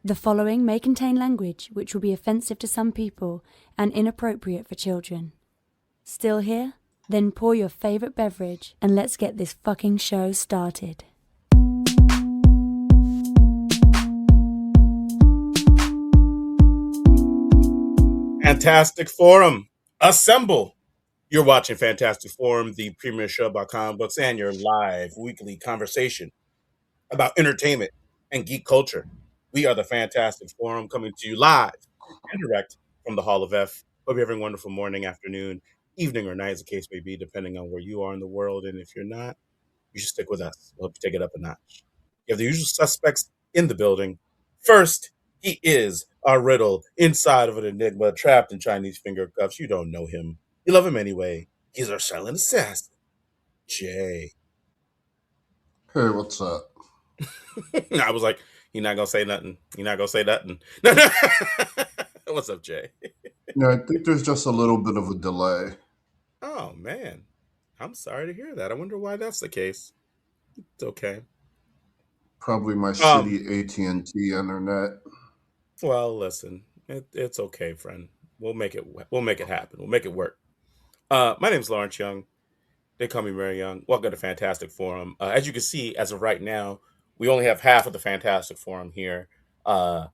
The following may contain language which will be offensive to some people and inappropriate for children. Still here? Then pour your favorite beverage and let's get this fucking show started. Fantastic Forum, assemble! You're watching Fantastic Forum, the premier show about comic books, and your live weekly conversation about entertainment and geek culture. We are the Fantastic Forum, coming to you live and direct from the Hall of F. Hope you're having a wonderful morning, afternoon, evening, or night, as the case may be, depending on where you are in the world. And if you're not, you should stick with us. We'll help you take it up a notch. You have the usual suspects in the building. First, he is our riddle inside of an enigma, trapped in Chinese finger cuffs. You don't know him. You love him anyway. He's our silent assassin, Jay. Hey, what's up? I was like, you're not gonna say nothing. You're not gonna say nothing. What's up, Jay? Yeah, I think there's just a little bit of a delay. Oh man, I'm sorry to hear that. I wonder why that's the case. It's okay. Probably my Um, shitty AT&T internet. well, listen, it's okay, friend. We'll make it. We'll make it happen. We'll make it work. My name's Lawrence Young. They call me Mary Young. Welcome to Fantastic Forum. As you can see, as of right now, we only have half of the Fantastic Forum here. Uh,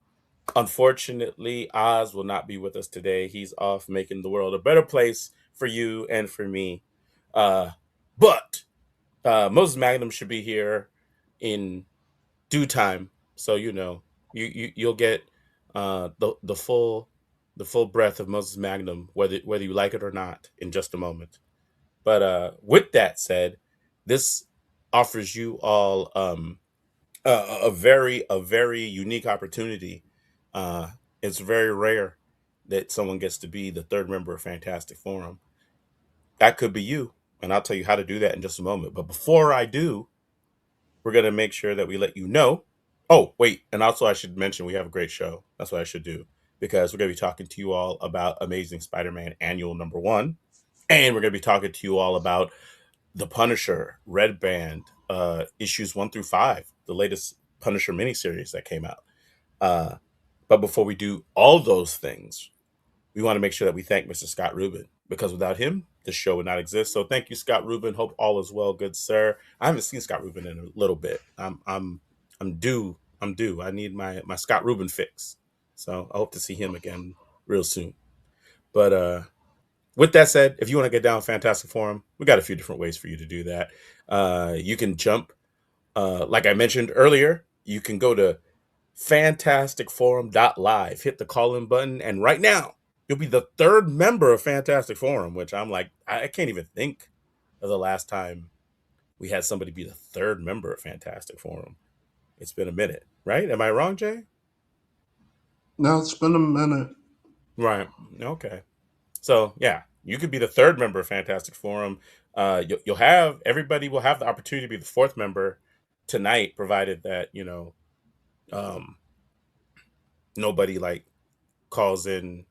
Unfortunately, Oz will not be with us today. He's off making the world a better place for you and for me. Uh, but Moses Magnum should be here in due time, so you'll get the full breath of Moses Magnum, whether you like it or not, in just a moment. But with that said, this offers you all a very unique opportunity. Uh, it's very rare that someone gets to be the third member of Fantastic Forum. That could be you, and I'll tell you how to do that in just a moment. But before I do, we're gonna make sure that we let you know. Oh, wait, and also I should mention we have a great show. That's what I should do, because we're gonna be talking to you all about Amazing Spider-Man Annual #1, and we're gonna be talking to you all about the Punisher Red Band issues 1 through 5, the latest Punisher miniseries that came out. Uh, but before we do all those things, we want to make sure that we thank Mr. Scott Rubin, because without him, the show would not exist. So thank you, Scott Rubin. Hope all is well, good sir. I haven't seen Scott Rubin in a little bit. I'm due. I'm due. I need my Scott Rubin fix. So I hope to see him again real soon. But with that said, if you want to get down Fantastic Forum, we got a few different ways for you to do that. You can jump, like I mentioned earlier, you can go to fantasticforum.live, hit the call in button, and right now, you'll be the third member of Fantastic Forum, which I'm like, I can't even think of the last time we had somebody be the third member of Fantastic Forum. It's been a minute, right? Am I wrong, Jay? Now, it's been a minute. Right. Okay. So yeah, you could be the third member of Fantastic Forum. You'll have everybody will have the opportunity to be the fourth member tonight, provided that um, nobody like calls in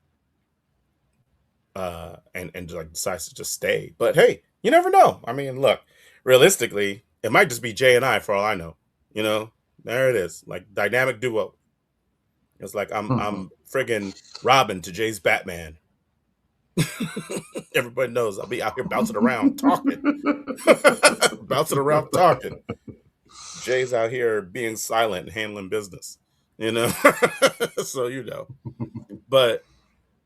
and like decides to just stay. But hey, you never know. I mean, look, realistically, it might just be Jay and I for all I know. You know, there it is, like dynamic duo. It's like I'm friggin' Robin to Jay's Batman. Everybody knows I'll be out here bouncing around talking, bouncing around talking. Jay's out here being silent and handling business, you know. So But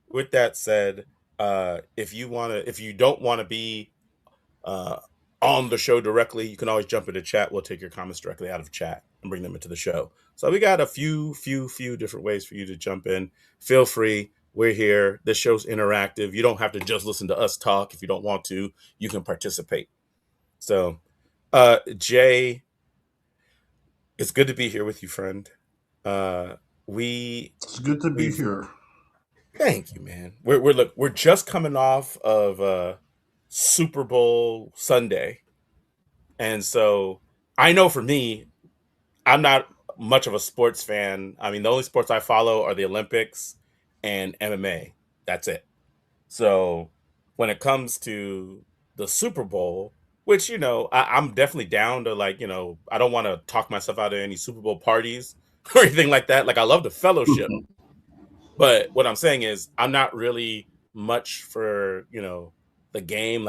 with that said, if you don't want to be uh, on the show directly, you can always jump into chat. We'll take your comments directly out of chat and bring them into the show. So we got a few different ways for you to jump in. Feel free. We're here. This show's interactive. You don't have to just listen to us talk. If you don't want to, you can participate. So, Jay, it's good to be here with you, friend. Uh, we It's good to be we've here. Thank you, man. We're just coming off of Super Bowl Sunday, and so I know for me, I'm not much of a sports fan. I mean, the only sports I follow are the Olympics and MMA. That's it. So when it comes to the Super Bowl, which I'm definitely down to, like, I don't want to talk myself out of any Super Bowl parties, or anything like that. Like I love the Fellowship, but what I'm saying is I'm not really much for the game.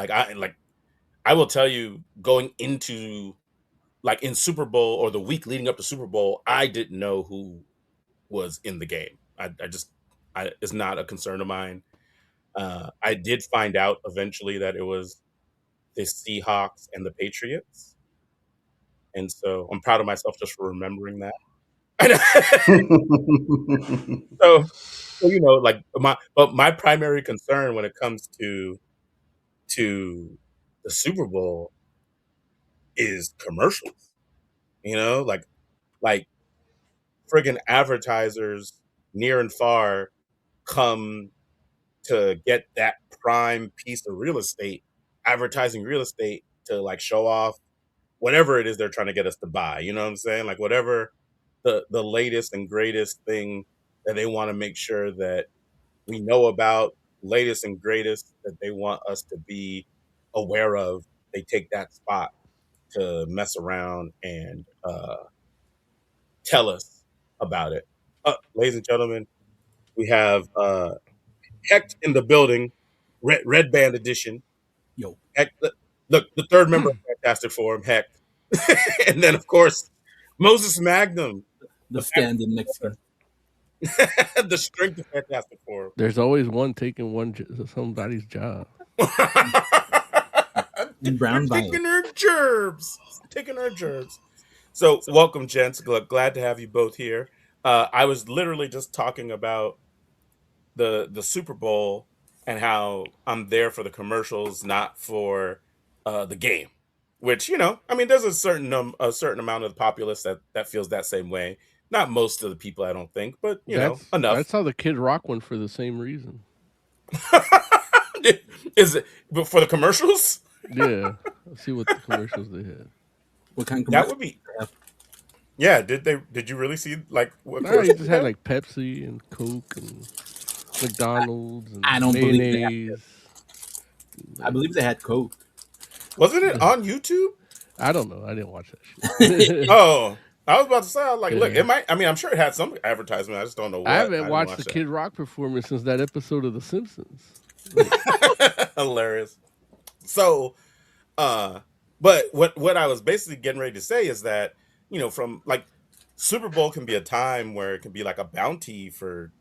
I will tell you, going into like in Super Bowl or the week leading up to Super Bowl, I didn't know who was in the game. It's not a concern of mine. I did find out eventually that it was the Seahawks and the Patriots, and so I'm proud of myself just for remembering that. so, like my primary concern when it comes to the Super Bowl is commercials. Like friggin' advertisers near and far come to get that prime piece of real estate, advertising real estate to like show off whatever it is they're trying to get us to buy. You know what I'm saying? Like whatever the latest and greatest thing that they want to make sure that we know about, latest and greatest that they want us to be aware of, they take that spot to mess around and tell us about it. Ladies and gentlemen, we have Hecht in the building, red band edition. Yo. Hecht, look, the third member of Fantastic Forum, Hecht. And then, of course, Moses Magnum. The stand-in Mexican. The strength of Fantastic Forum. There's always one taking somebody's job. Brown taking her gerbs. So welcome, gents. Glad to have you both here. I was literally just talking about the Super Bowl and how I'm there for the commercials, not for the game. Which there's a certain amount of the populace that feels that same way. Not most of the people, I don't think, but enough. That's how the Kid Rock went for the same reason. Is it for the commercials? Yeah, let's see what the commercials they had. What kind of commercials? That would be. Yeah, did you really see like what? No, you just had like Pepsi and Coke and McDonald's and I don't mayonnaise. I believe they had Coke. Wasn't it on YouTube? I don't know. I didn't watch that shit. Oh, I was about to say, look, it might. I mean, I'm sure it had some advertisement. I just don't know what. I haven't watched the Kid Rock performance since that episode of The Simpsons. Hilarious. So, but what I was basically getting ready to say is that from like Super Bowl can be a time where it can be like a bounty for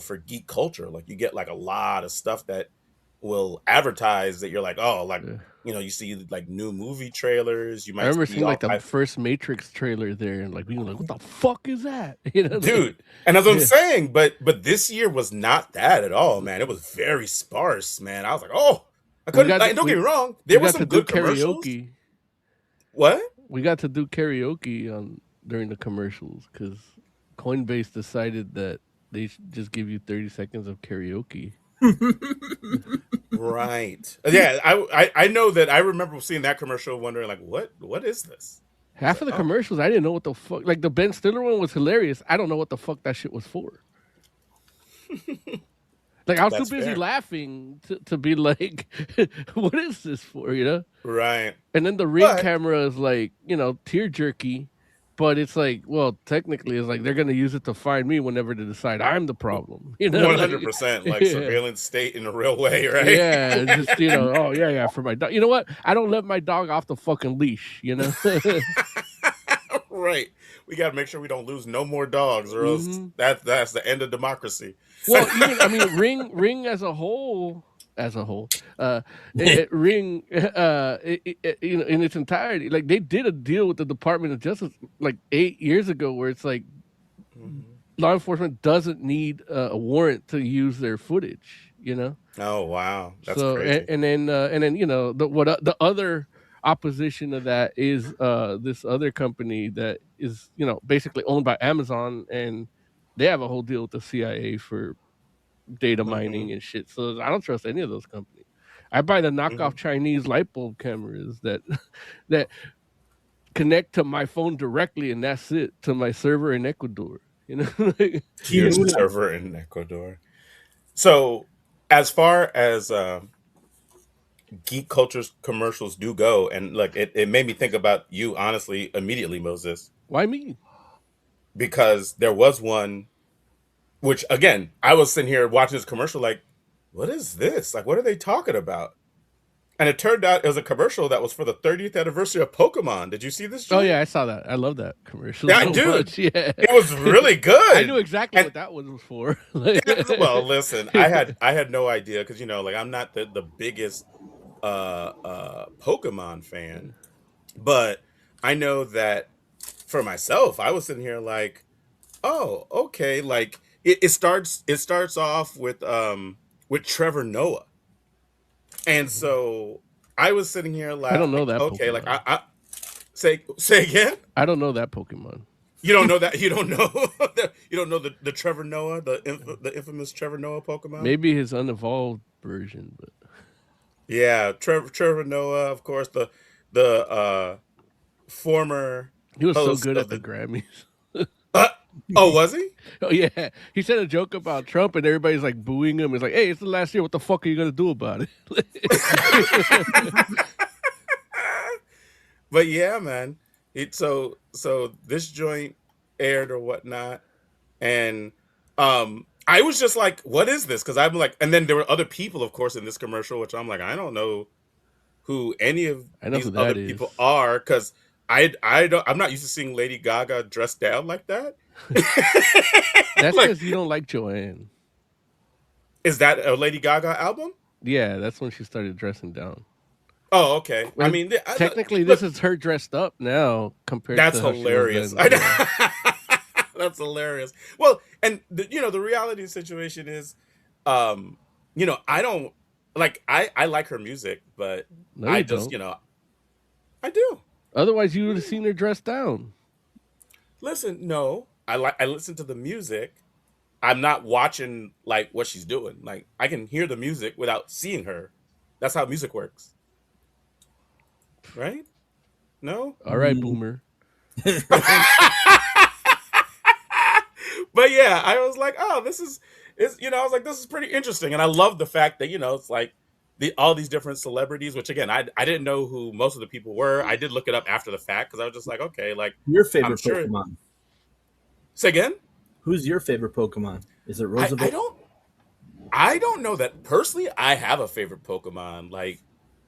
for geek culture. Like you get like a lot of stuff that will advertise that you're like, oh, like you see like new movie trailers. You might. I remember seeing like the first Matrix trailer there, and like being like, "What the fuck is that?" Dude. And that's what I'm saying. But this year was not that at all, man. It was very sparse, man. I was like, oh, I couldn't. Don't get me wrong. There was some good commercials. Karaoke. What? We got to do karaoke during the commercials because Coinbase decided that they should just give you 30 seconds of karaoke. Right. Yeah, I know that. I remember seeing that commercial, wondering like, what is this? Half of the commercials, I didn't know what the fuck. Like the Ben Stiller one was hilarious. I don't know what the fuck that shit was for. Like I was too busy laughing to be like, what is this for? Right. And then the Ring camera is like, tear jerky. But it's like, well, technically, it's like they're going to use it to find me whenever they decide I'm the problem. 100%, like surveillance state in a real way, right? Yeah, just oh yeah, for my dog. You know what? I don't let my dog off the fucking leash. Right. We got to make sure we don't lose no more dogs, or else that's the end of democracy. Well, Ring as a whole. Ring, in its entirety, like they did a deal with the Department of Justice like 8 years ago, where it's like law enforcement doesn't need a warrant to use their footage. Oh wow, that's crazy. And then the other opposition of that is this other company that is basically owned by Amazon, and they have a whole deal with the CIA for data mining and shit. So I don't trust any of those companies. I buy the knockoff Chinese light bulb cameras that connect to my phone directly, and that's it, to my server in Ecuador. Your server in Ecuador. So as far as geek culture's commercials do go, and look, it made me think about you honestly immediately, Moses. Why me? because there was one, which again, I was sitting here watching this commercial like, what is this? Like, what are they talking about? And it turned out it was a commercial that was for the 30th anniversary of Pokemon. Did you see this? Oh Joint? yeah, I saw that. I love that commercial. Yeah, so dude, much. Yeah, it was really good. I knew exactly And what that one was for. well, listen, I had no idea because like I'm not the biggest Pokemon fan, but I know that for myself, I was sitting here like, oh, okay, like it starts off with Trevor Noah, and so I was sitting here I don't know like, that okay, like Pokemon. I say again. I don't know that Pokemon. You don't know that. You don't know. You don't know the Trevor Noah, the infamous Trevor Noah Pokemon. Maybe his unevolved version, but Yeah, Trevor Noah, of course, the former he was so host good of at the the. Grammys. Uh, oh, was he? Oh yeah, he said a joke about Trump, and everybody's like booing him. It's like, hey, it's the last year. What the fuck are you gonna do about it? But yeah, man. So this joint aired or whatnot, and I was just like, what is this? Because I'm like, and then there were other people, of course, in this commercial, which I'm like, I don't know who any of I know these who other that is. people are, because I'm not used to seeing Lady Gaga dressed down like that. That's Like, because you don't like Joanne. is that a Lady Gaga album? Yeah, that's when she started dressing down. Oh, okay. I Well, mean, technically, look, this is her dressed up now compared that's to how she was hilarious. then. Yeah. That's hilarious. Well, and the reality situation is, I don't like I like her music, but No, I you just don't. I do. Otherwise, you would have seen her dressed down. Listen, no, I listen to the music. I'm not watching like what she's doing. Like I can hear the music without seeing her. That's how music works, right? No. All right, boomer. But yeah, I was like, oh, this is I was like, this is pretty interesting, and I love the fact that it's like all these different celebrities. Which again, I didn't know who most of the people were. I did look it up after the fact because I was just like, okay, like Your I'm favorite sure. Pokemon? Say again. Who's your favorite Pokemon? Is it I Roosevelt? don't know that personally. I have a favorite Pokemon. Like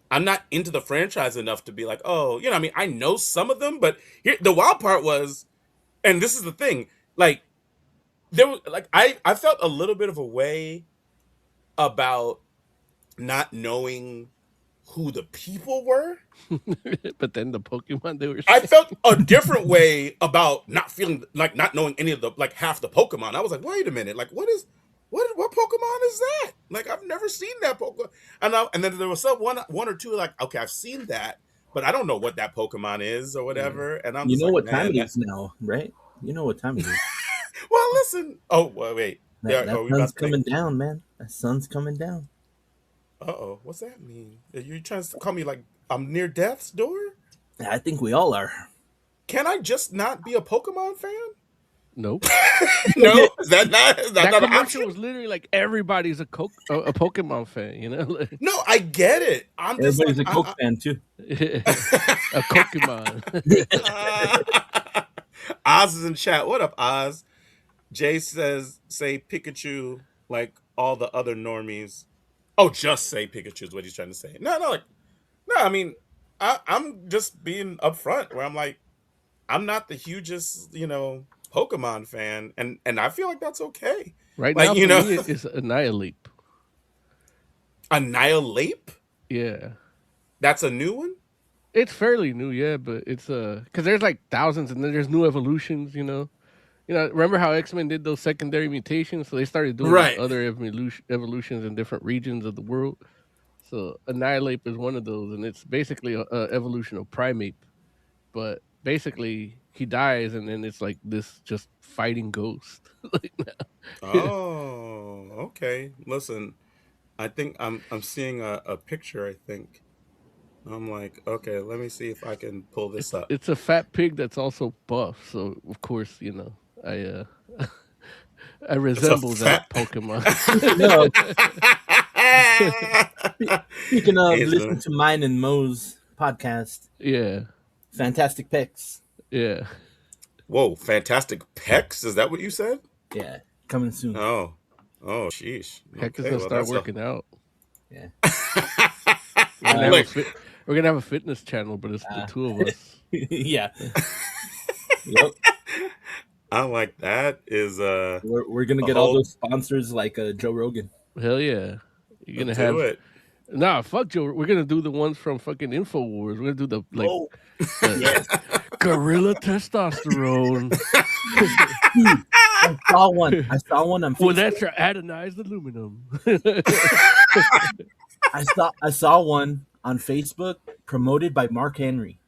I'm not into the franchise enough to be like, oh, I mean, I know some of them, but here the wild part was, and this is the thing, like. There was like I felt a little bit of a way about not knowing who the people were. But then the Pokemon they were I saying. felt a different way about not feeling like not knowing any of the like half the Pokemon. I was like, wait a minute, like what Pokemon is that? Like I've never seen that Pokemon. And then there was some one or two like, okay, I've seen that, but I don't know what that Pokemon is or whatever. And I'm You just know like, what time man, it is now, right? You know what time it is. well, listen. Oh, wait. That Are we sun's about to coming down, man. That sun's coming down. Uh-oh, what's that mean? Are you trying to call me like I'm near death's door? I think we all are. Can I just not be a Pokemon fan? Nope. No, is that not That an commercial option? was literally like everybody's a Pokemon fan, you know? No, I get it. I'm just Everybody's like a Coke fan too. A Pokemon. Oz is in chat. What up, Oz? Jay says, say Pikachu like all the other normies. Oh, just say Pikachu is what he's trying to say. No. I mean, I'm just being upfront where I'm like, I'm not the hugest, Pokemon fan, and I feel like that's okay. Right Like now, for me, it's Annihilate. Annihilate? Yeah. That's a new one? It's fairly new, yeah, but it's because there's like thousands, and then there's new evolutions. Remember how X-Men did those secondary mutations? So they started doing Right. other evolutions in different regions of the world. So Annihilate is one of those, and it's basically a evolution of Primate. But basically, he dies, and then it's like this just fighting ghost. Like, Oh, okay. Listen, I think I'm seeing a picture, I think. I'm like, okay, let me see if I can pull this up. it's a fat pig that's also buff. So of course, I I resemble that Pokemon. No, speaking of, He's listen to mine and Mo's podcast. Yeah, Fantastic picks. yeah. Whoa, fantastic pecs? Is that what you said? Yeah, coming soon. Oh, oh, sheesh. Heck is Okay, gonna well, start that's working out. Yeah. We're gonna, Look, we're gonna have a fitness channel, but it's the two of us. Yeah. Yep. I'm like, that is We're gonna a get all whole those sponsors like Joe Rogan. Hell yeah. You're gonna do have it. Nah, fuck Joe. We're gonna do the ones from fucking InfoWars. We're gonna do the Oh, the gorilla testosterone. dude, I saw one. I saw one on Facebook. Well, that's your atomized aluminum. I saw one on Facebook promoted by Mark Henry.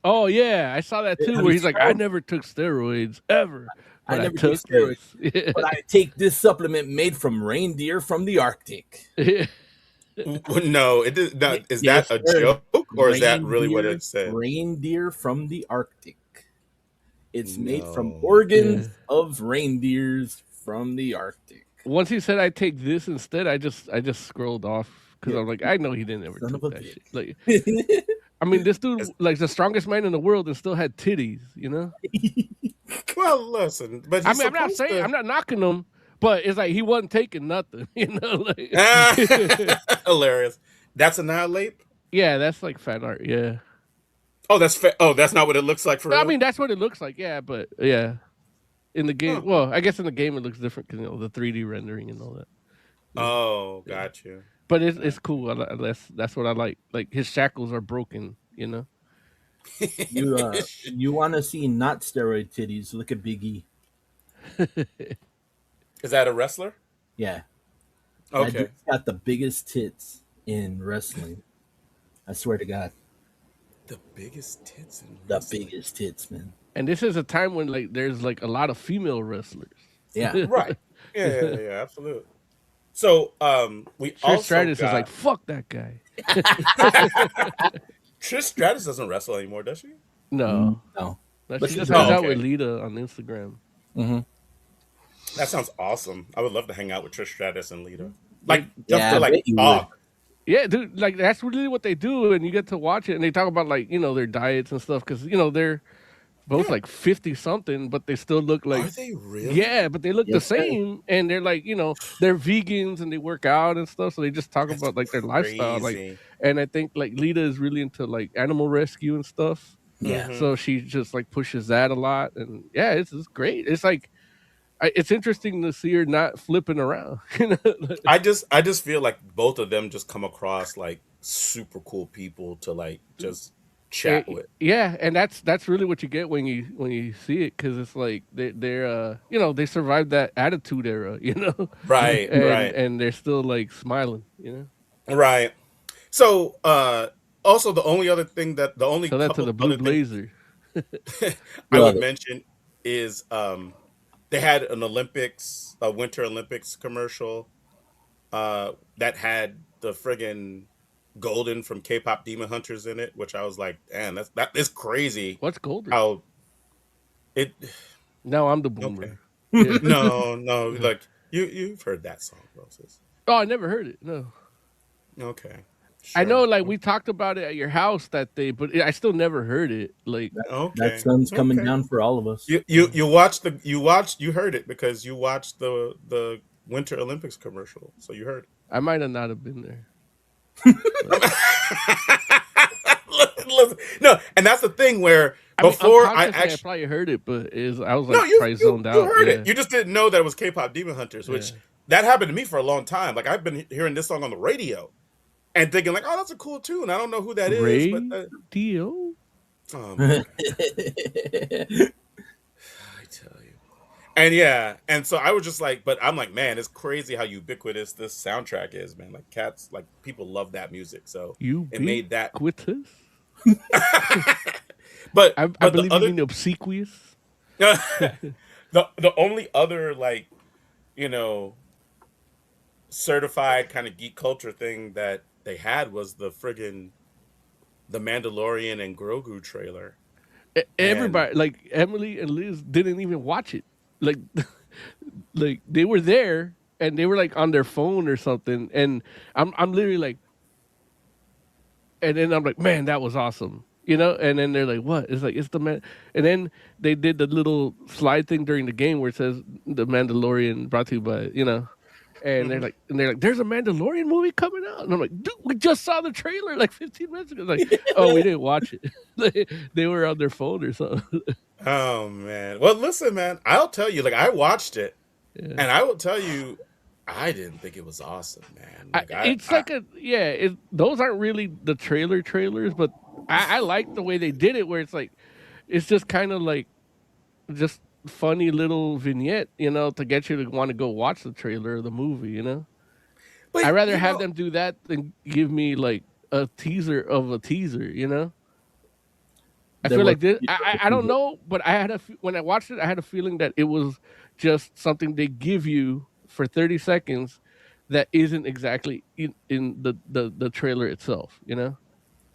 Oh yeah, I saw that too. Have Where you he's like, seen I that? never took steroids ever. But I never took took steroids, this. Yeah. but I take this supplement made from reindeer from the Arctic. No, it is not. Is Yes, that a sir. joke, or is that really what it said? Reindeer from the Arctic. It's made from No. organs of reindeers from the Arctic. Once he said I take this instead, I just scrolled off because I'm like, I know he didn't ever Son took of a that bitch. shit. Like, I mean, this dude like the strongest man in the world and still had titties, you know? Well, listen, but I he's mean, I'm not saying I'm not knocking him, but it's like he wasn't taking nothing, you know? Like, hilarious. That's Annihilate. yeah, that's like fan art, yeah. Oh, that's not what it looks like for real. I mean, that's what it looks like, yeah, but yeah. In the game, Huh. well, I guess in the game it looks different because, you know, the 3D rendering and all that. Oh, got you. But it's cool. That's what I like. Like his shackles are broken, you know? You want to see not steroid titties? Look at Big E. Is that a wrestler? Yeah. Okay. That dude's got the biggest tits in wrestling. I swear to God, The biggest tits in the wrestling. biggest tits, man. And this is a time when like there's like a lot of female wrestlers. Yeah. Right. Yeah, absolutely. So, we Trish also Stratus got... is like, fuck that guy. Trish Stratus doesn't wrestle anymore, does she? No. No. No, But she she's just hangs Oh, out okay. with Lita on Instagram. Mm-hmm. That sounds awesome. I would love to hang out with Trish Stratus and Lita. Like, just Yeah, to I like bet you talk. Yeah, dude, like that's really what they do, and you get to watch it, and they talk about like, you know, their diets and stuff, because, you know, they're both like 50 something, but they still look like, Are they really? yeah, but they look Yes, the same, and they're like, you know, they're vegans and they work out and stuff, so they just talk That's about like their lifestyle, like, crazy. and I think like Lita is really into like animal rescue and stuff, Yeah. Mhm. so she just like pushes that a lot, and yeah, it's great. It's like, it's interesting to see her not flipping around. You know? I just feel like both of them just come across like super cool people to like just chat with. Yeah, and that's really what you get when you see it, because it's like they're you know, they survived that attitude era, you know, Right, and they're still like smiling, you know. right. So, also the only other thing that the only Tell that to couple the Blue other things Blazer. I Love would it. mention is they had an Olympics, a Winter Olympics commercial that had the friggin' Golden from K-pop Demon Hunters in it, which I was like, damn, that is crazy. What's Golden? How it? Now I'm the boomer. Okay. Yeah. No, like you've heard that song, Roses. Oh, I never heard it. No, Okay, I know. sure. Like we talked about it at your house that day, but I still never heard it. Like, Okay, That sun's coming okay. down for all of us. You heard it because you watched the Winter Olympics commercial, so you heard it. I might have not have been there. Listen, no, and that's the thing where I mean, before I unconsciously, I actually probably heard it, but I was like no, you probably zoned out. heard Yeah. it. You just didn't know that it was K-pop Demon Hunters, which Yeah. that happened to me for a long time. Like I've been hearing this song on the radio and thinking like, oh, that's a cool tune. I don't know who that is, but Radio. man. I tell you. And yeah, and so I was just like, but I'm like, man, it's crazy how ubiquitous this soundtrack is, man. Like cats, like people love that music, so You it made that. ubiquitous? But I the believe other you mean obsequious. the only other like, you know, certified kind of geek culture thing that they had was the friggin' the Mandalorian and Grogu trailer. Everybody, like Emily and Liz, didn't even watch it. Like, like they were there and they were like on their phone or something, and I'm literally like, and then I'm like, man, that was awesome. you know. And then they're like, "What?" It's like it's the man. And then they did the little slide thing during the game where it says "The Mandalorian" brought to you by, you know. And Mhm. they're like, "There's a Mandalorian movie coming out," and I'm like, "Dude, we just saw the trailer like 15 minutes ago." Like, oh, we didn't watch it. They were on their phone or something. Oh man. Well, listen, man. I'll tell you. Like, I watched it, Yeah. and I will tell you, I didn't think it was awesome, man. Like, It's like a yeah. Those aren't really the trailers, but I like the way they did it, where it's like it's just kind of like just funny little vignette, you know, to get you to want to go watch the trailer or the movie, you know. but I'd rather you have know, them do that than give me like a teaser of a teaser, you know. I There feel was like this. I don't know, but when I watched it, I had a feeling that it was just something they give you for 30 seconds that isn't exactly in the trailer itself, you know,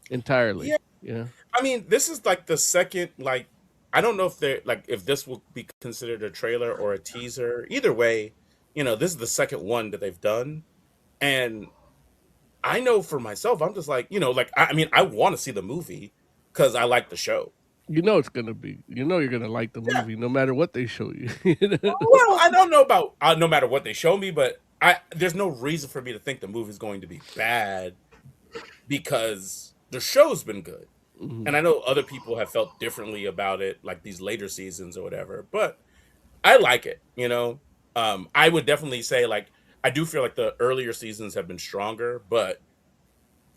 yeah. entirely, you know. I mean, this is like the second. Like, I don't know if they're like if this will be considered a trailer or a teaser. Either way, this is the second one that they've done, and I know for myself, I'm just like, like I mean, I want to see the movie because I like the show. You know it's gonna be. You know you're gonna like the Yeah. movie no matter what they show you. You know? Well, I don't know about no matter what they show me, but there's no reason for me to think the movie's going to be bad because the show's been good. And Mhm. I know other people have felt differently about it, like these later seasons or whatever, but I like it, I would definitely say like I do feel like the earlier seasons have been stronger, but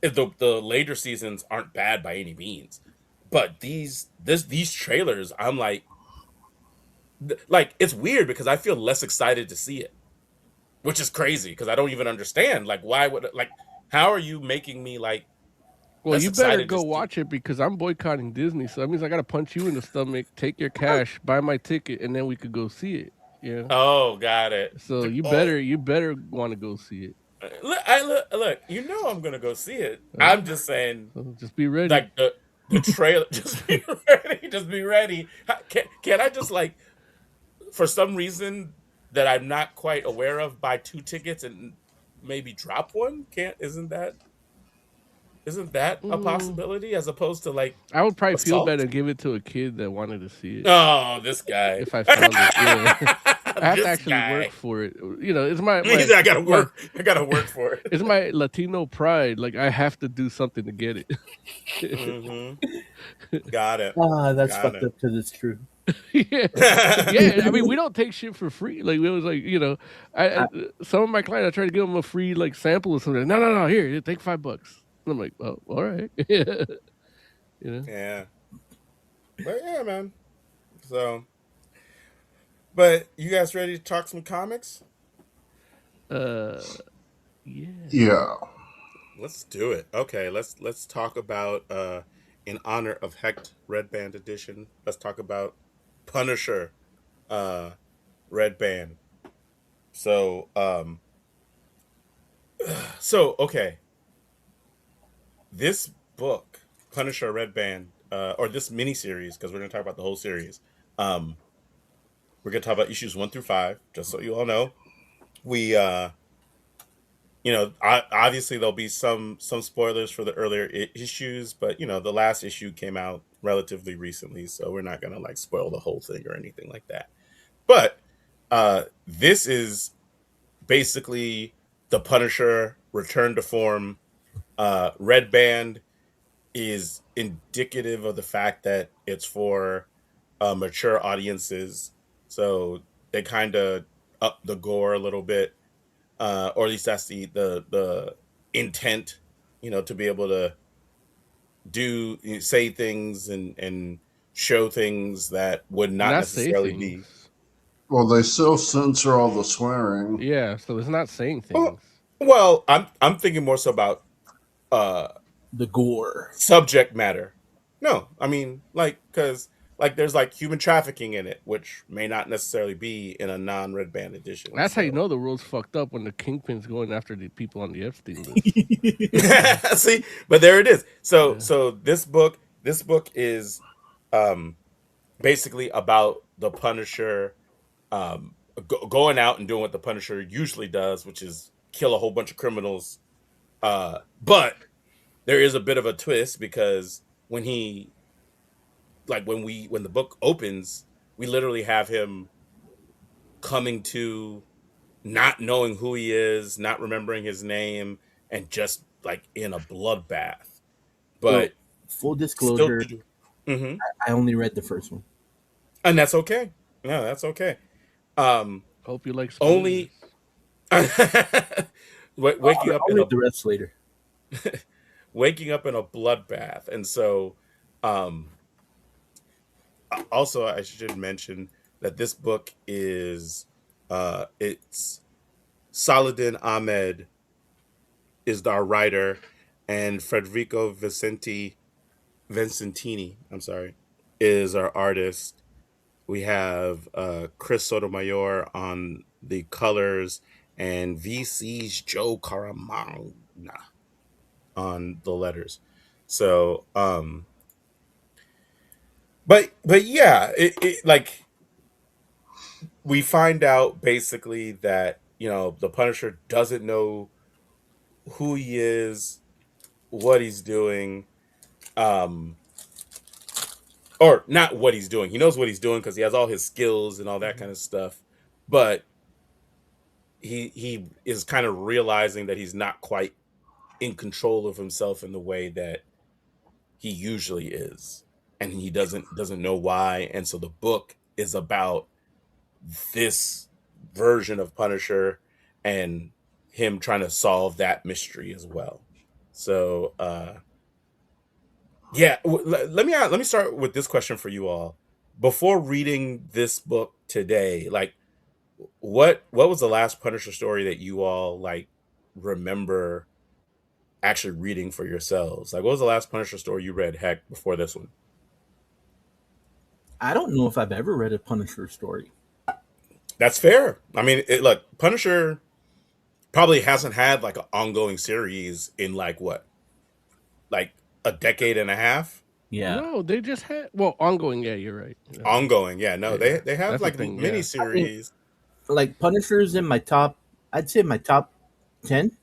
the later seasons aren't bad by any means. But these trailers, I'm like it's weird because I feel less excited to see it, which is crazy because I don't even understand like why would like how are you making me like Well, less you better excited to go see? watch it because I'm boycotting Disney. So that means I gotta punch you in the stomach, take your cash, buy my ticket, and then we could go see it. Yeah. Oh, got it. So Oh, you better want to go see it. look. I'm gonna go see it. Uh, I'm just saying, so just be ready. like the trailer. Just be ready. Just be ready. Can I just like for some reason that I'm not quite aware of buy two tickets and maybe drop one? Can't isn't that a Mm, possibility as opposed to like I would probably feel bad assault? and give it to a kid that wanted to see it Oh, this guy. if I found it. Yeah. I have to This actually work guy. for it. It's my He my said, I gotta my work. I gotta work for it. it's my Latino pride. Like I have to do something to get it. Hmm. Got it. That's Got fucked it. up because it's true. Yeah, yeah. I mean, we don't take shit for free. Like we was like, I, some of my clients, I try to give them a free like sample or something. No, no, no. Here, take $5. And I'm like, oh, all right. Yeah, you know. Yeah. But yeah, man. So, but you guys ready to talk some comics? Uh, yeah. Yeah. Let's do it. Okay, let's talk about in honor of Hecht Red Band edition. Let's talk about Punisher uh Red Band. So, okay. This book, Punisher Red Band, or this miniseries, because we're gonna talk about the whole series. Um, we're gonna talk about issues 1 through 5, just so you all know. We obviously there'll be some spoilers for the earlier issues, but the last issue came out relatively recently, so we're not gonna like spoil the whole thing or anything like that. But this is basically the Punisher return to form. Red Band is indicative of the fact that it's for mature audiences, so they kind of up the gore a little bit, or at least that's the intent, to be able to say things and show things that would not Not say necessarily be. things. Well, they still censor all the swearing. Yeah, so it's not saying Well, things. well, I'm thinking more so about uh the gore. subject matter. No, I mean like because like there's like human trafficking in it, which may not necessarily be in a non-red band edition. That's how you So know the world's fucked up when the kingpin's going after the people on the Epstein list. see, but there it is. So Yeah. this book is um basically about the Punisher going out and doing what the Punisher usually does, which is kill a whole bunch of criminals. But there is a bit of a twist because when he when the book opens, we literally have him coming to not knowing who he is, not remembering his name, and just like in a bloodbath. So, But full still, disclosure, mm-hmm. I only read the first one. And that's okay. No, that's okay. Hope you like spoilers. Only waking up I'll in a read the rest later. waking up in a bloodbath, and so um, also I should mention that this book is it's Saladin Ahmed is our writer, and Federico Vicentini, I'm sorry, is our artist. We have Chris Sotomayor on the colors and VC's Joe Caramagna on the letters. So, but yeah, it like we find out basically that the Punisher doesn't know who he is, what he's doing, um, or not what he's doing. He knows what he's doing because he has all his skills and all that kind of stuff. But he is kind of realizing that he's not quite in control of himself in the way that he usually is, and he doesn't know why. And so the book is about this version of Punisher and him trying to solve that mystery as well. So yeah, let me start with this question for you all. Before reading this book today, like what was the last Punisher story that you all like remember actually reading for yourselves? Like, what was the last Punisher story you read? Heck, before this one. I don't know if I've ever read a Punisher story. That's fair. I mean, look, Punisher probably hasn't had like an ongoing series in like what, like a decade and a half. Yeah. No, they just had ongoing. Yeah, you're right. Ongoing, yeah. No, Yeah, they have that's like the thing, mini yeah. series. Like Punisher's in my top, I'd say my top 10,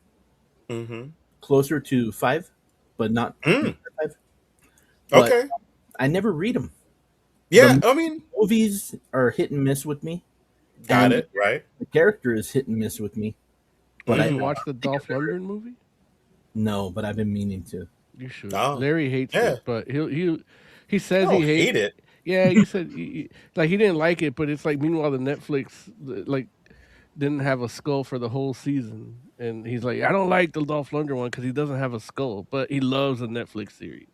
Mm-hmm. closer to 5, but not 5. But Okay. I never read them. Yeah, The I mean, movies are hit and miss with me. got and it right. The character is hit and miss with me. But Did I you watch the Dolph Lundgren movie? No, but I've been meaning to. You should. Oh, Larry hates yeah. it, but he says I don't he hates hate it. Yeah, he said like he didn't like it, but it's like meanwhile the Netflix like didn't have a skull for the whole season, and he's like, I don't like the Dolph Lundgren one because he doesn't have a skull, but he loves the Netflix series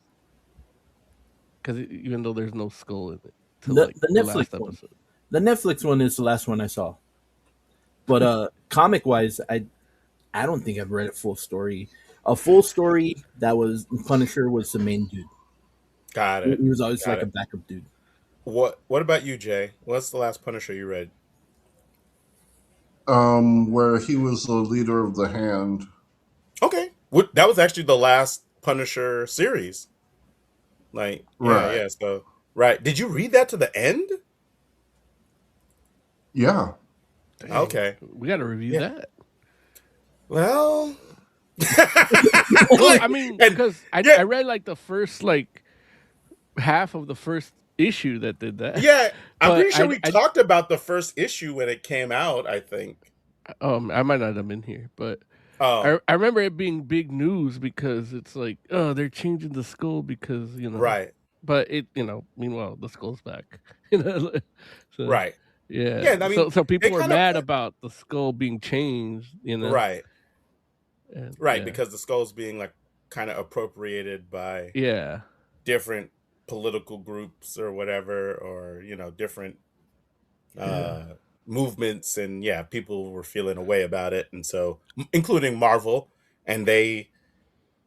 because even though there's no skull in it till The, like the the Netflix last one. episode. The Netflix one is the last one I saw. But comic wise, I don't think I've read a full story. A full story that was Punisher was the main dude. Got it. He was always Got like it. a backup dude. What about you, Jay? What's the last Punisher you read? Where he was the leader of the Hand. Okay. That was actually the last Punisher series. Like, Right. yeah. So, right. Did you read that to the end? Yeah. Dang, Okay. we got to review that. Well, Well, I mean, because I read like the first like half of the first issue that did that. yeah, I'm But pretty sure we I- talked about the first issue when it came out, I think. I might not have been here, but Oh, I remember it being big news because it's like, oh, they're changing the skull because right. But it, meanwhile the skull's back. So, Right. yeah. Yeah, I mean, so people they are kind of mad about the skull being changed. Right. And, Right, yeah. because the skull's being like kind of appropriated by Yeah. different political groups or whatever, or different movements, and yeah, people were feeling a way about it, and so including Marvel, and they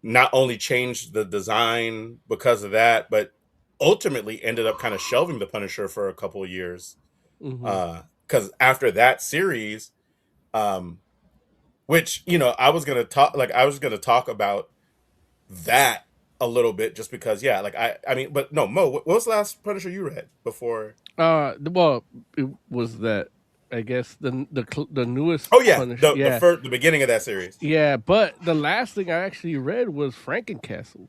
not only changed the design because of that, but ultimately ended up kind of shelving the Punisher for a couple of years, Mhm. because after that series, which I was gonna talk about that a little bit, just because like I mean, but no, Mo, what was the last Punisher you read before? Well, it was that I guess the newest. Oh yeah, Punisher. the beginning of that series. Yeah, but the last thing I actually read was Frankencastle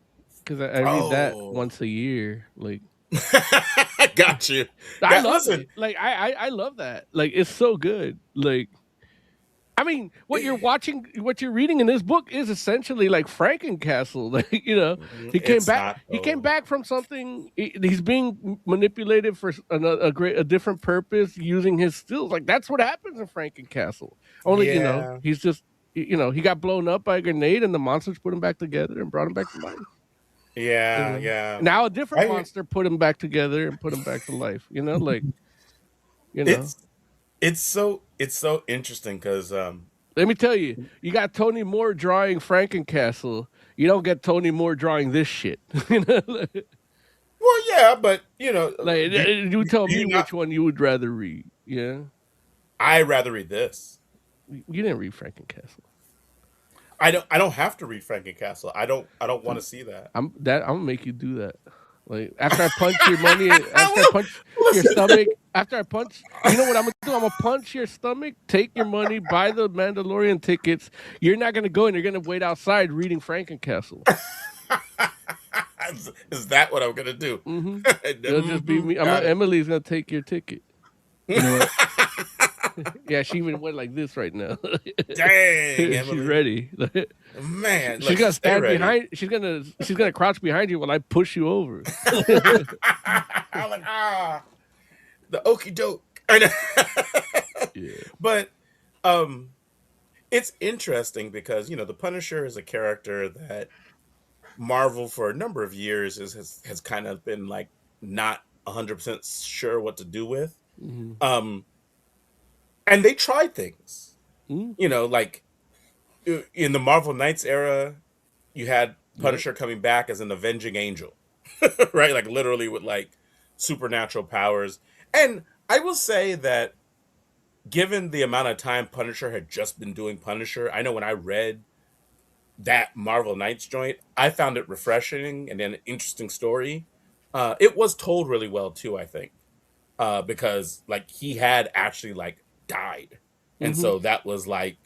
because I read that Oh. once a year. Like, Got you. I love Listen, it. Like, I love that. Like, it's so good. Like, I mean, what you're watching, what you're reading in this book is essentially like Frankencastle. Like, he came it's back. not. He came Though. back from something. He's being manipulated for a different purpose, using his skills. Like that's what happens in Frankencastle. Only Yeah. he's just he got blown up by a grenade, and the monsters put him back together and brought him back to life. Yeah, yeah. Now a different monster put him back together and put him back to life. Like it's so interesting because let me tell you, you got Tony Moore drawing Frankencastle. You don't get Tony Moore drawing this shit. Well, yeah, but like you tell me which one you would rather read. Yeah, I rather read this. You didn't read Frankencastle. I don't have to read Frankencastle. I don't want to see that. I'm gonna make you do that. Like after I punch your money, after I punch your stomach, after I punch, you know what I'm gonna do? I'm gonna punch your stomach, take your money, buy the Mandalorian tickets. You're not gonna go and you're gonna wait outside reading Frankencastle. Is that what I'm gonna do? Mm-hmm. It'll just be me. Emily's gonna take your ticket. You know what? Yeah, she even went like this right now. Dang, she's Emily. ready. Man, she's gonna stand behind. She's gonna crouch behind you while I push you over. I'm like the okie doke. Yeah. But it's interesting because the Punisher is a character that Marvel for a number of years has kind of been like not 100% sure what to do with. Mm-hmm. And they tried things. Mm-hmm. Like in the Marvel Knights era, you had Punisher coming back as an avenging angel, right? Like literally with like supernatural powers. And I will say that given the amount of time Punisher had just been doing Punisher, I know when I read that Marvel Knights joint, I found it refreshing and an interesting story. It was told really well too, I think, because like he had actually like died, and so that was like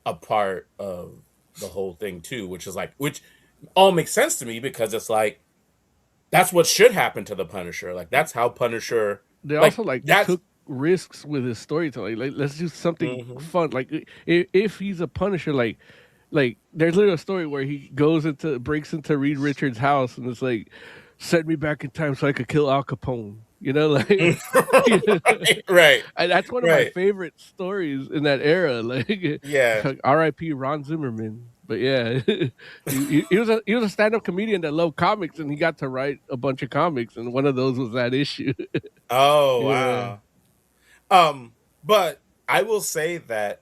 a part of the whole thing too, which all makes sense to me because it's like that's what should happen to the Punisher. Like that's how Punisher. They also took risks with his storytelling. Like let's do something fun. Like if he's a Punisher, like there's literally a story where he breaks into Reed Richards' house and it's like, send me back in time so I could kill Al Capone. Right. And that's one of my favorite stories in that era. Like, R.I.P. Ron Zimmerman. But yeah, he was a stand-up comedian that loved comics, and he got to write a bunch of comics, and one of those was that issue. Oh wow. But I will say that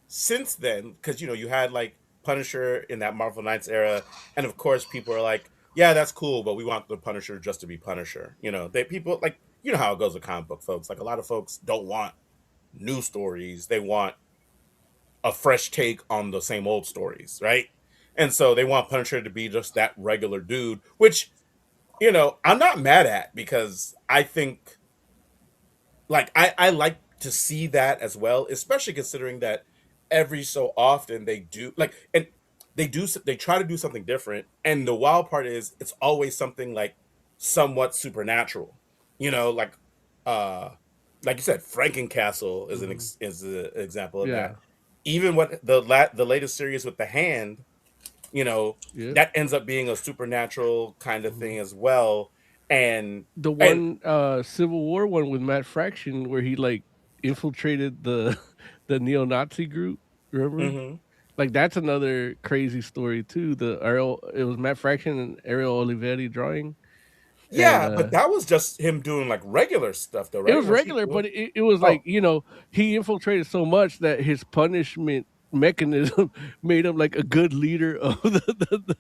since then, because you had like Punisher in that Marvel Knights era, and of course people are like, yeah, that's cool, but we want the Punisher just to be Punisher. People like how it goes with comic book folks. Like a lot of folks don't want new stories; they want a fresh take on the same old stories, right? And so they want Punisher to be just that regular dude, which I'm not mad at because I think like I like to see that as well, especially considering that every so often they do they try to do something different, and the wild part is it's always something like somewhat supernatural, like you said, Frankencastle is is an example of that. Even what the latest series with the Hand, that ends up being a supernatural kind of thing as well. And the one Civil War one with Matt Fraction where he like infiltrated the neo-Nazi group, remember? Like that's another crazy story too. It was Matt Fraction and Ariel Olivetti drawing. Yeah, but that was just him doing like regular stuff though, right? It was regular, but it was like, he infiltrated so much that his punishment mechanism made him like a good leader of the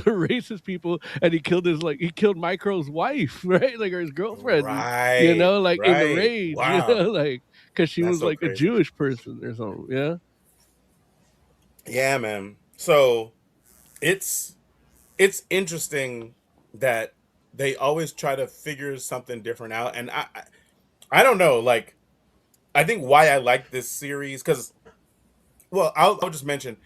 racist people, and he killed Micro's wife, right? Like, or his girlfriend, right? In the rage, wow. Because she was like crazy. A Jewish person or something, yeah, man. So it's interesting that they always try to figure something different out, and I don't know, like I think why I like this series because, well, I'll just mention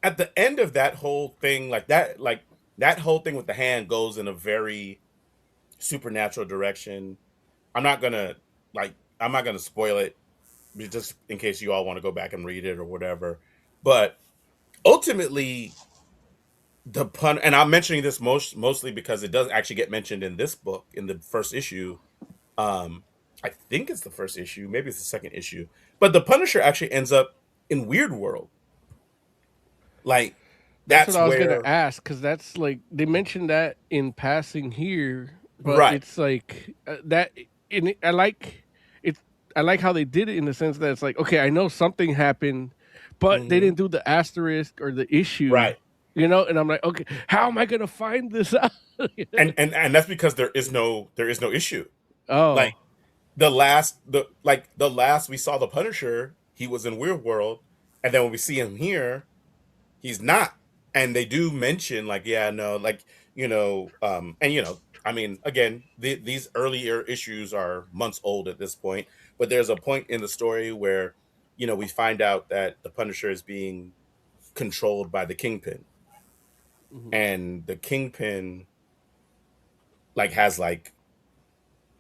at the end of that whole thing, like that, like that whole thing with the hand goes in a very supernatural direction. I'm not gonna I'm not gonna spoil it just in case you all want to go back and read it or whatever. But ultimately, the pun, and I'm mentioning this mostly because it does actually get mentioned in this book in the first issue. Um, I think it's the first issue, maybe it's the second issue, but the Punisher actually ends up in Weird World. Like That's what that's I was gonna where ask, because that's like they mentioned that in passing here, but right. it's like that. I like it. I like how they did it in the sense that it's like, okay, I know something happened, but they Hmm. didn't do the asterisk or the issue, Right. And I'm like, okay, how am I gonna find this out? And that's because there is no issue. Like Oh, the last we saw the Punisher, he was in Weird World, and then when we see him here, he's not. And they do mention like, yeah, no, like and I mean, again, these earlier issues are months old at this point, but there's a point in the story where we find out that the Punisher is being controlled by the Kingpin, mhm. and the Kingpin like has like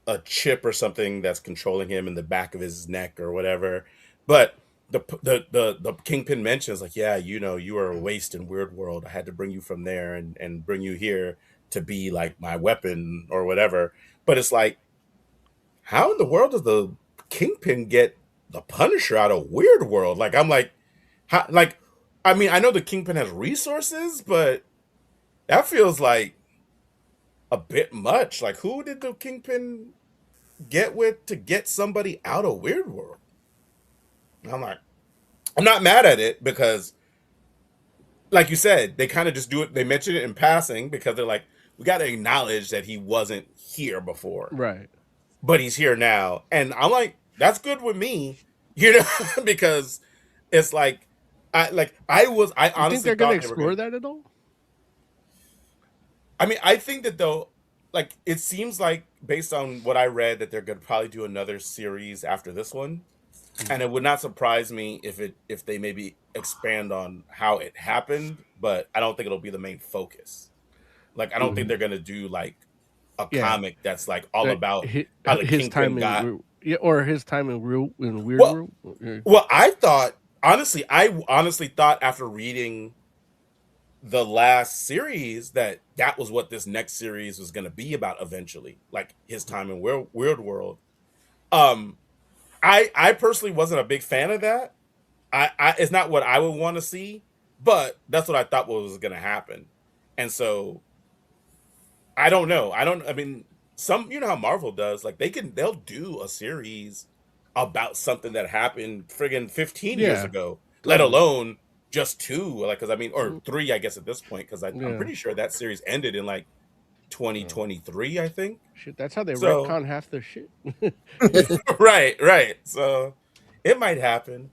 a chip or something that's controlling him in the back of his neck or whatever. But the Kingpin mentions like, yeah, you are a waste in Weird World. I had to bring you from there and bring you here to be like my weapon or whatever. But it's like, how in the world does the Kingpin get the Punisher out of Weird World? Like I'm like, how, like I mean, I know the Kingpin has resources, but that feels like a bit much. Like who did the Kingpin get with to get somebody out of Weird World? And I'm like, I'm not mad at it because, like you said, they kind of just do it. They mention it in passing because they're like, we got to acknowledge that he wasn't here before, Right. but he's here now. And I'm like, that's good with me, you know, because it's like, I You think honestly they're gonna thought they were explore going to. that at all? I mean, I think that though, like, it seems like based on what I read, that they're going to probably do another series after this one. And Mhm. it would not surprise me if they maybe expand on how it happened, but I don't think it'll be the main focus. Like I don't think Mhm. they're gonna do like a Yeah, comic that's like all like about how the his Kingpin time got. yeah, or his time in Weird Well, World. Yeah. I thought honestly, I honestly thought after reading the last series that was what this next series was gonna be about eventually, like his time in Weird World. Um, I personally wasn't a big fan of that. I it's not what I would want to see, but that's what I thought was going to happen. And so I don't know. I mean, some how Marvel does, like they'll do a series about something that happened friggin' 15 years Yeah, ago, let totally. alone just two, like cuz I mean or Mm, three I guess at this point cuz I'm yeah. pretty sure that series ended in like 2023, I think. Shit, that's how they So, retcon half their shit. right. So, it might happen.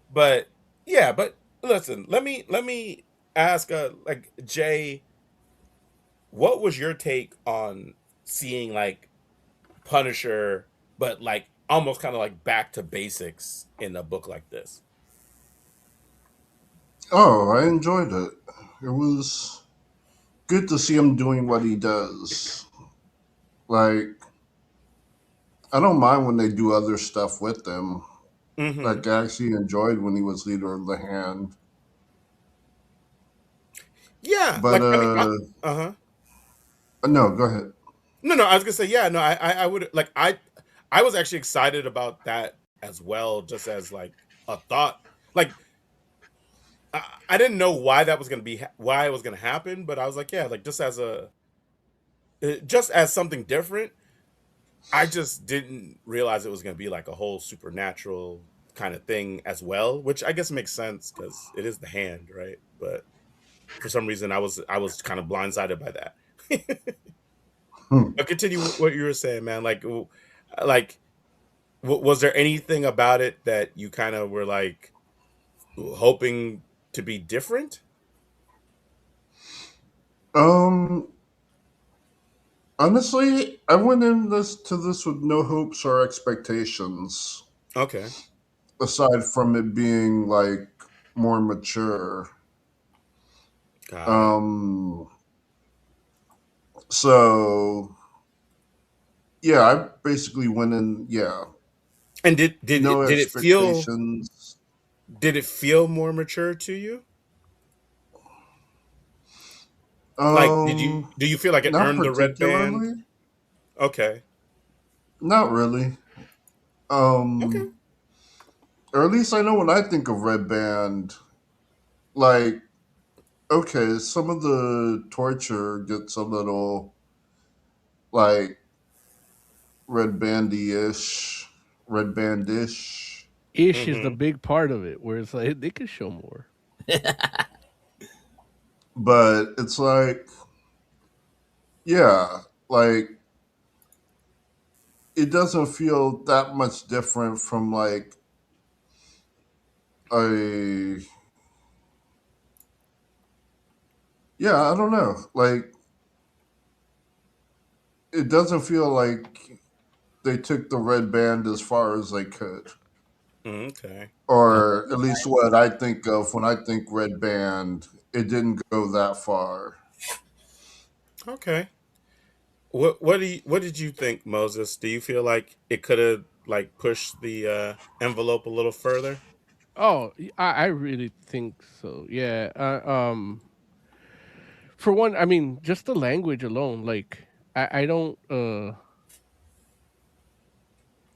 But yeah, but listen, let me ask like Jay, what was your take on seeing like Punisher but like almost kind of like back to basics in a book like this? Oh, I enjoyed it. It was good to see him doing what he does. Like, I don't mind when they do other stuff with them. Mhm. Like, I actually enjoyed when he was leader of the hand. Yeah, But, like I mean uh-huh. no, go ahead. No, I was going to say yeah, no, I would like I was actually excited about that as well just as like a thought. Like I didn't know why that was going to be why it was going to happen, but I was like, yeah, like just as something different. I just didn't realize it was going to be like a whole supernatural kind of thing as well, which I guess makes sense because it is the hand, right? But for some reason, I was kind of blindsided by that. Hmm. But continue what you were saying, man. Like, was there anything about it that you kind of were like hoping to be different? Um, Honestly, I went in to this with no hopes or expectations, Okay, aside from it being like more mature. got it. Um, So yeah, I basically went in. Yeah, And did did no it did it feel expectations. did it feel more mature to you? Like, do you feel like it Not earned the red band? particularly. Okay. Not really. Okay. Um, or at least I know when I think of red band, like okay, some of the torture gets a little like red bandy ish, red bandish, Ish is the Mm-hmm. big part of it, where it's like they could show more. but it's like yeah, like it doesn't feel that much different from like a yeah, I don't know. Like it doesn't feel like they took the red band as far as they could. Okay. Or at least what I think of when I think red band, it didn't go that far. Okay. What did you think, Moses? Do you feel like it could have like pushed the envelope a little further? Oh, I really think so. Yeah. For one, I mean, just the language alone, like I don't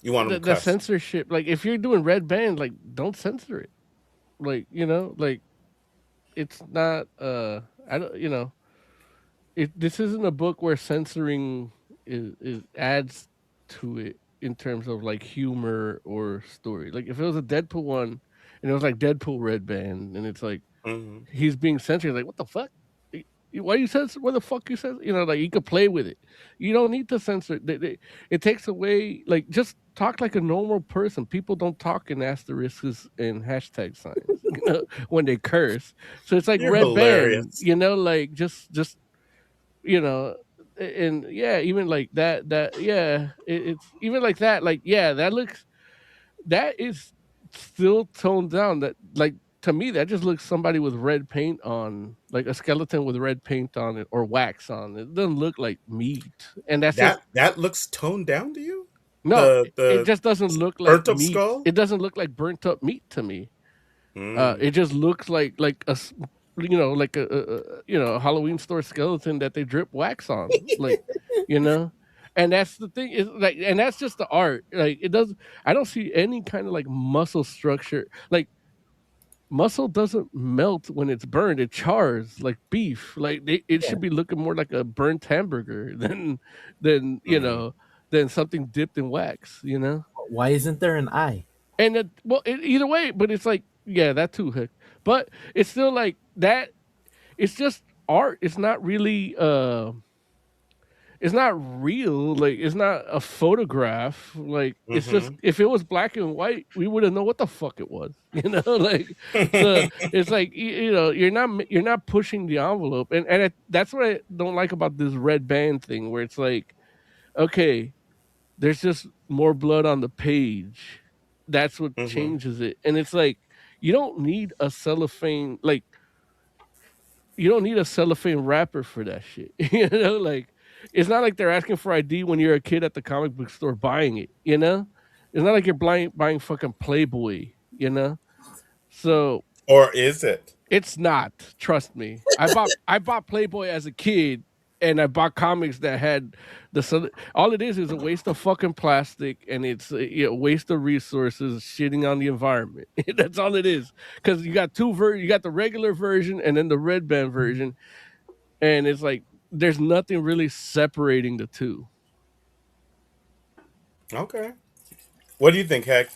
You want them the cussed? censorship. Like if you're doing red band, like don't censor it. Like like it's not I don't this isn't a book where censoring is adds to it in terms of like humor or story. Like if it was a Deadpool one and it was like Deadpool red band and it's like Mm-hmm. he's being censored, like what the fuck? Why you censor? What the fuck you censor? Like you could play with it. You don't need to censor it. It takes away like just talk like a normal person. People don't talk in asterisks and hashtag signs, when they curse. So it's like You're red band, hilarious. like just you know and yeah, even like that yeah, it's even like that, like yeah, that is still toned down. That like to me that just looks somebody with red paint on, like a skeleton with red paint on it or wax on it. It doesn't look like meat, and that's just That looks toned down to you. no, it The just doesn't look like burnt up meat. skull. It doesn't look like burnt up meat to me. Mm. It just looks like like a Halloween store skeleton that they drip wax on, like you know. And that's the thing is like, and that's just the art. Like it does. I don't see any kind of like muscle structure. Like muscle doesn't melt when it's burned; it chars like beef. Like it Yeah. should be looking more like a burnt hamburger than Mm. than something dipped in wax. Why isn't there an eye? And either way, but it's like, yeah, that too, heck. But it's still like that. It's just art. It's not really. It's not real. Like it's not a photograph. Like it's just, Mm-hmm. if it was black and white, we wouldn't know what the fuck it was. Like so. It's like you're not pushing the envelope, and that's what I don't like about this red band thing, where it's like, okay, there's just more blood on the page. That's what Mm-hmm. changes it. And it's like you don't need a cellophane, like you don't need a cellophane wrapper for that shit. Like it's not like they're asking for ID when you're a kid at the comic book store buying it. It's not like you're buying fucking Playboy. So Or is it? it's not. Trust me. I bought Playboy as a kid, and I bought comics that had all it is a waste of fucking plastic, and it's a waste of resources, shitting on the environment. That's all it is. Because you got you got the regular version and then the red band version, and it's like there's nothing really separating the two. Okay. What do you think, Heck?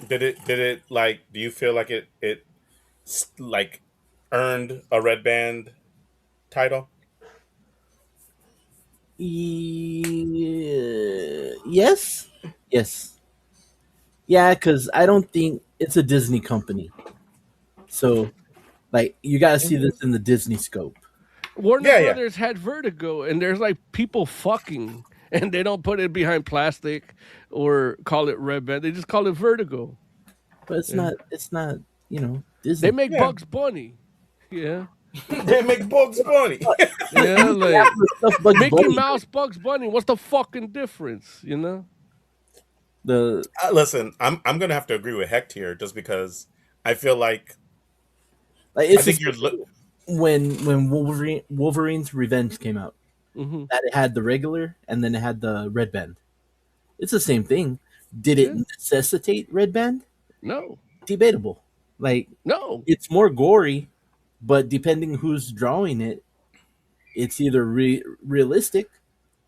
Did it like? Do you feel like it like earned a red band title? Yes, yes, yeah. Because I don't think it's a Disney company, so like you got to see Hmm. this in the Disney scope. Warner Yeah, yeah. Brothers had Vertigo, and there's like people fucking, and they don't put it behind plastic or call it red band. They just call it Vertigo. But it's Yeah. not. It's not. They Disney. make Yeah. Bugs Bunny. Yeah. They make Bugs Bunny. Yeah, like Stuff Bugs Mickey Bunny. Mouse, Bugs Bunny. What's the fucking difference? You know? The Listen, I'm gonna have to agree with Hecht here, just because I feel like like I it's think just you're. when Wolverine's Revenge came out, Mm-hmm. that it had the regular and then it had the red band. It's the same thing. Did it Yeah. necessitate red band? No, Debatable. Like no. it's more gory, but depending who's drawing it, it's either realistic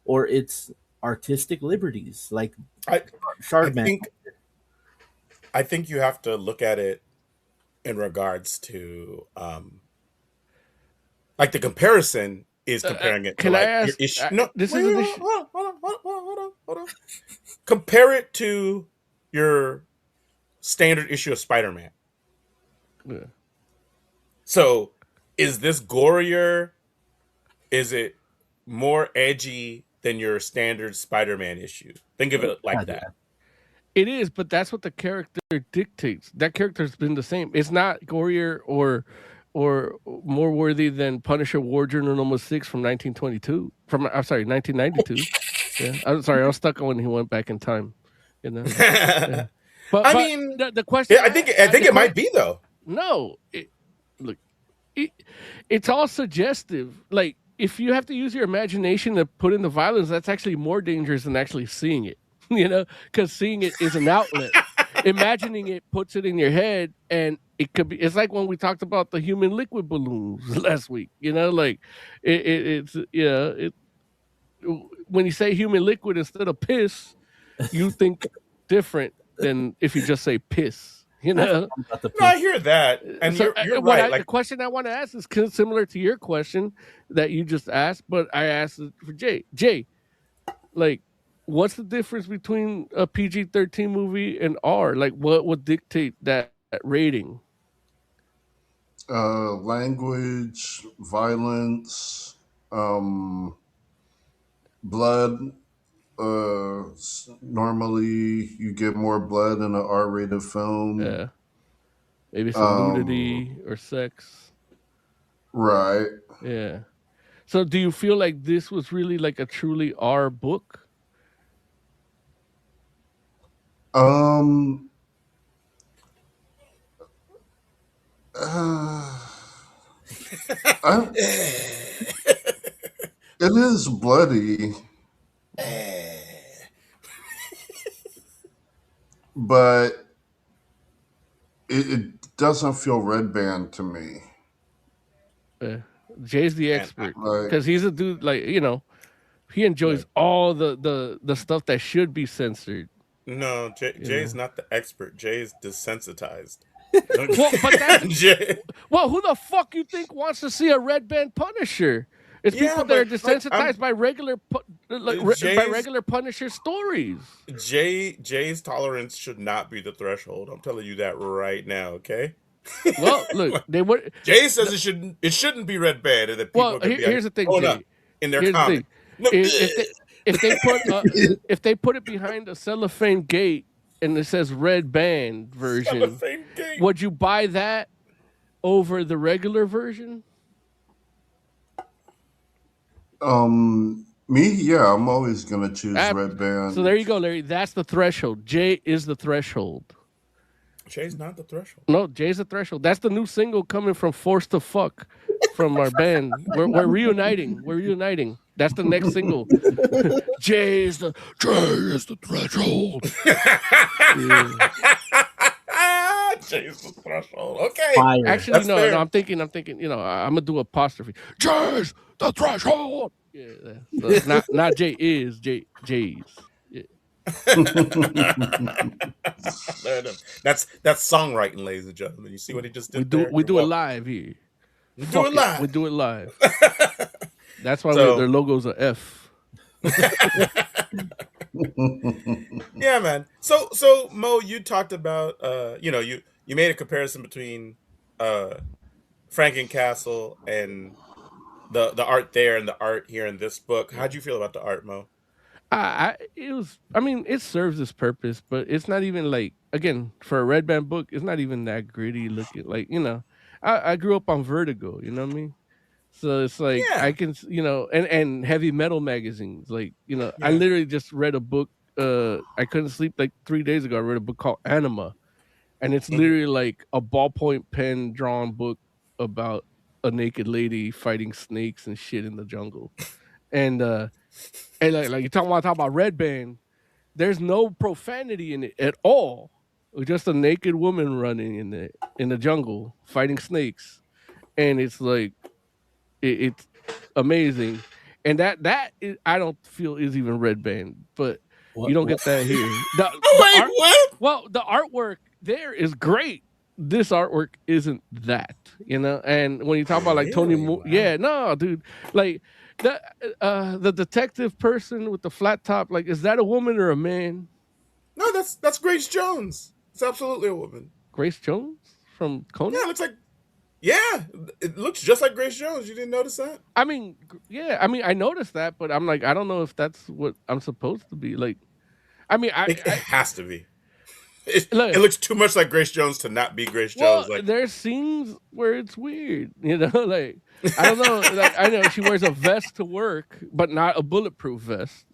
or it's artistic liberties, like I I Shardman. think you have to look at it in regards to like the comparison is comparing it to Can I like your ask? issue. No, This wait, is an hold issue. on, hold on. Compare it to your standard issue of Spider-Man. Yeah. So, is this gorier? Is it more edgy than your standard Spider-Man issue? Think of it like that. It is, but that's what the character dictates. That character's been the same. It's not gorier or more worthy than Punisher War Journal number 6 from 1922. I'm sorry, 1992. Yeah, I'm sorry, I was stuck on when he went back in time. You know. Yeah. But I mean, the question. I think it might be though. No, look, it's all suggestive. Like if you have to use your imagination to put in the violence, that's actually more dangerous than actually seeing it. You know, because seeing it is an outlet. Imagining it puts it in your head, and it could be. It's like when we talked about the human liquid balloons last week. You know, like it's when you say human liquid instead of piss, you think different than if you just say piss. You know, No, I hear that, and so you're right. the question I want to ask is similar to your question that you just asked, but I asked it for Jay. Jay, like, what's the difference between a PG-13 movie and R? Like, what would dictate that rating? Language, violence, blood. Normally you get more blood in an R-rated film. Yeah, maybe some nudity or sex. Right. Yeah. So, do you feel like this was really like a truly R book? Um. It is bloody, but it doesn't feel red band to me. Yeah. Jay's the And expert Like, because he's a dude. Like he enjoys all the stuff that should be censored. no, Jay's not the expert. Jay's desensitized. Well, but that's Jay, well, who the fuck you think wants to see a red band Punisher? It's Yeah, people that are but, like, desensitized by regular by Jay's- regular Punisher stories. Jay's tolerance should not be the threshold. I'm telling you that right now. Okay. Well, look, they would. Jay says it shouldn't be red band, and that people Well, can be here's the thing, oh, Jay. no, in their Here's the comic. thing. No, If they put if they put it behind a cellophane gate and it says red band version, Cellophane gate. would you buy that over the regular version? me, yeah, I'm always gonna choose red band. So there you go, Larry. That's the threshold. Jay is the threshold. Jay's not the threshold. No, Jay's the threshold. That's the new single coming from Forced to Fuck from our band. We're reuniting. We're reuniting. That's the next single. Jay is the threshold. Jay's the threshold. Okay. Fire. Actually, That's no, fair. I'm thinking, I'm gonna do apostrophe. Jay's the threshold. Yeah, so it's not Jay is Jay's. Yeah. That's songwriting, ladies and gentlemen. You see what he just did? We do it live here. We do Fuck it live. We do it live. That's why So- their logo's a F. Yeah, man. So Mo, you talked about you made a comparison between Frankencastle and the art there and the art here in this book. How'd you feel about the art, Mo? It serves its purpose, but it's not even like, again, for a red band book, it's not even that gritty looking. Like, I grew up on Vertigo. You know what I mean? So it's like I Yeah, can, and heavy metal magazines. Like, I yeah. literally just read a book. I couldn't sleep like 3 days ago. I read a book called Anima, and it's Hmm. literally like a ballpoint pen drawn book about a naked lady fighting snakes and shit in the jungle. And like you talk about Red Band. There's no profanity in it at all. It's just a naked woman running in the jungle fighting snakes, and it's like it's amazing. And I don't feel is even Red Band, but you don't What? get that here. The Wait, art, what? well, the artwork there is great. This artwork isn't that, And when you talk about like Tony Really? Moore, Wow. yeah, no, dude, like the the detective person with the flat top, like, is that a woman or a man? No, that's Grace Jones. It's absolutely a woman. Grace Jones from Yeah, Conan? it looks like. Yeah, it looks just like Grace Jones. You didn't notice that? I mean, yeah, I mean, I noticed that, but I'm like, I don't know if that's what I'm supposed to be. Like, I mean, It has to be. It look. looks too much like Grace Jones to not be Grace Well, Jones. Like, there's scenes where it's weird, like I don't know, like I know she wears a vest to work, but not a bulletproof vest.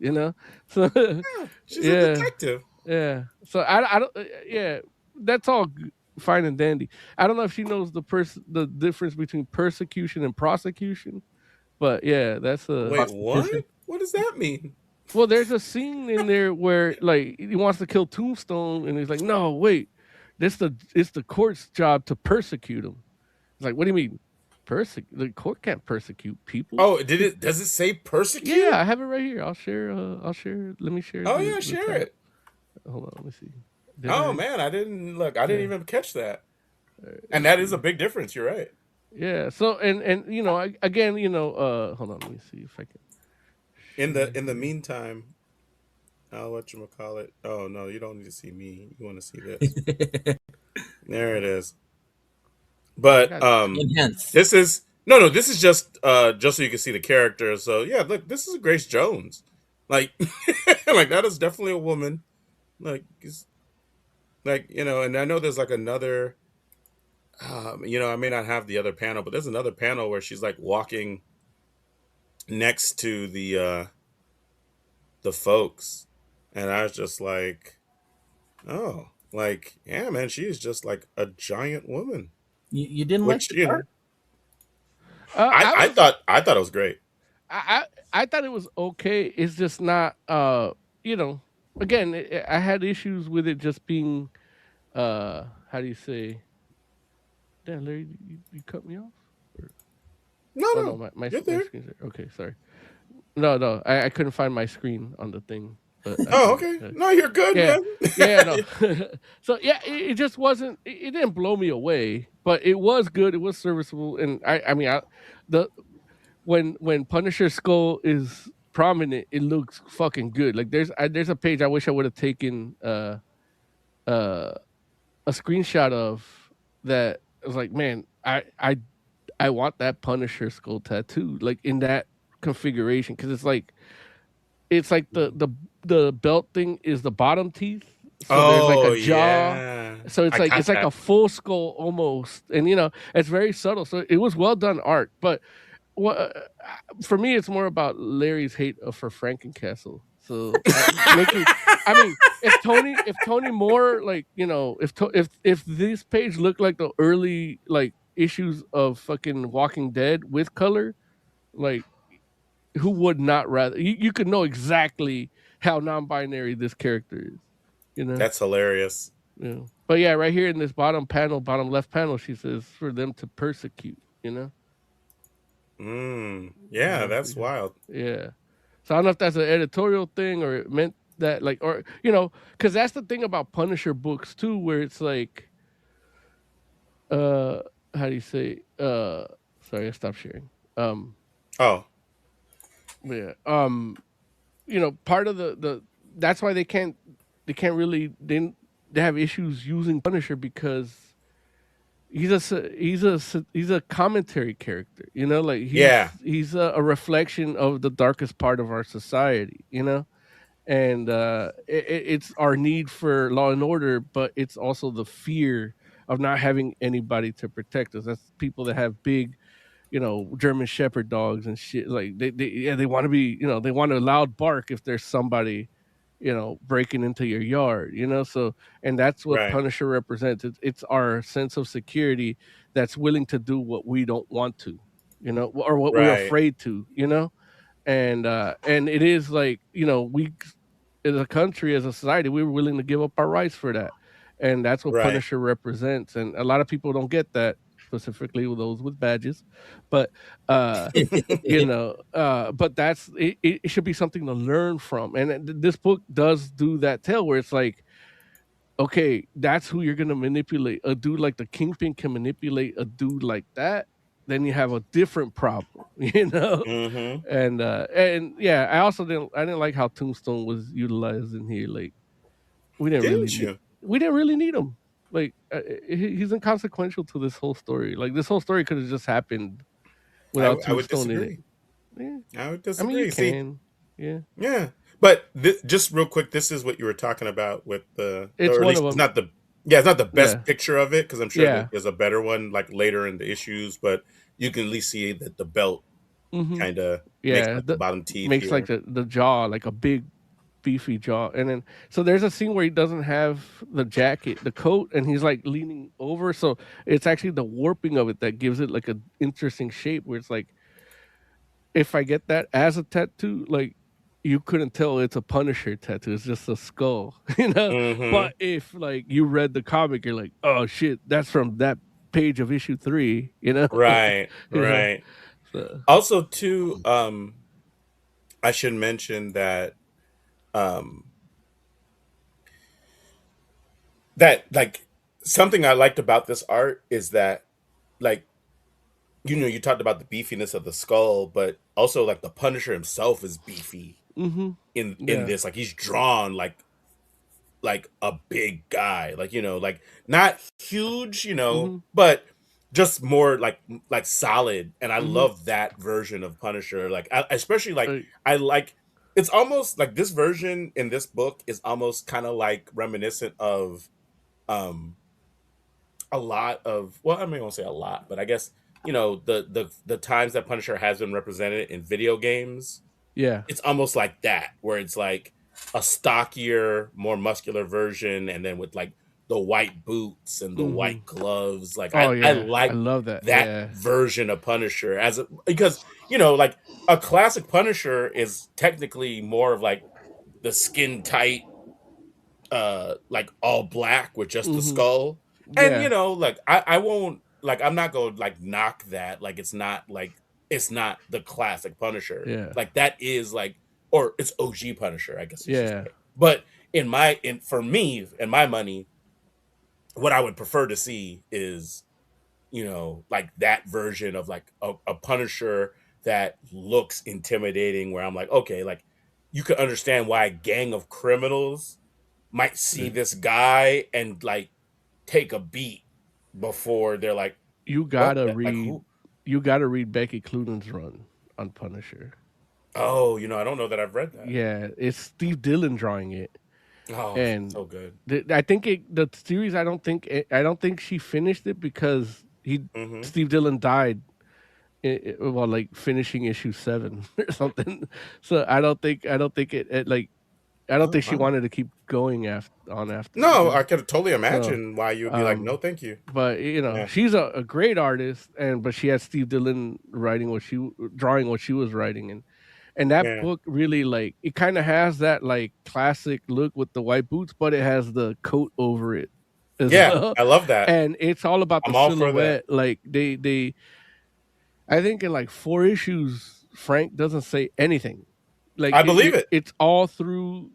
So yeah, she's a yeah, detective. yeah. So I don't, yeah, that's all fine and dandy. I don't know if she knows the difference between persecution and prosecution, but yeah, that's a Wait, what? Prostitution. What does that mean? well. There's a scene in there where like he wants to kill Tombstone, and he's like, no, wait, it's the court's job to persecute him. It's like, what do you mean? The court can't persecute people. Oh, did it? Does it say Yeah, persecute? I have it right here. I'll share. I'll share. Let me share Oh the yeah, the share tab. it. Hold on. Let me see. Did Oh I? man, I didn't look. I didn't Yeah. even catch that. And Let's that is a see. big difference. You're right. Yeah. So again, hold on. Let me see if I can share In the here. meantime, what you call it? Oh no, you don't need to see me. You want to see this? There it is. I But got. Enhance. this is no. This is just so you can see the character. So yeah, look, this is Grace Jones. Like, like that is definitely a woman. Like, and I know there's like another. I may not have the other panel, but there's another panel where she's like walking next to the folks, and I was just like, oh, like yeah, man, she is just like a giant woman. You didn't like Which the you know, art? I I was. thought it was great. I thought it was okay. It's just not. You know. Again, I had issues with it just being. How do you say? Damn, Larry, you cut me off. Or- No, Oh no, no, my you're my there. screen's there. Okay, sorry. No, I couldn't find my screen on the thing, but I Oh, can. okay. No, you're good, Yeah, man. yeah, no. So yeah, it just wasn't. It didn't blow me away, but it was good. It was serviceable, and I mean, the when Punisher skull is prominent, it looks fucking good. Like there's a page I wish I would have taken uh a screenshot of that. I was like, man, I want that Punisher skull tattoo, like in that configuration, because it's like the belt thing is the bottom teeth, so there's like a Oh jaw, yeah, so it's I like got it's like a that. full skull almost, and it's very subtle. So it was well done art, but for me, it's more about Larry's hate for Frankencastle. So making, I mean, if Tony Moore, like if this page looked like the early like issues of fucking Walking Dead with color, like who would not rather? You could know exactly how non-binary this character is. You know. That's hilarious. Yeah. But yeah, right here in this bottom left panel, she says for them to persecute. Yeah, Yeah, that's wild. yeah. So I don't know if that's an editorial thing or it meant that like or because that's the thing about Punisher books too, where it's like uh how do you say sorry, I stopped sharing. Oh, Yeah. Part of the that's why they can't really they have issues using Punisher because he's a commentary character, like yeah. he's a reflection of the darkest part of our society, and it's our need for law and order, but it's also the fear of not having anybody to protect us. That's people that have big, German Shepherd dogs and shit. Like they want to be, they want a loud bark if there's somebody, breaking into your yard. So and that's what Right. Punisher represents. It's our sense of security that's willing to do what we don't want to, or what we're Right. afraid to, and it is like, we as a country, as a society, we were willing to give up our rights for that, and that's what Right. Punisher represents. And a lot of people don't get that, specifically with those with badges, but but that's it, it should be something to learn from. And this book does do that tale where it's like, okay, that's who you're gonna manipulate. A dude like the Kingpin can manipulate a dude like that, then you have a different problem, Mm-hmm. And yeah, I didn't like how Tombstone was utilized in here. Like we didn't really Didn't need you? we didn't really need him. Like he's inconsequential to this whole story. Like this whole story could have just happened without I would Tombstone in it. disagree. Yeah, I would I mean you disagree. See, can. Yeah, yeah, but just real quick, this is what you were talking about with it's or at one least of it's them. not it's not the Yeah, best picture of it because I'm sure yeah. there's a better one like later in the issues, but you can at least see that the belt Mm-hmm. kind of makes Yeah, like the bottom teeth makes like here. the jaw like a big beefy jaw. And then so there's a scene where he doesn't have the jacket, the coat, and he's like leaning over. So it's actually the warping of it that gives it like an interesting shape where it's like, if I get that as a tattoo, like you couldn't tell it's a Punisher tattoo. It's just a skull, Mm-hmm. But if like you read the comic, you're like, oh shit, that's from that page of issue 3, Right, you know. right. So Also, too, I should mention that um that like something I liked about this art is that like you talked about the beefiness of the skull, but also like the Punisher himself is beefy in yeah. this. Like he's drawn like a big guy, like like not huge, hmm but just more like solid. And I hmm love that version of Punisher. Like especially like Uh, I like it's almost like this version in this book is almost kind of like reminiscent of um a lot of well, I mean, I won't say a lot, but I guess the times that Punisher has been represented in video games. yeah. It's almost like that, where it's like a stockier, more muscular version, and then with like the white boots and the hmm white gloves. Like Oh I yeah, I like love that. that Yeah. version of Punisher because like a classic Punisher is technically more of like the skin tight like all black with just the hmm skull. And Yeah. like I won't like I'm not gonna like knock that. Like it's not the classic Punisher. Yeah. Like that is like or it's OG Punisher, I guess you should Yeah. say. But for me and my money, what I would prefer to see is, like that version of like a Punisher that looks intimidating where I'm like, okay, like you could understand why a gang of criminals might see Yeah. this guy and like take a beat before they're like, You what? gotta Like read. who? You gotta read Becky Cloonan's run on Punisher. Oh, I don't know that I've read that. Yeah, it's Steve Dillon drawing it, Oh, and so good. I think the series. I don't think she finished it because Mm-hmm. Steve Dillon died while like finishing issue 7 or something. So I don't think like I don't Oh, think she wow. wanted to keep going after No, I could totally So, imagine why you would be like, no, thank you. but Yeah, she's a great artist, but she had Steve Dillon drawing what she was writing, and that yeah, book really like it kind of has that like classic look with the white boots, but it has the coat over it as yeah. well, I love that. and it's all about the I'm all for that. silhouette. Like they I think in like 4 issues, Frank doesn't say anything. Like I believe it. it's all through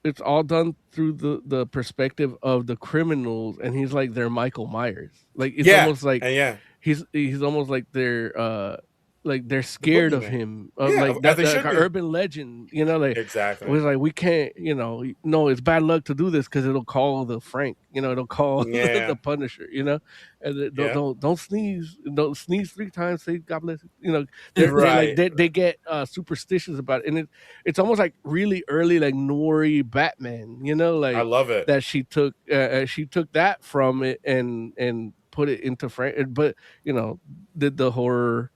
it's all done through the perspective of the criminals, and he's like their Michael Myers. Like it's Yeah, almost like and yeah, he's almost like their like they're The scared of boogeyman. him, Yeah, like as that, they like should an be. urban legend, you know, like it Exactly. was like we can't, you know, no, it's bad luck to do this because it'll call the Frank, you know, it'll call Yeah. the Punisher, you know, and Yeah. don't sneeze 3 times, say God bless, you know, they're like Right. they get superstitious about it, and it's almost like really early like Nori Batman, you know, I like love it. that she took that from it and put it into Frank, but you know, did the horror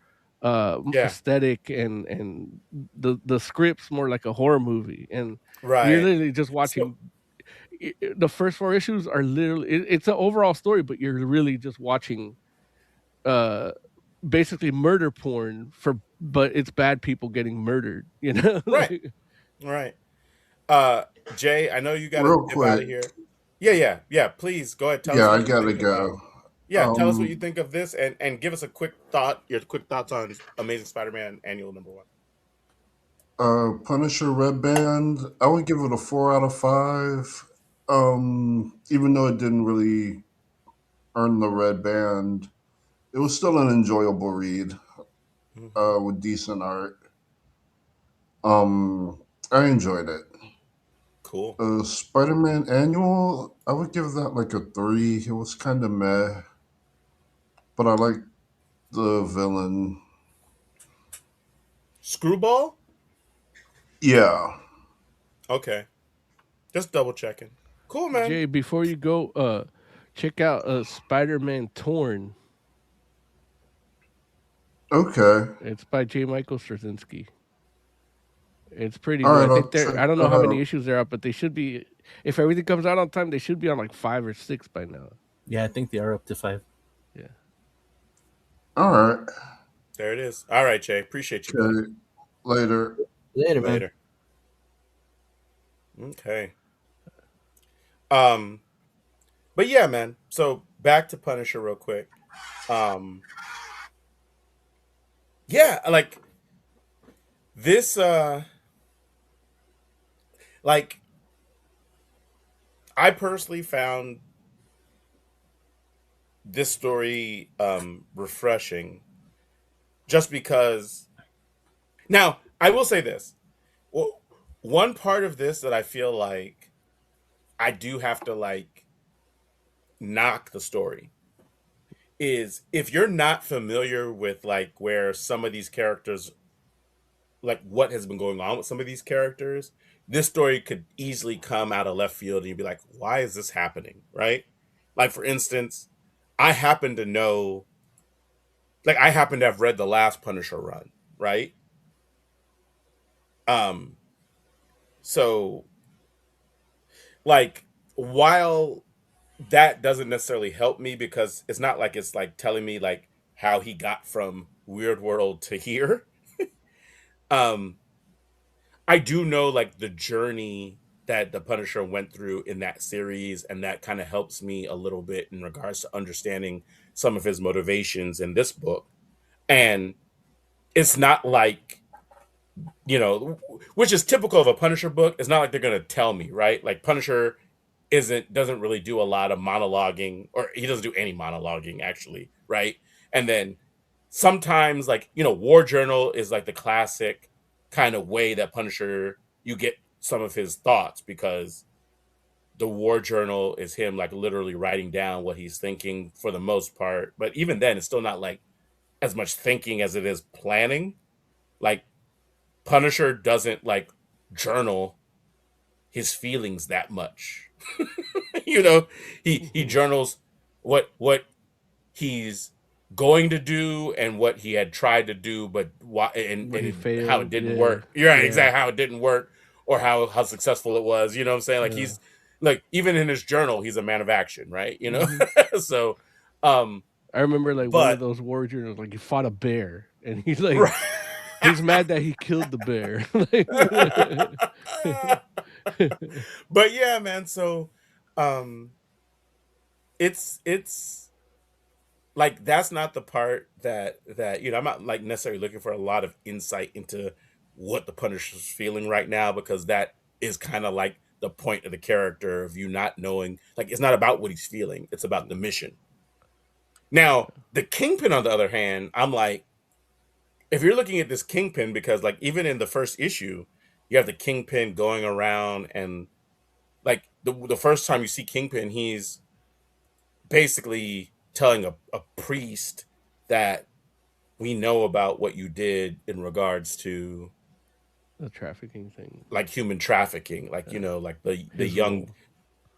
Yeah. aesthetic and the script's more like a horror movie, and you're Right. literally just So watching the first 4 issues are literally it's an overall story, but you're really just watching uh basically murder porn for but it's bad people getting murdered, you know. right. Like, Right. Uh Jay, I know you gotta Real dip out of quick, here. Yeah, yeah, yeah. Please go ahead. Tell us yeah, I what you gotta think of go. yeah, tell us what you Um, think of this and give us a quick thought, your quick thoughts on Amazing Spider-Man Annual #1. Punisher Red Band, I would give it a 4 out of 5. Even though it didn't really earn the red band, it was still an enjoyable read Mm-hmm. with decent art. I enjoyed it. Cool. Spider-Man Annual, I would give that like a 3. It was kind of meh, but I liked the villain. Screwball? Yeah. Okay. Just double checking. Cool, man. Jay, before you go, check out Spider-Man Torn. Okay. It's by J. Michael Straczynski. It's pretty All good. I right, think I'll they're. check I don't know that how many out. issues there are, but they should be. If everything comes out on time, they should be on like 5 or 6 by now. Yeah, I think they are up to 5. Yeah. All right. There it is. All right, Jay. Appreciate you, buddy. Okay. Later. Later, man. Later. Okay. Um, but yeah, man. So back to Punisher real quick. Um, yeah, like this like I personally found this story refreshing just because now I will say this. Well, one part of this that I feel like I do have to like knock the story is if you're not familiar with like where some of these characters like what has been going on with some of these characters, this story could easily come out of left field and you'd be like, why is this happening? Right? Like for instance, I happen to know I happen to have read the last Punisher run, right? Um so like while that doesn't necessarily help me because it's not like it's like telling me like how he got from Weird World to here. um I do know like the journey that the Punisher went through in that series, and that kind of helps me a little bit in regards to understanding some of his motivations in this book. And it's not like, you know, which is typical of a Punisher book. It's not like they're gonna tell me, right? Like Punisher doesn't really do a lot of monologuing, or he doesn't do any monologuing actually, right? And then sometimes like, you know, War Journal is like the classic kind of way that Punisher you get some of his thoughts because the War Journal is him like literally writing down what he's thinking for the most part, but even then it's still not like as much thinking as it is planning. Like Punisher doesn't like journal his feelings that much. You know, he Mhm. journals what he's going to do and what he had tried to do, but why But he how it failed. didn't Yeah. work. You're right, Yeah. exactly how it didn't work or how successful it was. You know what I'm saying? Like Yeah. he's like even in his journal, he's a man of action, right? You know, Hmm. so um, I remember like one of but those war journals, like he fought a bear, and he's like, right. he's mad that he killed the bear. But yeah, man. So um, it's like that's not the part that you know I'm not like necessarily looking for a lot of insight into what the Punisher's feeling right now because that is kind of like the point of the character of you not knowing like it's not about what he's feeling, it's about the mission. Now the Kingpin on the other hand, I'm like if you're looking at this Kingpin, because like even in the first issue, you have the Kingpin going around, and like the first time you see Kingpin, he's basically telling a priest that we know about what you did in regards to The trafficking thing. like human trafficking, like like the His young, role.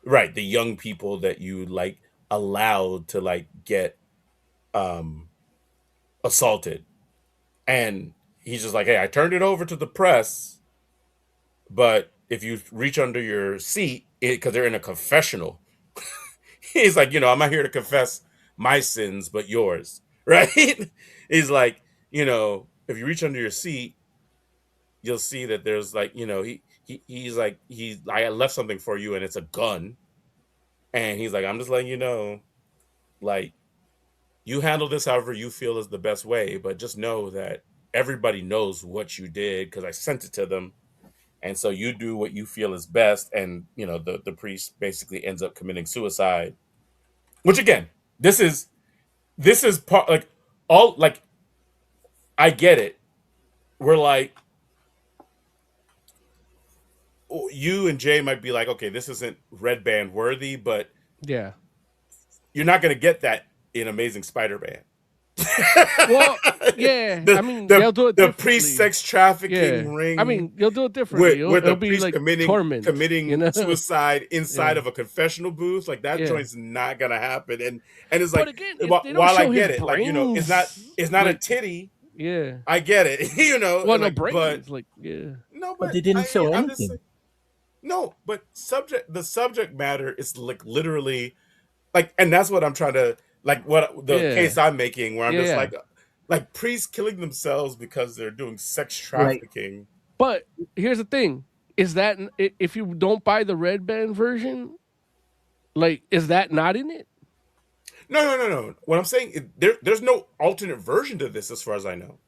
right, the young people that you like allowed to like get um assaulted. And he's just like, hey, I turned it over to the press, but if you reach under your seat, because they're in a confessional, he's like, I'm not here to confess my sins, but yours, right? He's like, if you reach under your seat, you'll see that there's like, he's like, I left something for you, and it's a gun. And he's like, I'm just letting you know, like, you handle this however you feel is the best way, but just know that everybody knows what you did because I sent it to them. And so you do what you feel is best. And, the priest basically ends up committing suicide, which again, this is part, like, all, like, I get it. We're like, you and Jay might be like, okay, this isn't Red Band worthy, but Yeah. you're not going to get that in Amazing Spider-Man. Well, yeah. They'll do it the differently. priest sex trafficking Yeah. ring. You'll do it differently. With It'll the be priest like committing torment, suicide inside Yeah. of a confessional booth, like that Yeah. joint's not gonna happen. And it's But like, again, if they don't while I show get his it, like it's brains, not a like, titty. Yeah. I get it, Well, no like, brains, but like, yeah. no, But they didn't show I'm just anything. saying, no, but the subject matter is like literally like, and that's what I'm trying to like. What the Yeah. case I'm making, where I'm just Yeah. like priests killing themselves because they're doing sex Right. trafficking. But here's the thing: is that if you don't buy the Red Band version, like, is that not in it? No. What I'm saying, there's no alternate version to this, as far as I know.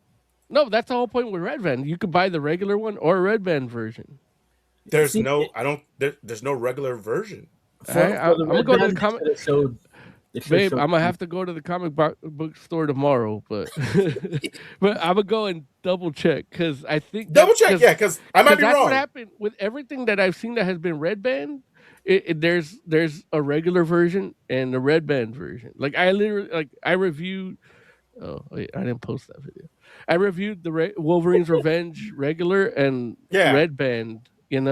No, that's the whole point with Red Band. You could buy the regular one or a Red Band version. There's See, no, I don't. There's no regular version. For I'm the gonna Red go to Band, the comic. they showed Babe, I'm gonna have to go to the comic book store tomorrow, but but I'm gonna go and double check because I think Double check, yeah, because I might be that's wrong. what happened with everything that I've seen that has been Red Band. There's a regular version and a Red Band version. Like I literally I reviewed. Oh wait, I didn't post that video. I reviewed the Wolverine's Revenge regular and Yeah. Red Band. and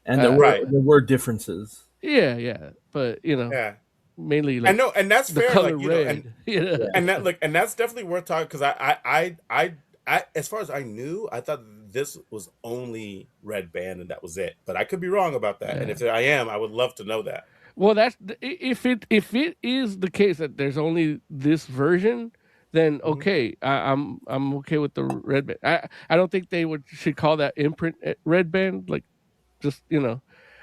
there Right. were differences. Yeah, but Yeah, mainly like I know, and that's the fair. color Like red. and that's definitely worth talking, because I as far as I knew, I thought this was only Red Band and that was it. But I could be wrong about that. And if I am, I would love to know that. Well, that's if it is the case that there's only this version, then okay, I'm okay with the Red Band. I don't think they should call that imprint Red Band. Like, just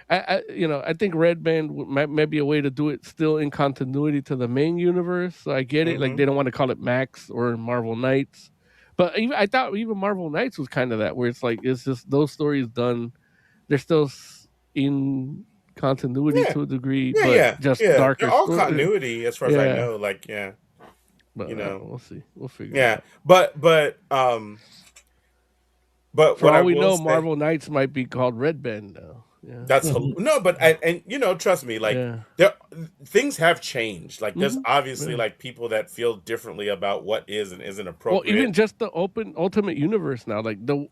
I think Red Band might be a way to do it still in continuity to the main universe. So I get it. Like, they don't want to call it Max or Marvel Knights, but I thought even Marvel Knights was kind of that, where it's like it's just those stories done. They're still in continuity to a degree, but just darker. They're all story. continuity as far as I know. Like, yeah, but we'll see. We'll figure. Yeah, it out. but For what all I we will know, say, Marvel Knights might be called Red Band now. Yeah. that's no, but trust me, like there things have changed. Like, there's obviously like people that feel differently about what is and isn't appropriate. Well, even just the Ultimate Universe now, like the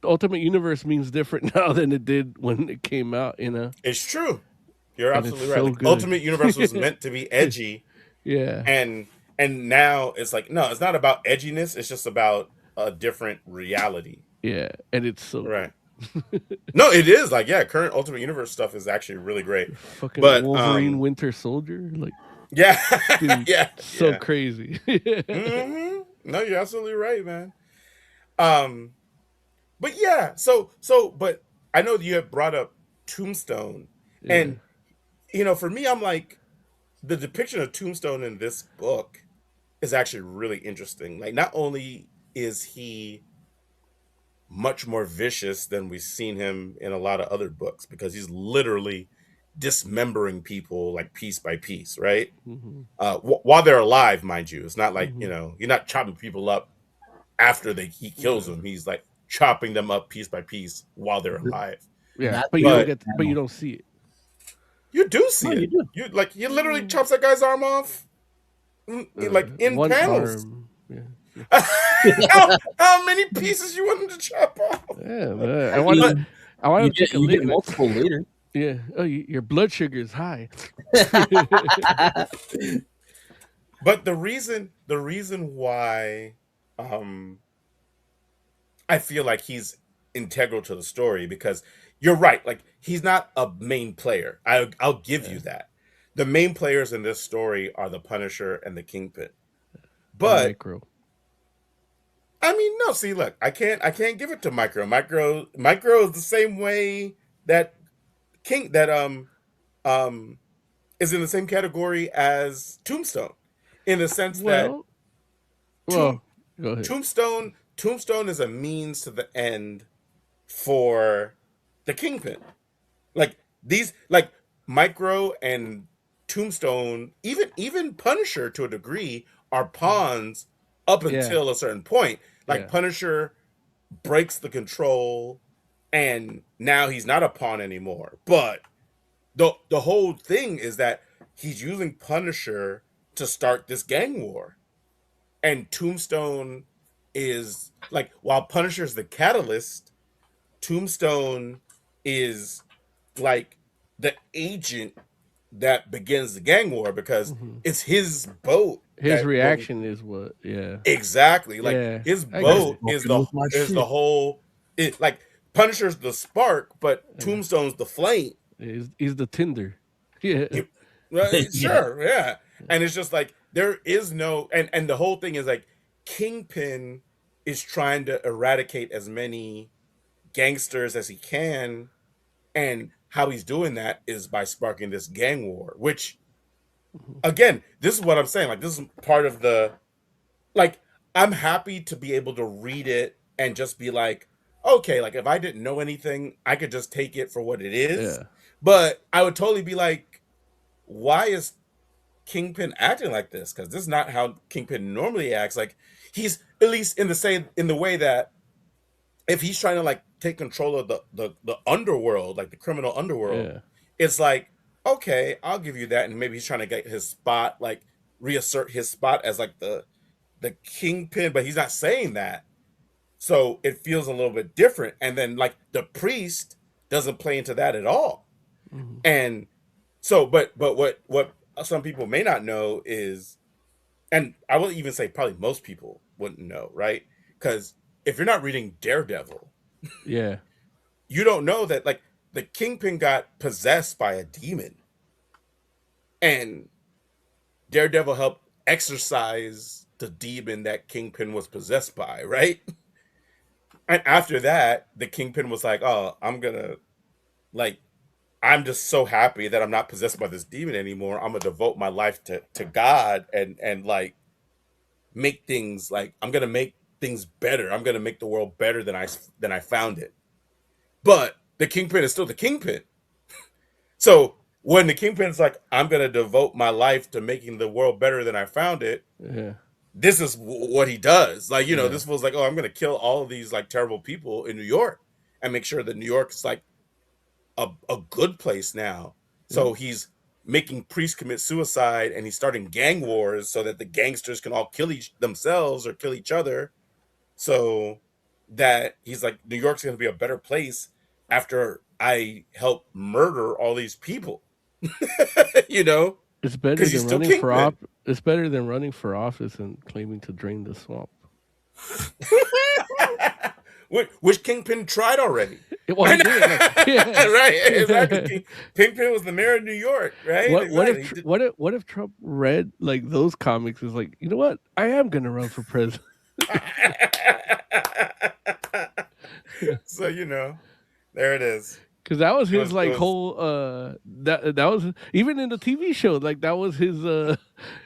Ultimate Universe means different now than it did when it came out. It's true. You're And absolutely it's right. so Like, good. Ultimate Universe was meant to be edgy, Yeah. and now it's like, no, it's not about edginess. It's just about a different reality. Yeah, and it's so Right. No, it is like, yeah, current Ultimate Universe stuff is actually really great. fucking But Wolverine Winter Soldier, like, yeah, dude, yeah, so yeah. crazy. No, you're absolutely right, man. But yeah, but I know that you have brought up Tombstone, and for me, I'm like, the depiction of Tombstone in this book is actually really interesting. Like, not only is he much more vicious than we've seen him in a lot of other books, because he's literally dismembering people like piece by piece, right? Mm-hmm. While they're alive, mind you. It's not like, Mm-hmm. you're not chopping people up after he kills Yeah. them. He's like chopping them up piece by piece while they're alive. Yeah, That's but you don't But get, but you don't see it. you do No, see you it. do. You literally chops that guy's arm off, like in One panels. arm. Yeah. how many pieces you want him to chop off? Yeah, man. I I mean, want you to take a you lick. get multiple later. Yeah. Oh, your blood sugar is high. But the reason why um I feel like he's integral to the story, because you're right, like he's not a main player. I'll give Yeah. you that. The main players in this story are the Punisher and the Kingpin. And But micro. I mean, no, see, look, I can't give it to Micro. Micro is the same way that King that um is in the same category as Tombstone, in the sense that Well, Tomb, well, go ahead. Tombstone is a means to the end for the Kingpin. Like like Micro and Tombstone, even Punisher to a degree, are pawns up Yeah, until a certain point. Like yeah. Punisher breaks the control, and now he's not a pawn anymore. But the whole thing is that he's using Punisher to start this gang war. And Tombstone is like, while Punisher's the catalyst, Tombstone is like the agent that begins the gang war, because Hmm. it's his boat His reaction is what? Yeah, exactly, like yeah. his I get boat it. is Smoking with my shit. whole like Punisher's the spark, but Yeah. Tombstone's the flame. He's the Tinder. Yeah, You- right, Yeah. sure, yeah. And it's just like there is no, and the whole thing is like Kingpin is trying to eradicate as many gangsters as he can, and how he's doing that is by sparking this gang war. Which, Mhm. again, this is what I'm saying. Like, this is part of the, like, I'm happy to be able to read it and just be like, okay, like if I didn't know anything, I could just take it for what it is. Yeah, But I would totally be like, why is Kingpin acting like this? Because this is not how Kingpin normally acts. Like, he's at least in the way that if he's trying to like take control of the underworld, like the criminal underworld, yeah, it's like, okay, I'll give you that, and maybe he's trying to get his spot, like reassert his spot as like the Kingpin, but he's not saying that. So it feels a little bit different. And then like the priest doesn't play into that at all. hmm, And so, but what some people may not know is, and I will even say probably most people wouldn't know, right? Because if you're not reading Daredevil, yeah. you don't know that like the Kingpin got possessed by a demon, and Daredevil helped exorcise the demon that Kingpin was possessed by, right? And after that, the Kingpin was like, "Oh, like I'm just so happy that I'm not possessed by this demon anymore. I'm gonna devote my life to God, and like make things, like I'm gonna make things better. I'm gonna make the world better than I found it." But the Kingpin is still the Kingpin. So when the Kingpin's like, I'm gonna devote my life to making the world better than I found it, Yeah, this is what he does. Like, yeah, this feels like, oh, I'm gonna kill all of these like terrible people in New York and make sure that New York is like a good place now. yeah. So he's making priests commit suicide, and he's starting gang wars so that the gangsters can all kill themselves or kill each other. So that he's like, New York's gonna be a better place after I help murder all these people. you know, It's better because he's than still running for Kingpin. It's better than running for office and claiming to drain the swamp. Which Kingpin tried already. Well, he did. Yeah. Right, exactly. Kingpin was the mayor of New York, right? What Exactly. if what if Trump read like those comics? Is like, you know what? I am gonna run for president. So there it is. Because that was It his was, it like was whole that was even in the TV show, like that was his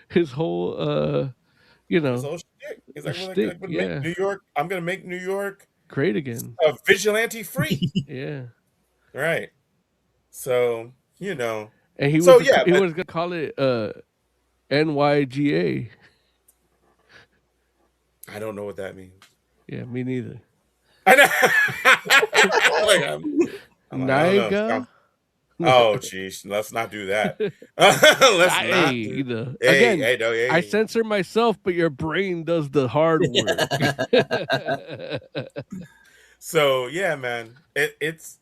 his whole you his know whole shtick. He's like, well, shtick. I'm gonna make Yeah, New York. I'm gonna make New York great again. vigilante free. Yeah, Right. So you know. And So yeah, he but was gonna call it NYGA. I don't know what that means. Yeah, me neither. I know. like I'm like, I don't know. Niga. Oh, geez, let's not do that. Let's Hey, not do. Hey, again, hey, no, I hey. censor myself, but your brain does the hard work. So yeah, man, it's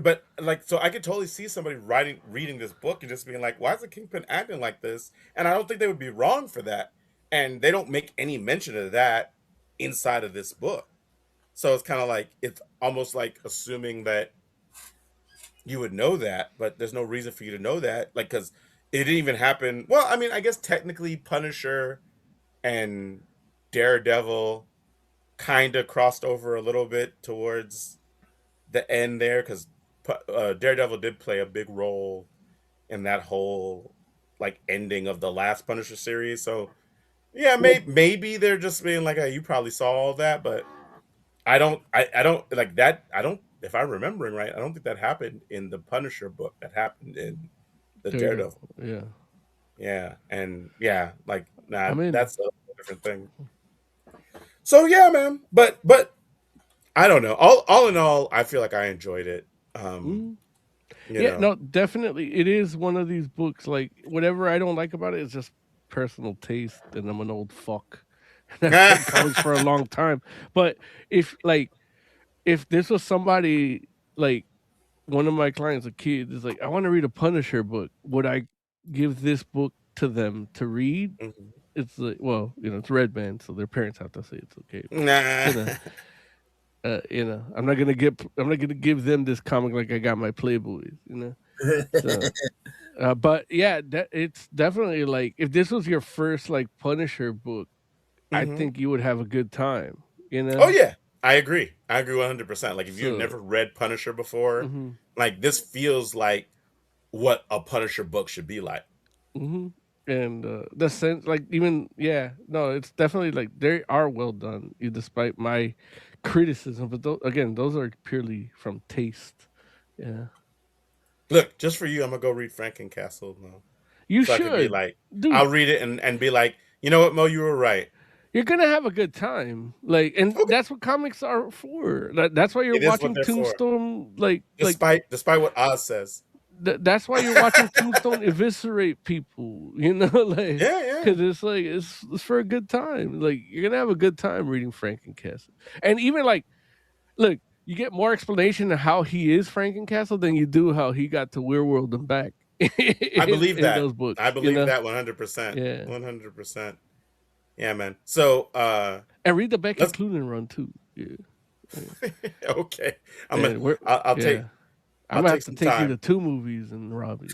but like so I could totally see somebody reading this book and just being like, why is the Kingpin acting like this? And I don't think they would be wrong for that. And they don't make any mention of that inside of this book. So it's kind of like it's almost like assuming that you would know that, but there's no reason for you to know that, like because it didn't even happen. Well, I mean, I guess technically Punisher and Daredevil kind of crossed over a little bit towards the end there because Daredevil did play a big role in that whole like ending of the last Punisher series. So yeah, maybe they're just being like, hey, you probably saw all that, but I don't like that. I don't. If I'm remembering right, I don't think that happened in the Punisher book. That happened in the Daredevil. Daredevil. Yeah. Yeah, and yeah, like nah, I'm in. that's a different thing. So yeah, man. But I don't know. All in all, I feel like I enjoyed it. Mhm. You Yeah, know. no, definitely. It is one of these books. Like whatever I don't like about it is just personal taste, and I'm an old fuck. And I've read comics for a long time. But if like if this was somebody like one of my clients, a kid, is like, I want to read a Punisher book. Would I give this book to them to read? Mhm. It's like, well, it's Red Band, so their parents have to say it's okay. But Nah. I'm not gonna give them this comic like I got my Playboys. So, but yeah, it's definitely like if this was your first like Punisher book, I hmm think you would have a good time. Oh yeah, I agree. I agree 100%. Like if you've So, never read Punisher before, hmm like this feels like what a Punisher book should be like. hmm and the sense, like even yeah, no, it's definitely like they are well done, despite my criticism. But again, those are purely from taste. Yeah, Look, just for you, I'm gonna go read Frankencastle now, you so I could be should, like, dude. I'll read it and be like, you know what, Mo, you were right. You're gonna have a good time, like, and Okay, that's what comics are for. That's why you're it is what watching they're for. Tombstone, like Despite what Oz says. that's why you're watching Tombstone eviscerate people, like, Yeah, yeah. because it's like it's for a good time. Like you're gonna have a good time reading Frankencastle, and even like, look, you get more explanation of how he is Frankencastle than you do how he got to Weirworld and back I believe in that. those I books. believe that 100%. Yeah, 100%. Yeah, man. So and read the Becky let's Cloonan run too. Yeah, yeah. okay. I'm gonna And we're I'll take yeah. I'm I'll gonna take have to some take you to time. 2 movies and Robbie.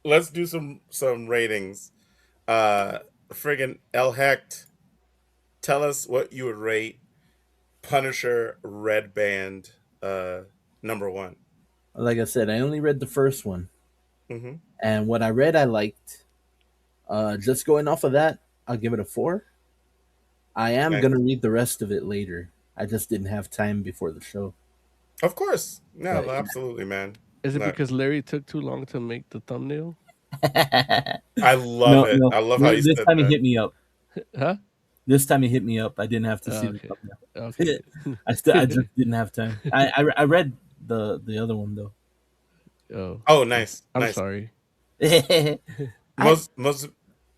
Let's do some ratings. Uh Friggin' El Hecht, tell us what you would rate Punisher Red Band number one. Like I said, I only read the first one, Mm-hmm. and what I read, I liked. Just going off of that, I'll give it a 4. I am Nice. gonna read the rest of it later. I just didn't have time before the show. Of course. No, But absolutely, man. Is it Look, because Larry took too long to make the thumbnail? I love no, it. no, I love how you this said time he that. hit me up. Huh? This time he hit me up. I didn't have to see the Okay. thumbnail. Okay. I just didn't have time. I read the other one though. Oh, Oh, nice, I'm nice. sorry. I Most.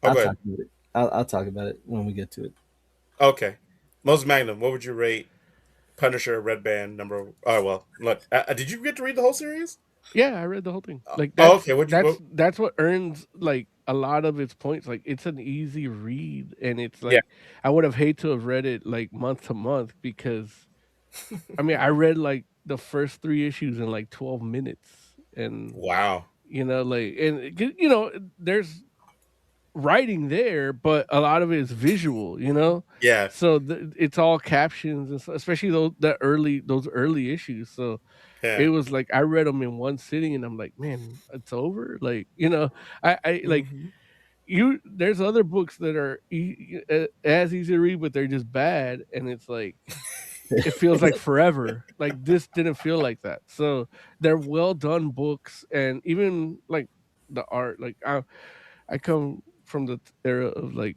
Oh, I'll go ahead. talk about it. I'll talk about it when we get to it. Okay. Most Magnum. What would you rate Punisher Red Band number? Oh well, look. Did you get to read the whole series? Yeah, I read the whole thing. Like Oh, that's okay. What you? that's that's what earns like a lot of its points. Like it's an easy read, and it's Yeah. like I would have hate to have read it like month to month because I mean I read like the first 3 issues in like 12 minutes, and Wow. like and there's writing there, but a lot of it is visual. Yeah. So it's all captions, and especially those early issues. So it Yeah. was like I read them in one sitting, and I'm like, man, it's over. Like I like hmm you. There's other books that are as easy to read, but they're just bad, and it's like it feels like forever. Like this didn't feel like that. So they're well done books, and even like the art. Like I come from the era of like,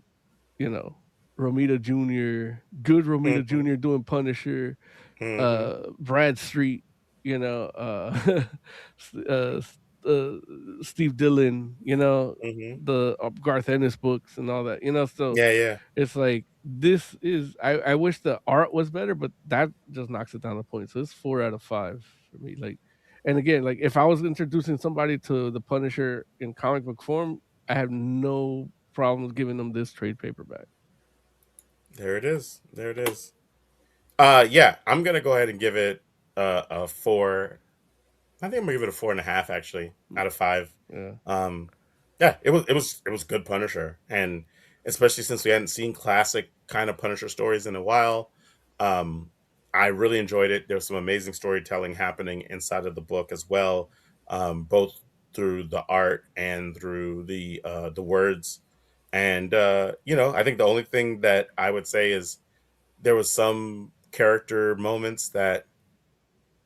you know, Romita Jr., good Romita Mm-hmm. Jr. doing Punisher, Mm-hmm. Brad Street, you know, uh, uh, Steve Dillon, you know, Mm-hmm. the Garth Ennis books and all that, you know. So Yeah, yeah. it's like this is. I wish the art was better, but that just knocks it down a point. So it's 4 out of 5 for me. Like, and again, like if I was introducing somebody to the Punisher in comic book form, I have no problems giving them this trade paperback. There it is. There it is. Yeah, I'm gonna go ahead and give it a 4. I think I'm gonna give it a 4.5 actually out of 5. Yeah. Um, yeah, it was good Punisher, and especially since we hadn't seen classic kind of Punisher stories in a while, um, I really enjoyed it. There's some amazing storytelling happening inside of the book as well, both through the art and through the words. And I think the only thing that I would say is there was some character moments that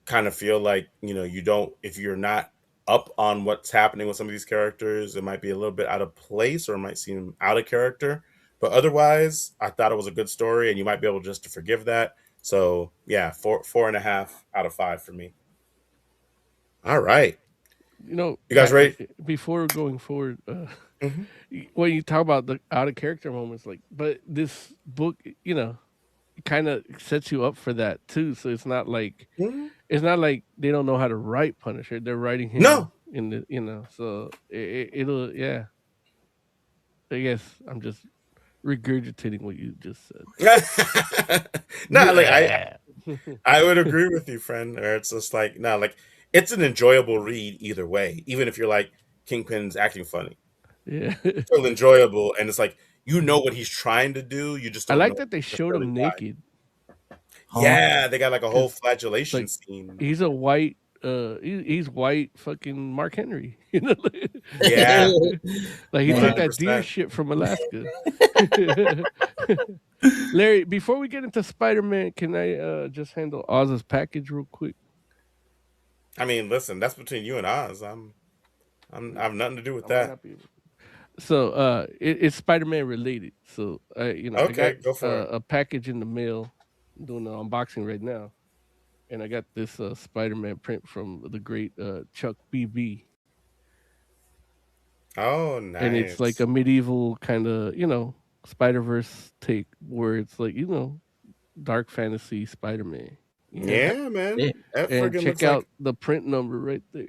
kind of feel like you don't, if you're not up on what's happening with some of these characters, it might be a little bit out of place or it might seem out of character, but otherwise I thought it was a good story and you might be able just to forgive that. So yeah, 4.5 out of 5 for me. All right, You know, you guys ready? before going forward, Hmm. when you talk about the out of character moments, like, but this book, you know, kind of sets you up for that too. So Hmm. it's not like they don't know how to write Punisher. They're writing him No. in the, you know, so it'll, yeah. I guess I'm just regurgitating what you just said. No, like Yeah. I would agree with you, friend. Or it's just like no, like it's an enjoyable read either way. Even if you're like Kingpin's acting funny, Yeah. still enjoyable, and it's like what he's trying to do. You just I don't like know that they showed necessarily him why. naked Huh? Yeah, they got like a whole because it's flagellation like scene. he's a white, he's white fucking Mark Henry, you know. Yeah, Like he one took hundred Man. that deer percent. shit from Alaska. Larry, before we get into Spider Man, can I just handle Oz's package real quick? I mean, listen, that's between you and Oz. I have nothing to do with I might that. not be able. So it's Spider Man related. So I got Okay, go for it. a package in the mail. I'm doing an unboxing right now, and I got this Spider Man print from the great Chuck BB, Oh, and it's like a nice. medieval kind of, Spider Verse take where it's like, dark fantasy Spider Man. You know, Yeah, man, Yeah. that and friggin' check looks like. out the print number right there.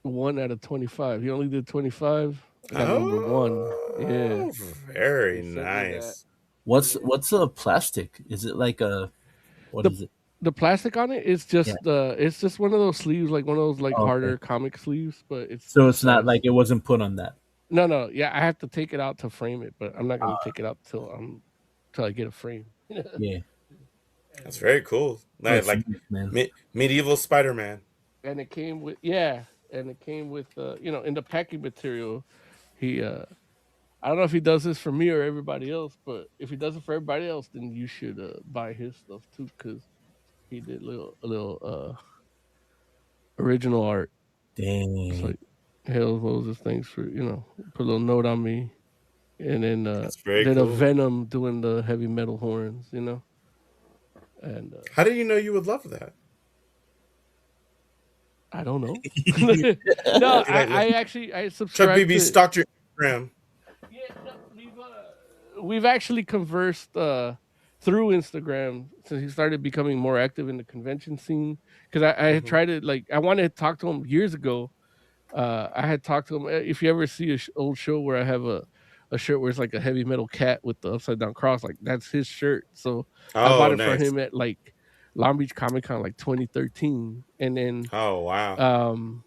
1 out of 25. He only did 25. I got number one. Yeah. Oh, So he very sent me that. nice. What's a plastic? Is it like a what The is it? the plastic on it is Yeah. just it's just one of those sleeves, like one of those like Oh, okay. harder comic sleeves, but it's So this it's not size. like it wasn't put on that. No, no, yeah, I have to take it out to frame it, but I'm not gonna Ah, take it out till I get a frame. yeah. That's and very cool. Oh, Like, it's like nice, man. medieval Spider-Man. and it came with, yeah, and it came with in the packing material. He I don't know if he does this for me or everybody else, but if he does it for everybody else, then you should buy his stuff too, because he did a little original art. It's Dang. like, hell Moses, thanks for, put a little note on me, and then That's very then a cool. Venom doing the heavy metal horns, and How did you know you would love that? I don't know. No, I actually I Chuck subscribe BB to. stalked your Instagram. Yeah, no, we've actually conversed through Instagram since he started becoming more active in the convention scene. Because I had Hmm. tried to, like, I wanted to talk to him years ago. I had talked to him. If you ever see a old show where I have a shirt where it's like a heavy metal cat with the upside down cross, like that's his shirt. So I bought Oh, it for nice. him at like Long Beach Comic Con like 2013, and then Oh, wow. um,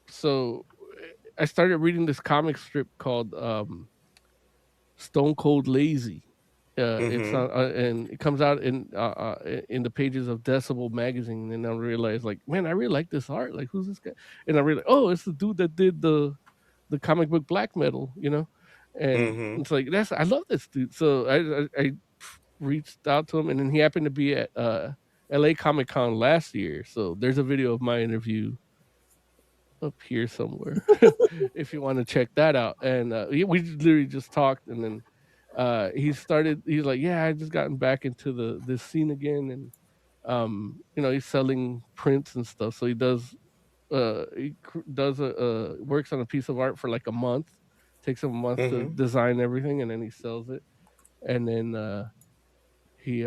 so I started reading this comic strip called Stone Cold Lazy. It's Hmm. on, and it comes out in the pages of Decibel magazine, and I realized, like, man, I really like this art. Like, who's this guy? And I realized, oh, it's the dude that did the comic book Black Metal. And Hmm. it's like, I love this dude. So I reached out to him, and then he happened to be at LA Comic Con last year. So there's a video of my interview up here somewhere if you want to check that out. And we literally just talked, and then he's like, yeah, I just gotten back into this scene again, and he's selling prints and stuff. So he does works on a piece of art for like a month. Takes him a month to Mm-hmm. design everything, and then he sells it. And then he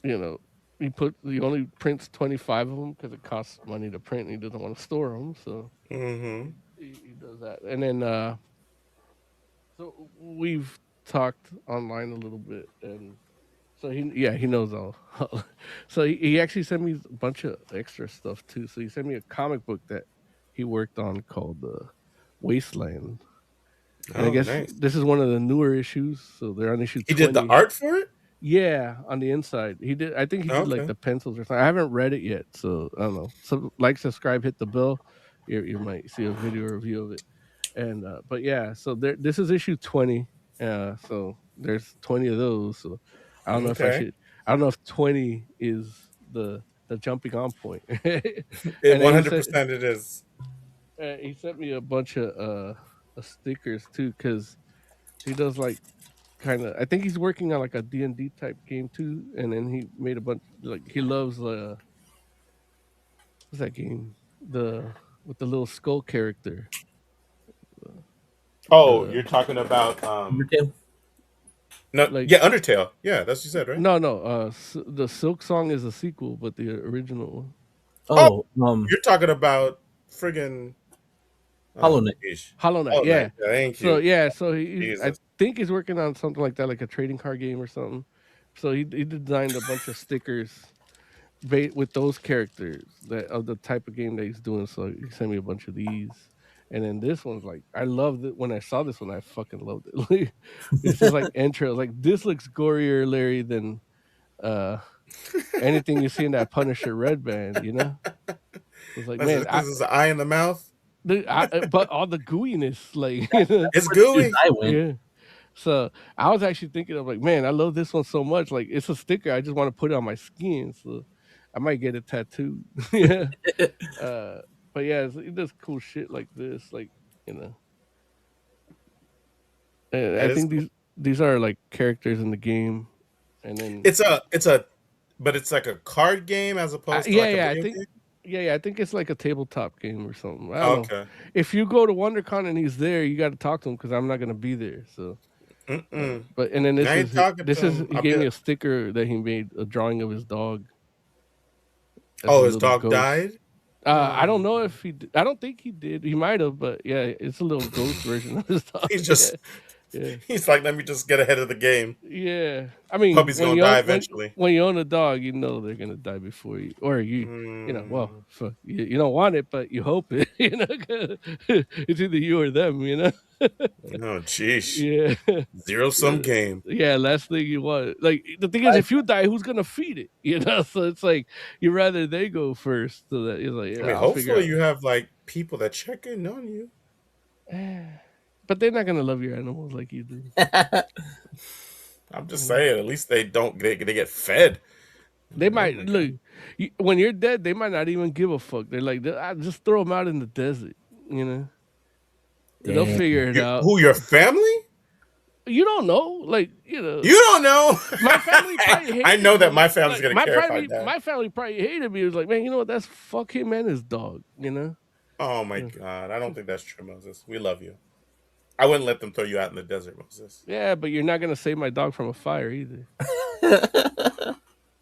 you know he only prints 25 of them because it costs money to print, and he doesn't want to store them, so Mm-hmm. he does that. And then so we've talked online a little bit, and so he knows all. So he actually sent me a bunch of extra stuff too. So he sent me a comic book that he worked on called Wasteland. And I Oh, guess nice. this is one of the newer issues. So they're on issue He 20. did the art for it? Yeah, on the inside. He did. I think he did like Okay. the pencils or something. I haven't read it yet, so I don't know. So like, subscribe, hit the bell. You might see a video review of it. And but yeah, so this is issue 20. So there's 20 of those. So I don't know if I Okay. should. I don't know if 20 is the jumping on point. And It then 100% it is. he sent me a bunch of stickers too, because he does like kind of. I think he's working on like a D&D type game too, and then he made a bunch. Like he loves what's that game? The with the little skull character. Oh, The you're talking about Undertale? no, like yeah, Undertale. Yeah, that's what you said, right? no. The Silk Song is a sequel, but the original one. Oh, Oh, you're talking about friggin' Hollow Knight. geez. Hollow Knight, Oh, yeah. yeah, thank So you. yeah, so I Jesus. think he's working on something like that, like a trading card game or something. So he designed a bunch of stickers with those characters that of the type of game that he's doing. So he sent me a bunch of these, and then this one's like, I loved it when I saw this one. I fucking loved it. Like, this is like intro. Like, this looks gorier, Larry, than uh anything you see in that Punisher Red Band. You know, it's like, That's man, because it's an eye in the mouth. but all the gooiness, like, you know, It's Where did his gooey. eye went? yeah. So I was actually thinking of like, man, I love this one so much. Like, it's a sticker. I just want to put it on my skin. So I might get it tattooed. Yeah. But yeah, it does cool shit like this. Like, you know, I That is think cool. these are like characters in the game, and then But it's like a card game as opposed to yeah, like a yeah, video game. I think it's like a tabletop game or something. I don't know. Okay. If you go to WonderCon and he's there, you got to talk to him because I'm not gonna be there. So. Mm-mm. But and then I ain't talking to him. he I'll gave be. me a sticker that he made, a drawing of his dog as a Oh, his little dog ghost. died. I don't know Oh, if I don't think he did. He might have, but yeah, it's a little ghost version of his dog. he's Yeah, just. yeah, He's like, let me just get ahead of the game. yeah. I mean, Puppy's gonna die eventually. when you own a dog, you know they're gonna die before you, or well, Mm. fuck, you don't want it, but you hope it. You know, 'cause it's either you or them. You know. Oh, jeez. Yeah. Zero sum game. Yeah, last thing you want. Like, the thing is, if you die, who's gonna feed it? You know, so it's like you rather they go first, so that you're like, I yeah, mean, I'll figure hopefully out. you have like people that check in on you. But they're not gonna love your animals like you do. I'm just saying, at least they don't they get fed. They Oh might my look god. when you're dead. They might not even give a fuck. They're like, I just throw them out in the desert. You know, they'll Damn. figure it out. Who, your family? You don't know, like, you know. You don't know. My family probably hated I know that me. my family's Like, gonna care if I die. my family probably hated me. It was like, man, you know what? That's fuck him and his dog. You know. Oh my god. I don't think that's true, Moses. We love you. I wouldn't let them throw you out in the desert, Moses. Yeah, but you're not gonna save my dog from a fire either.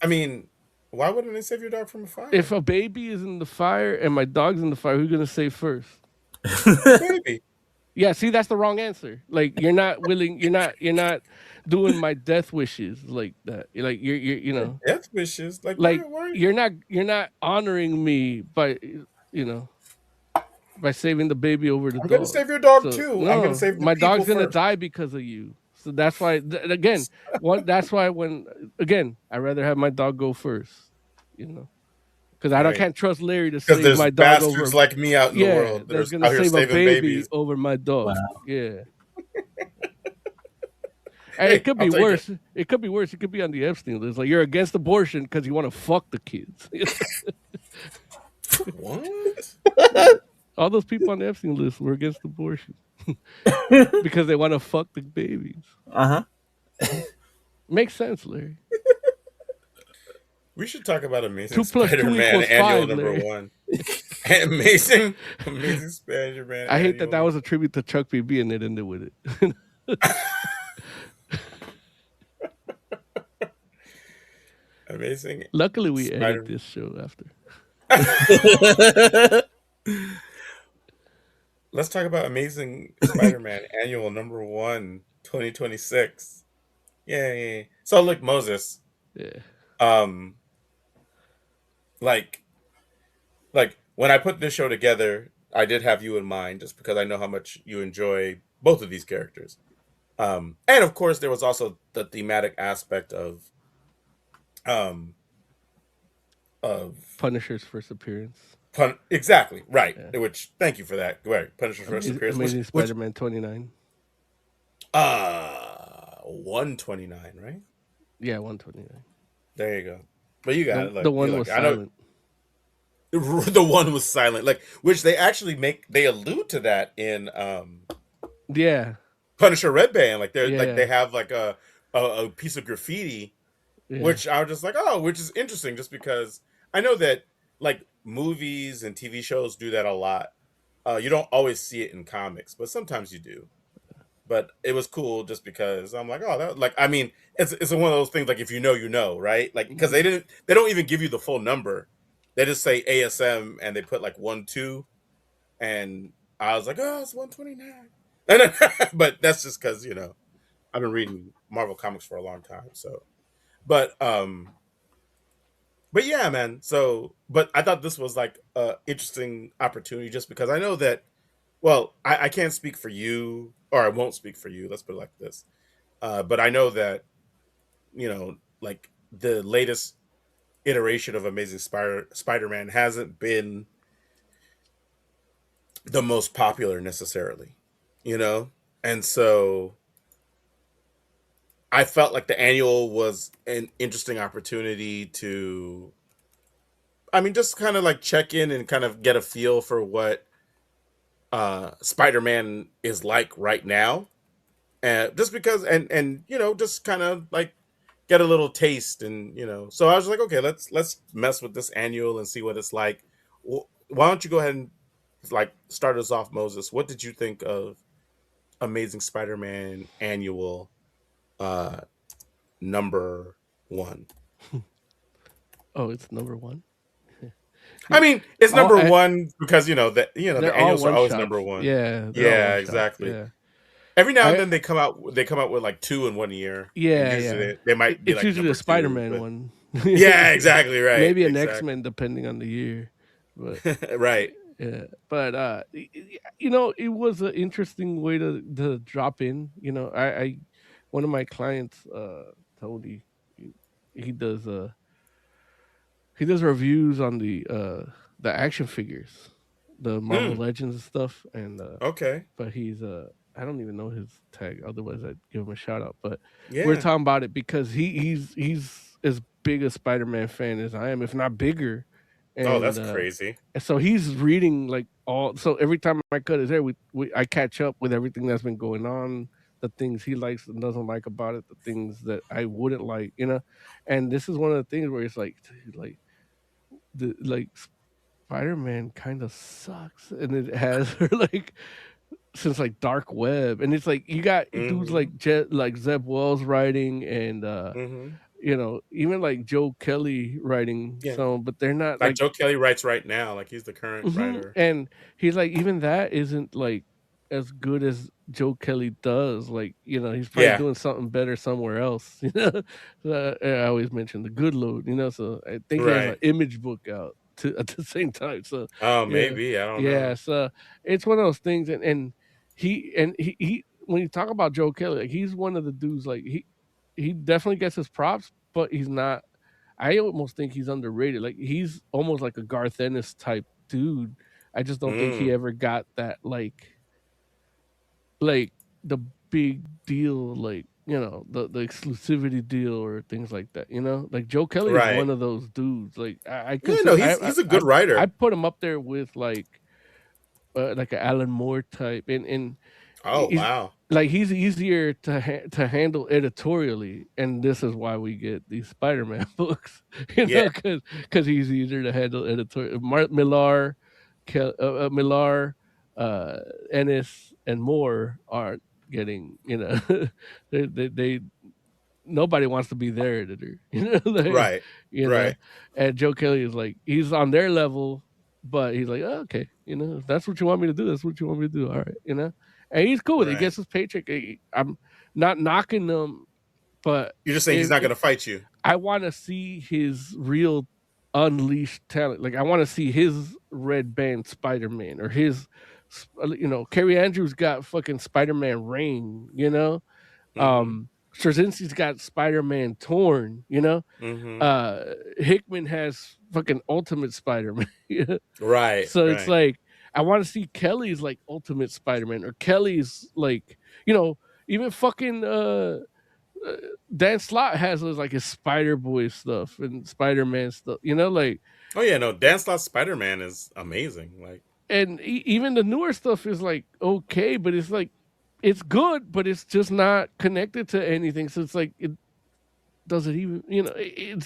I mean, why wouldn't they save your dog from a fire? If a baby is in the fire and my dog's in the fire, who's gonna save first? Baby. Yeah, see, that's the wrong answer. Like, you're not willing. You're not doing my death wishes like that. Like, you're you know, Death wishes. Like, like why? you're not honoring me by, you know, by saving the baby over the I'm gonna dog. save your dog So, too. I'm gonna no, save the my people dog's gonna first. die because of you. So that's why, again, that's why when I rather have my dog go first. You know. Because Right. can't trust Larry to Because save there's my dog bastards over. like me out in the Yeah, world that that's are gonna out here save a saving baby babies. over my dog. Wow. Yeah. It Hey, could I'll be take it. worse. It could be worse. It could be on the Epstein list. Like you're against abortion because you want to fuck the kids. What? Yeah. All those people on the Epstein list were against abortion because they want to fuck the babies. Uh Makes sense, Larry. We should talk about Amazing 2 + 2 Spider-Man equals Annual 5, number Larry. one. Amazing Spider-Man I hate that Annual. was a tribute to Chuck BB and it ended with it. Amazing Luckily, we edit Spider. this show after. huh. Let's talk about Amazing Spider-Man Annual number one, 2026. Yay! So look, Moses. Yeah. Um, like when I put this show together, I did have you in mind, just because I know how much you enjoy both of these characters. And of course, there was also the thematic aspect um of Punisher's first appearance. exactly right. Yeah. Which thank you for that. Right, Punisher's first appearance, Amazing which Spider-Man 29. 129, right? Yeah, 129. There you go. But you got it. The Look, one was I know silent. the one was silent, like which they actually they allude to that in Yeah. Punisher Red Band. Like they're like Yeah. they have like a piece of graffiti, Yeah. which I was just like, oh, which is interesting, just because I know that like movies and TV shows do that a lot. You don't always see it in comics, but sometimes you do. But it was cool just because I'm like, oh, that, like, I mean, it's one of those things, like if you know, you know, right? Like because they don't even give you the full number. They just say ASM and they put like 1-2, and I was like, oh, it's 129. But that's just because I've been reading Marvel comics for a long time, so. But but yeah, man. So, but I thought this was like a interesting opportunity, just because I know that. Well, I can't speak for you, or I won't speak for you. Let's put it like this. But I know that like the latest iteration of Amazing Spider-Man hasn't been the most popular necessarily, and so I felt like the annual was an interesting opportunity to, I mean, just kind of like check in and kind of get a feel for what Spider-Man is like right now, and just because, and just kind of like get a little taste, and so I was like, okay, let's mess with this annual and see what it's like. Why don't you go ahead and like start us off, Moses? What did you think of Amazing Spider-Man Annual uh number one? Oh, it's number one. I mean, it's All number I- one because the They're all annuals are always one-shots. number one. Yeah. They're all Yeah, one-shots. exactly. Yeah. Every now and I- then they come out with like two in one year. Yeah. And usually Yeah. they might be It's like usually number a Spider-Man two, but- one. Yeah, exactly right. Maybe an exactly. X-Men depending on the year, but Right. yeah. But it was an interesting way to drop in. I one of my clients, Tony, he does reviews on the action figures, the Marvel Legends and stuff, and Okay. but he's I don't even know his tag. Otherwise, I'd give him a shout out. But Yeah. we're talking about it because he's as big a Spider-Man fan as I am, if not bigger. And, that's crazy. and so he's reading like all. So every time I cut his hair, I catch up with everything that's been going on, the things he likes and doesn't like about it, the things that I wouldn't like, And this is one of the things where it's like, dude, like Spider-Man kind of sucks, and it has like since like Dark Web, and it's like you got dudes like Zeb Wells writing, and even like Joe Kelly writing some, but they're not like Joe Kelly writes right now, like he's the current writer, and he's like even that isn't like as good as Joe Kelly does. Like he's probably doing something better somewhere else. I always mention the Good Load. So I think he has an Image book out at the same time. So maybe I don't know. Yeah, so it's one of those things, and he when you talk about Joe Kelly, like he's one of the dudes. Like he definitely gets his props, but he's not. I almost think he's underrated. Like he's almost like a Garth Ennis type dude. I just don't think he ever got that like the big deal like the exclusivity deal or things like that. Like Joe Kelly is Right. one of those dudes. Like I Yeah, consider, no, he's a good writer. I'd put him up there with like an Alan Moore type, and Oh, wow. like he's easier to handle editorially, and this is why we get these Spider-Man books, Yeah. because he's easier to handle editorial. Millar, Millar, Ennis, and Moore aren't getting, they nobody wants to be their editor, Right. Right. and Joe Kelly is like, he's on their level, but he's like, oh, okay, if that's what you want me to do, that's what you want me to do. All right, and he's cool with it. He Right. gets his paycheck. I'm not knocking him, but You're just saying he's not going to fight you. I want to see his real unleashed talent. Like I want to see his red band Spider-Man, or his, Carrie Andrews got fucking Spider-Man Rain, Straczynski's got Spider-Man Torn, Hickman has fucking Ultimate Spider-Man. Right. So it's like, I want to see Kelly's like Ultimate Spider-Man, or Kelly's like, even fucking Dan Slott has like his Spider-Boy stuff and Spider-Man stuff, like. Oh yeah, no, Dan Slott's Spider-Man is amazing. Like, and even the newer stuff is like okay, but it's like, it's good, but it's just not connected to anything. So it's like, it doesn't even,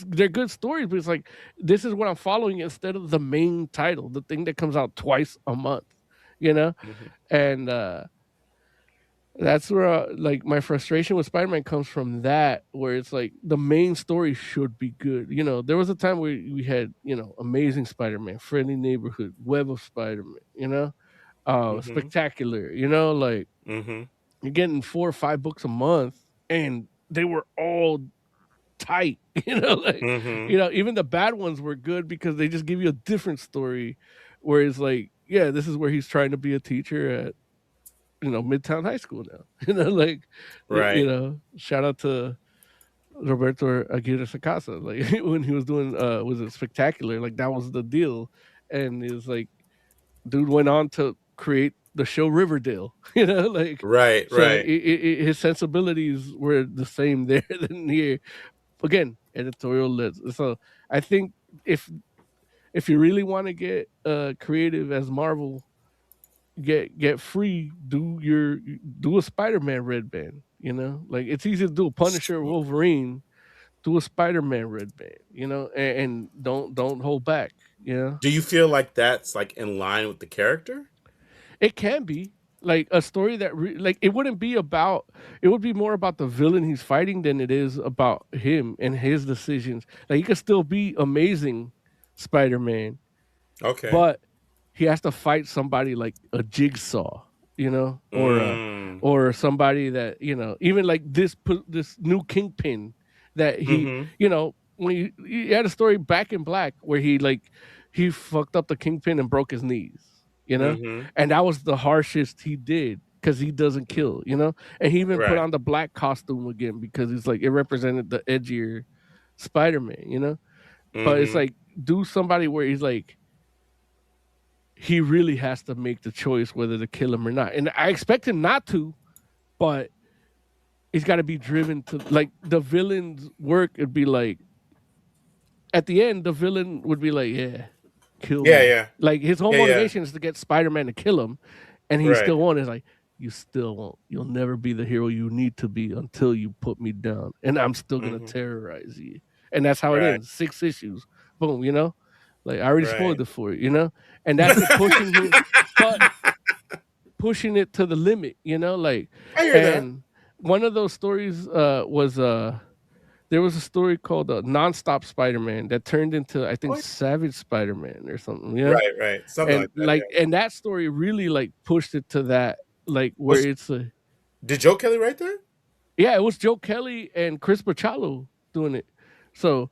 they're good stories, but it's like, this is what I'm following instead of the main title, the thing that comes out twice a month, and that's where like my frustration with Spider-Man comes from, that where it's like the main story should be good. There was a time where we had, Amazing Spider-Man, Friendly Neighborhood, Web of Spider-Man, Spectacular, like you're getting 4 or 5 books a month, and they were all tight, like even the bad ones were good because they just give you a different story, whereas like, yeah, this is where he's trying to be a teacher at Midtown High School now, like, right. Shout out to Roberto Aguirre Sacasa, like when he was doing was it Spectacular, like that was the deal, and it was like, dude went on to create the show Riverdale, like, right, so right. His sensibilities were the same there than here. Again, editorial list. So I think if you really want to get creative as Marvel, get free, do a Spider-Man red band, like it's easy to do a Punisher, Wolverine, do a Spider-Man red band, and don't hold back. Do you feel like that's like in line with the character? It can be like a story that like it would be more about the villain he's fighting than it is about him and his decisions. Like he could still be Amazing Spider-Man, Okay. but he has to fight somebody like a Jigsaw, or somebody that, even like this new Kingpin that he, when he had a story Back in Black where he fucked up the Kingpin and broke his knees, and that was the harshest he did because he doesn't kill, and he even put on the black costume again because it's like it represented the edgier Spider-Man, but it's like, do somebody where he's like, he really has to make the choice whether to kill him or not. And I expect him not to, but he's got to be driven to, like, the villain's work would be like, at the end, the villain would be like, yeah, kill me. Yeah. Like, his whole motivation is to get Spider-Man to kill him, and he still won't. It's like, you still won't. You'll never be the hero you need to be until you put me down, and I'm still going to terrorize you. And that's how it ends. 6 issues. Boom, Like, I already spoiled it for you, And that's pushing him, but pushing it to the limit, Like, I hear and that. One of those stories was there was a story called Nonstop Spider-Man that turned into, I think, Savage Spider-Man or something. Right. Something like that. And that story really like pushed it to that, like, where it's a. Did Joe Kelly write that? Yeah, it was Joe Kelly and Chris Bachalo doing it. So.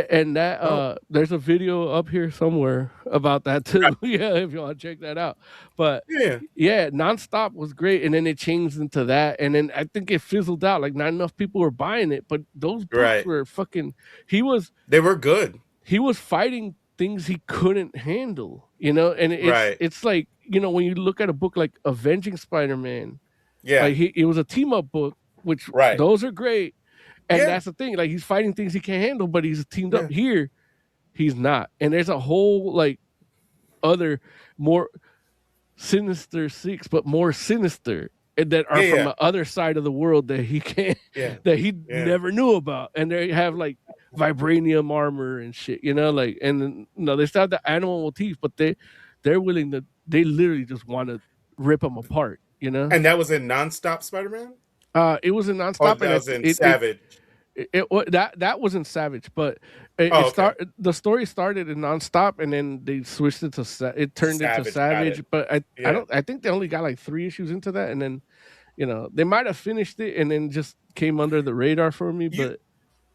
And that there's a video up here somewhere about that too. Yeah, if you want to check that out. But yeah, Nonstop was great, and then it changed into that, and then I think it fizzled out. Like, not enough people were buying it, but those books were fucking. They were good. He was fighting things he couldn't handle, and it's like, when you look at a book like Avenging Spider-Man, like it was a team up book, which Right. those are great. And Yeah. that's the thing. Like he's fighting things he can't handle, but he's teamed up. Yeah. Here, he's not. And there's a whole like other more sinister six, but more sinister, and that are Yeah, from yeah. the other side of the world that he can't, Yeah. that he Yeah. never knew about. And they have like vibranium armor and shit, you know, like, and then, they still have the animal motif, but they're willing to, they literally just want to rip them apart, you know. And that was in Nonstop Spider-Man? It was in Or Nonstop, that and was in Savage? that wasn't Savage, but Okay. the story started in Nonstop, and then they switched it to it turned into Savage, got Savage. it. But Yeah. I think they only got like 3 issues into that, and then they might have finished it and then just came under the radar for me. You- But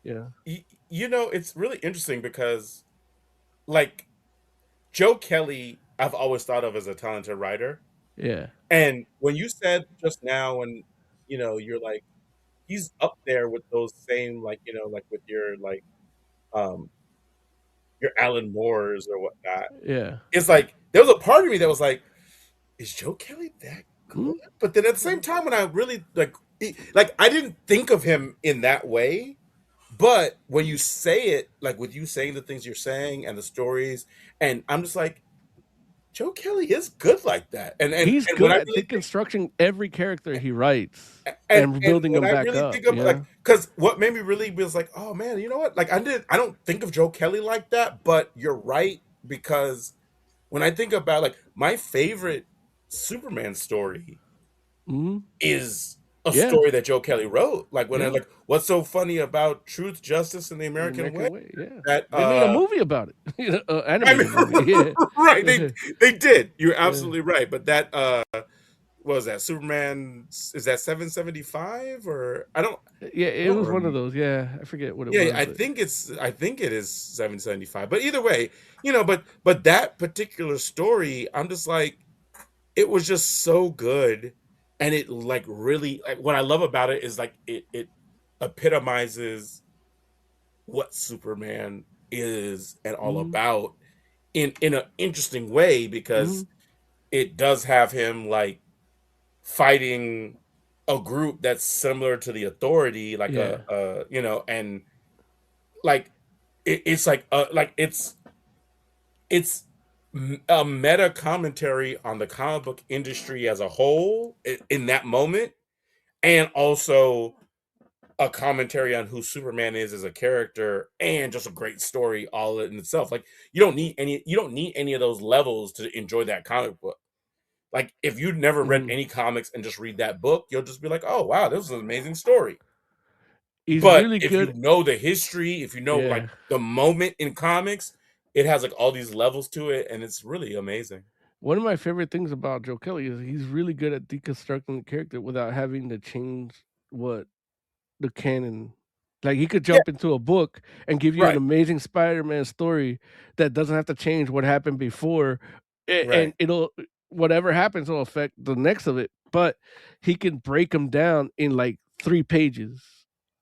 yeah, It's really interesting because, like, Joe Kelly, I've always thought of as a talented writer. yeah, And when you said just now, and you're like, he's up there with those same, like, like with um your Alan Moores or whatnot. yeah. It's like there was a part of me that was like, is Joe Kelly that good? Mhm. But then at the same time, when I really like I didn't think of him in that way. But when you say it, like with you saying the things you're saying and the stories, and I'm just like, Joe Kelly is good like that. And He's and good when I at really deconstructing every character he writes and building when them I back really up. think of like, because what made me really was like, oh man, you know what? Like I don't think of Joe Kelly like that, but you're right, because when I think about like my favorite Superman story Mhm. is a Yeah. story that Joe Kelly wrote. Like when I Yeah. like, what's so funny about Truth, Justice, and the American Way? Yeah. That They made a movie about it. I Animated mean, movie. Yeah. right? They did. You're absolutely right. But that what was that? Superman, is that 775 or I don't Yeah, I it don't was one remember. of those. Yeah, I forget what it Yeah, was. I But think it is 775. But either way, but that particular story, I'm just like, it was just so good. And it like really, like what I love about it is like it epitomizes what Superman is and all Mhm. about in an interesting way, because it does have him like fighting a group that's similar to the Authority, like Yeah. and like it's like it's a meta commentary on the comic book industry as a whole in that moment, and also a commentary on who Superman is as a character, and just a great story all in itself. Like you don't need any of those levels to enjoy that comic book. Like if you've never read any comics and just read that book, you'll just be like, "Oh wow, this is an amazing story." He's But really if you good. know the history, if you know like Yeah. the moment in comics, it has like all these levels to it, and it's really amazing. One of my favorite things about Joe Kelly is he's really good at deconstructing the character without having to change what the canon. Like he could Yeah, jump into a book and give you an right, amazing Spider-Man story that doesn't have to change what happened before, and right. it'll, whatever happens will affect the next of it. But he can break them down in like 3 pages,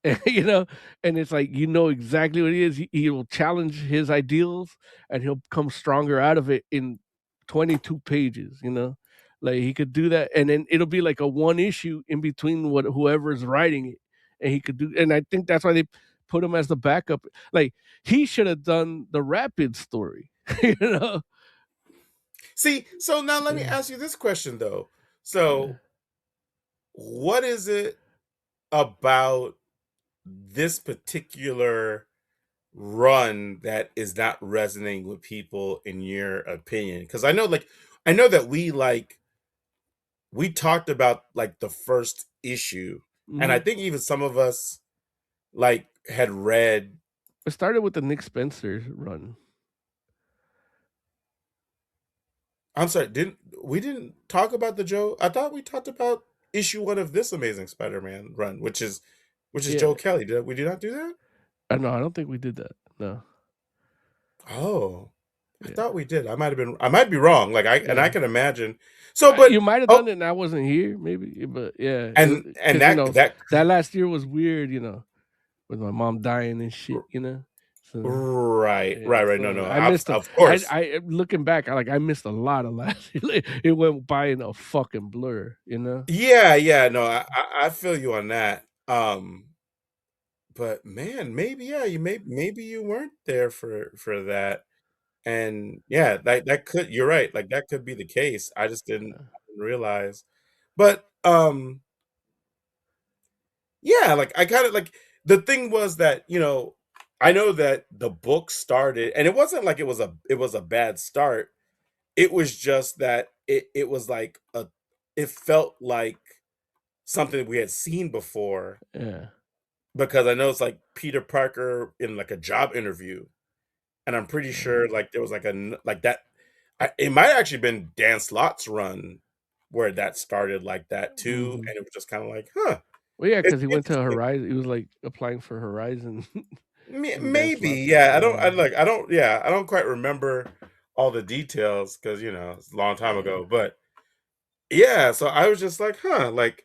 and it's like exactly what he is. He will challenge his ideals, and he'll come stronger out of it in 22 pages. Like he could do that, and then it'll be like a one issue in between what whoever's writing it, and he could do. And I think that's why they put him as the backup. Like he should have done the Rapid story. you know. See, so now let me Yeah. ask you this question though. Yeah. So, what is it about this particular run that is not resonating with people in your opinion? Because I know that we talked about like the first issue, and I Mhm. think even some of us like had read. It started with the Nick Spencer run. I'm sorry, we didn't talk about the Joe? I thought we talked about issue 1 of this Amazing Spider-Man run, which is Yeah. Joe Kelly. Did we not do that? I don't think we did that. No. Oh, I Yeah. thought we did. I might be wrong. Like I Yeah. can imagine. So, but You might have done it, and I wasn't here, maybe. But yeah, and because that that last year was weird. With my mom dying and shit. So right. yeah, No, so I missed of course. I looking back, I missed a lot of last year. It went by in a fucking blur. Yeah, no, I feel you on that. Um, but man, maybe yeah, maybe you weren't there for that. And yeah, that could you're right. Like that could be the case. I didn't realize. But yeah, like I kind of like the thing was that, I know that the book started and it wasn't like it was a bad start. It was just that it was like it felt like something we had seen before Yeah. because I know it's like Peter Parker in like a job interview, and I'm pretty sure like there was like like that. It might have actually been Dan Slott's run where that started like that too, Mhm. and it was just kind of like, huh, Well, yeah, it's because he went to interesting. Horizon. He was like applying for Horizon, and Dan Maybe, Slott took yeah. him on. I don't quite remember all the details because it's a long time Yeah. ago, but yeah. So I was just like, huh, like,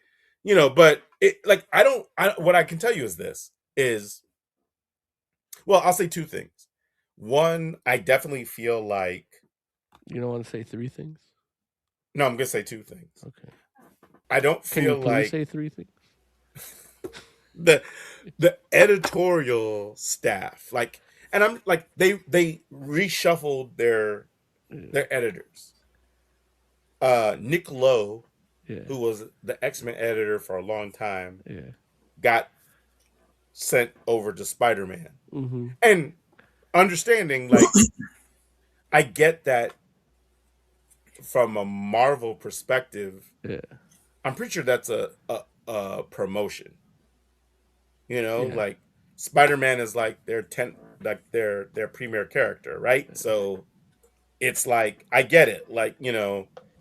but it like I don't. What I can tell you is this is well, I'll say two things. One, I definitely feel like You don't want to say three things? no, I'm gonna say two things. Okay. I don't Can you feel please like say three things? the the editorial staff, like, and I'm like they reshuffled Yeah. their editors. Nick Lowe, Yeah. who was the X-Men editor for a long time, Yeah. got sent over to Spider-Man. Mm-hmm. And understanding, like, I get that from a Marvel perspective, Yeah. I'm pretty sure that's a promotion. Yeah. Like Spider-Man is like their premier character, right? So it's like I get it. Like,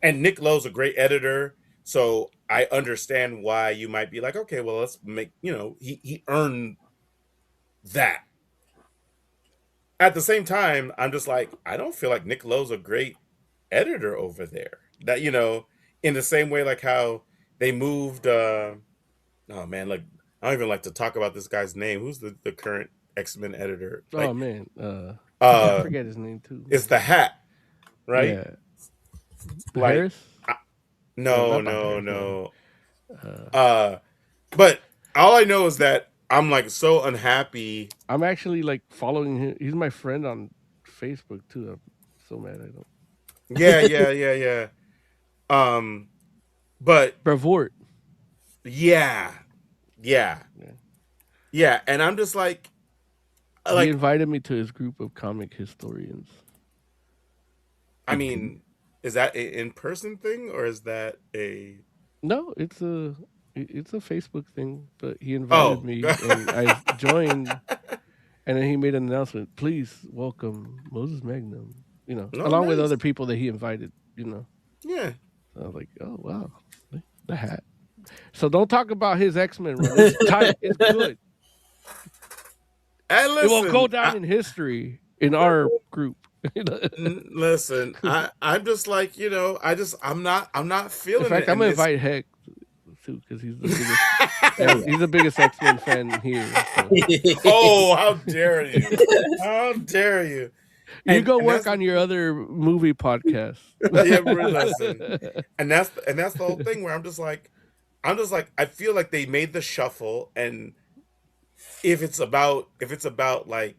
and Nick Lowe's a great editor, so I understand why you might be like, okay, well, let's make, he earned that. At the same time, I'm just like, I don't feel like Nick Lowe's a great editor over there. That, in the same way like how they moved oh man, like I don't even like to talk about this guy's name. Who's the current X-Men editor? Oh Like man. I uh forget his name too. it's the Hat, right? Yeah. Like Harris? I, No, no, not Bob no, Harris. No. no. Uh, But all I know is that I'm like so unhappy. I'm actually like following him. He's my friend on Facebook too. I'm so mad I don't. Yeah, yeah, yeah, yeah. Um, but Bravort. yeah, yeah, Yeah. yeah, and I'm just He like, invited me to his group of comic historians. I mean, is that an in-person thing or is that a? No, it's a Facebook thing, but he invited Oh, me and I joined, and then he made an announcement. Please welcome Moses Magnum. no, Along with nice. other people that he invited. Yeah. So I was like, oh wow, the Hat. So don't talk about his X-Men run. It's tight. It's good. And It will go listen, down in history in our group. listen. I'm just like, I'm not In feeling it, fact, I'm and gonna this. invite Heck too because he's the biggest. Hell yeah. He's the biggest X-Men fan here. So. Oh, how dare you! How dare you! You And go and work that's on your other movie podcast. yeah, listen, and that's the whole thing where I'm just like I feel like they made the shuffle, and if it's about like,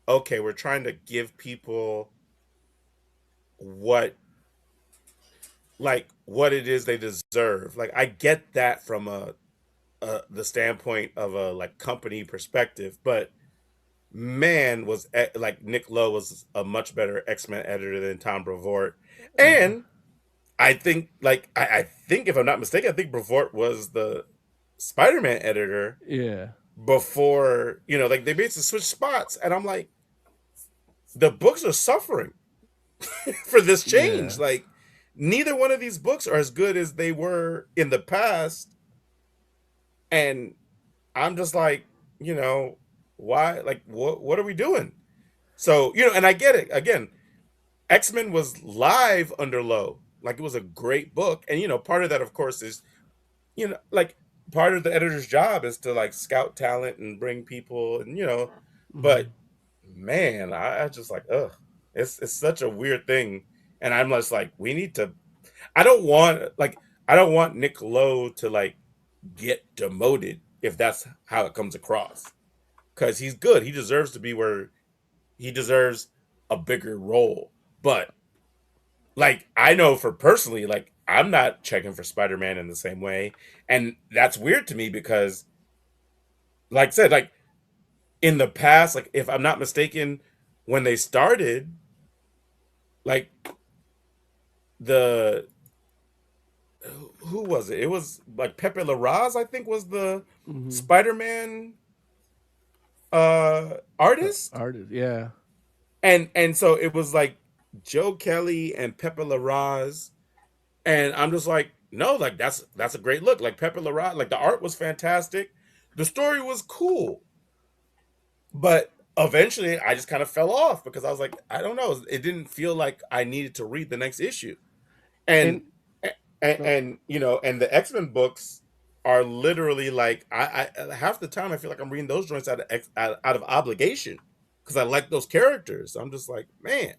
okay, we're trying to give people what what it is they deserve. Like I get that from the standpoint of a like company perspective, but man like Nick Lowe was a much better X-Men editor than Tom Brevoort. Yeah. And I think like I think if I'm not mistaken, I think Brevoort was the Spider-Man editor Yeah. before, like they basically switched spots, and I'm like, the books are suffering for this change. Yeah. Like neither one of these books are as good as they were in the past, and I'm just like, why? Like what are we doing? So, and I get it. Again, X-Men was live under Low. Like it was a great book. And part of that of course is, like part of the editor's job is to like scout talent and bring people and but Hmm. man, I just like, ugh. It's such a weird thing. And I'm just like, we need to I don't want Nick Lowe to like get demoted. if that's how it comes across. Because he's good. He deserves to be where he deserves a bigger role. But like I know for personally, like I'm not checking for Spider-Man in the same way. And that's weird to me because like I said, like in the past, like if I'm not mistaken, when they started, like the who was it? It was like Pepe Larraz, I think, was the Spider-Man artist. Artist, yeah. And so it was like Joe Kelly and Pepe Larraz, and I'm just like, no, like that's a great look. Like Pepe Larraz, like the art was fantastic, the story was cool, but eventually I just kind of fell off because I was like, I don't know, it didn't feel like I needed to read the next issue, and And and you know, and the X-Men books are literally like I half the time I feel like I'm reading those joints out of obligation because I like those characters. I'm just like, man,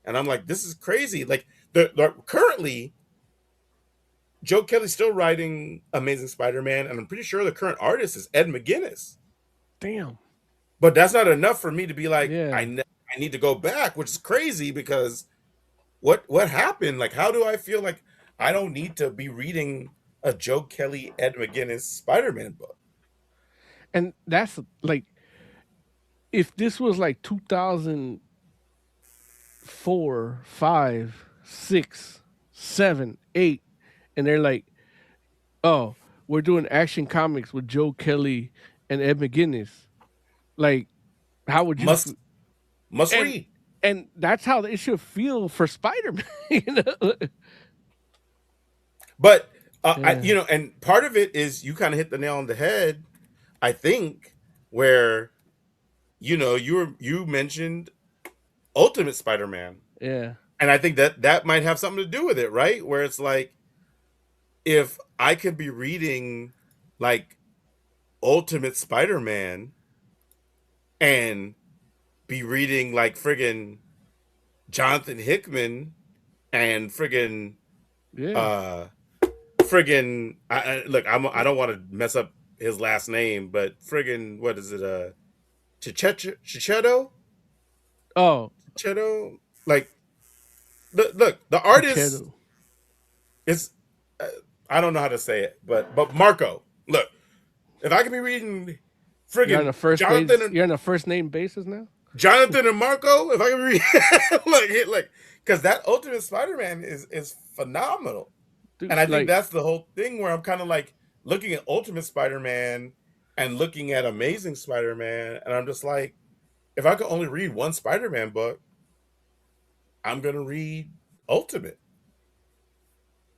and I'm like, this is crazy. Like the currently Joe Kelly's still writing Amazing Spider-Man, and I'm pretty sure the current artist is Ed McGuinness. damn. But that's not enough for me to be like, Yeah. I need to go back, which is crazy because what happened? Like, how do I feel like I don't need to be reading a Joe Kelly, Ed McGuinness Spider-Man book? And that's like, if this was like 2004, 5, 6, 7, 8, and they're like, oh, we're doing Action Comics with Joe Kelly and Ed McGuinness. Like, how would you Must and, read. And that's how it should feel for Spider-Man. You know? But Yeah. you know, and part of it is you kind of hit the nail on the head, I think, where you know you mentioned Ultimate Spider-Man. Yeah. And I think that might have something to do with it, right? Where it's like, if I could be reading like Ultimate Spider-Man and be reading like friggin' Jonathan Hickman and friggin' Yeah. look, I don't want to mess up his last name, but friggin' what is it? Checchetto? Oh, Checchetto? Like, look, the artist Checchetto. is I don't know how to say it, but Marco. Look, if I could be reading You're on friggin' a first Jonathan base, and you're on a first name basis now? Jonathan and Marco, if I could read like because that Ultimate Spider-Man is phenomenal. Dude, And I think like, that's the whole thing where I'm kind of like looking at Ultimate Spider-Man and looking at Amazing Spider-Man, and I'm just like, if I could only read one Spider-Man book, I'm gonna read Ultimate.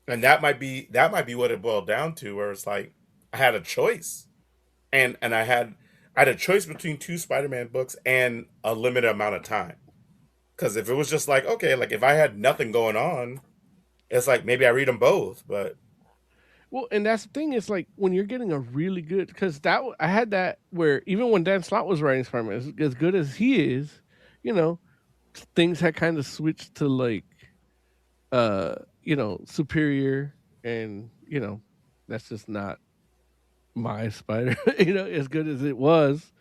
And that might be what it boiled down to, where it's like I had a choice. And I had a choice between two Spider-Man books and a limited amount of time. Because if it was just like, okay, like if I had nothing going on, it's like maybe I read them both, but well, and that's the thing. It's like when you're getting a really good, because I had that where even when Dan Slott was writing Spider-Man, as good as he is, you know, things had kind of switched to like, Superior, and that's just not my Spider. As good as it was,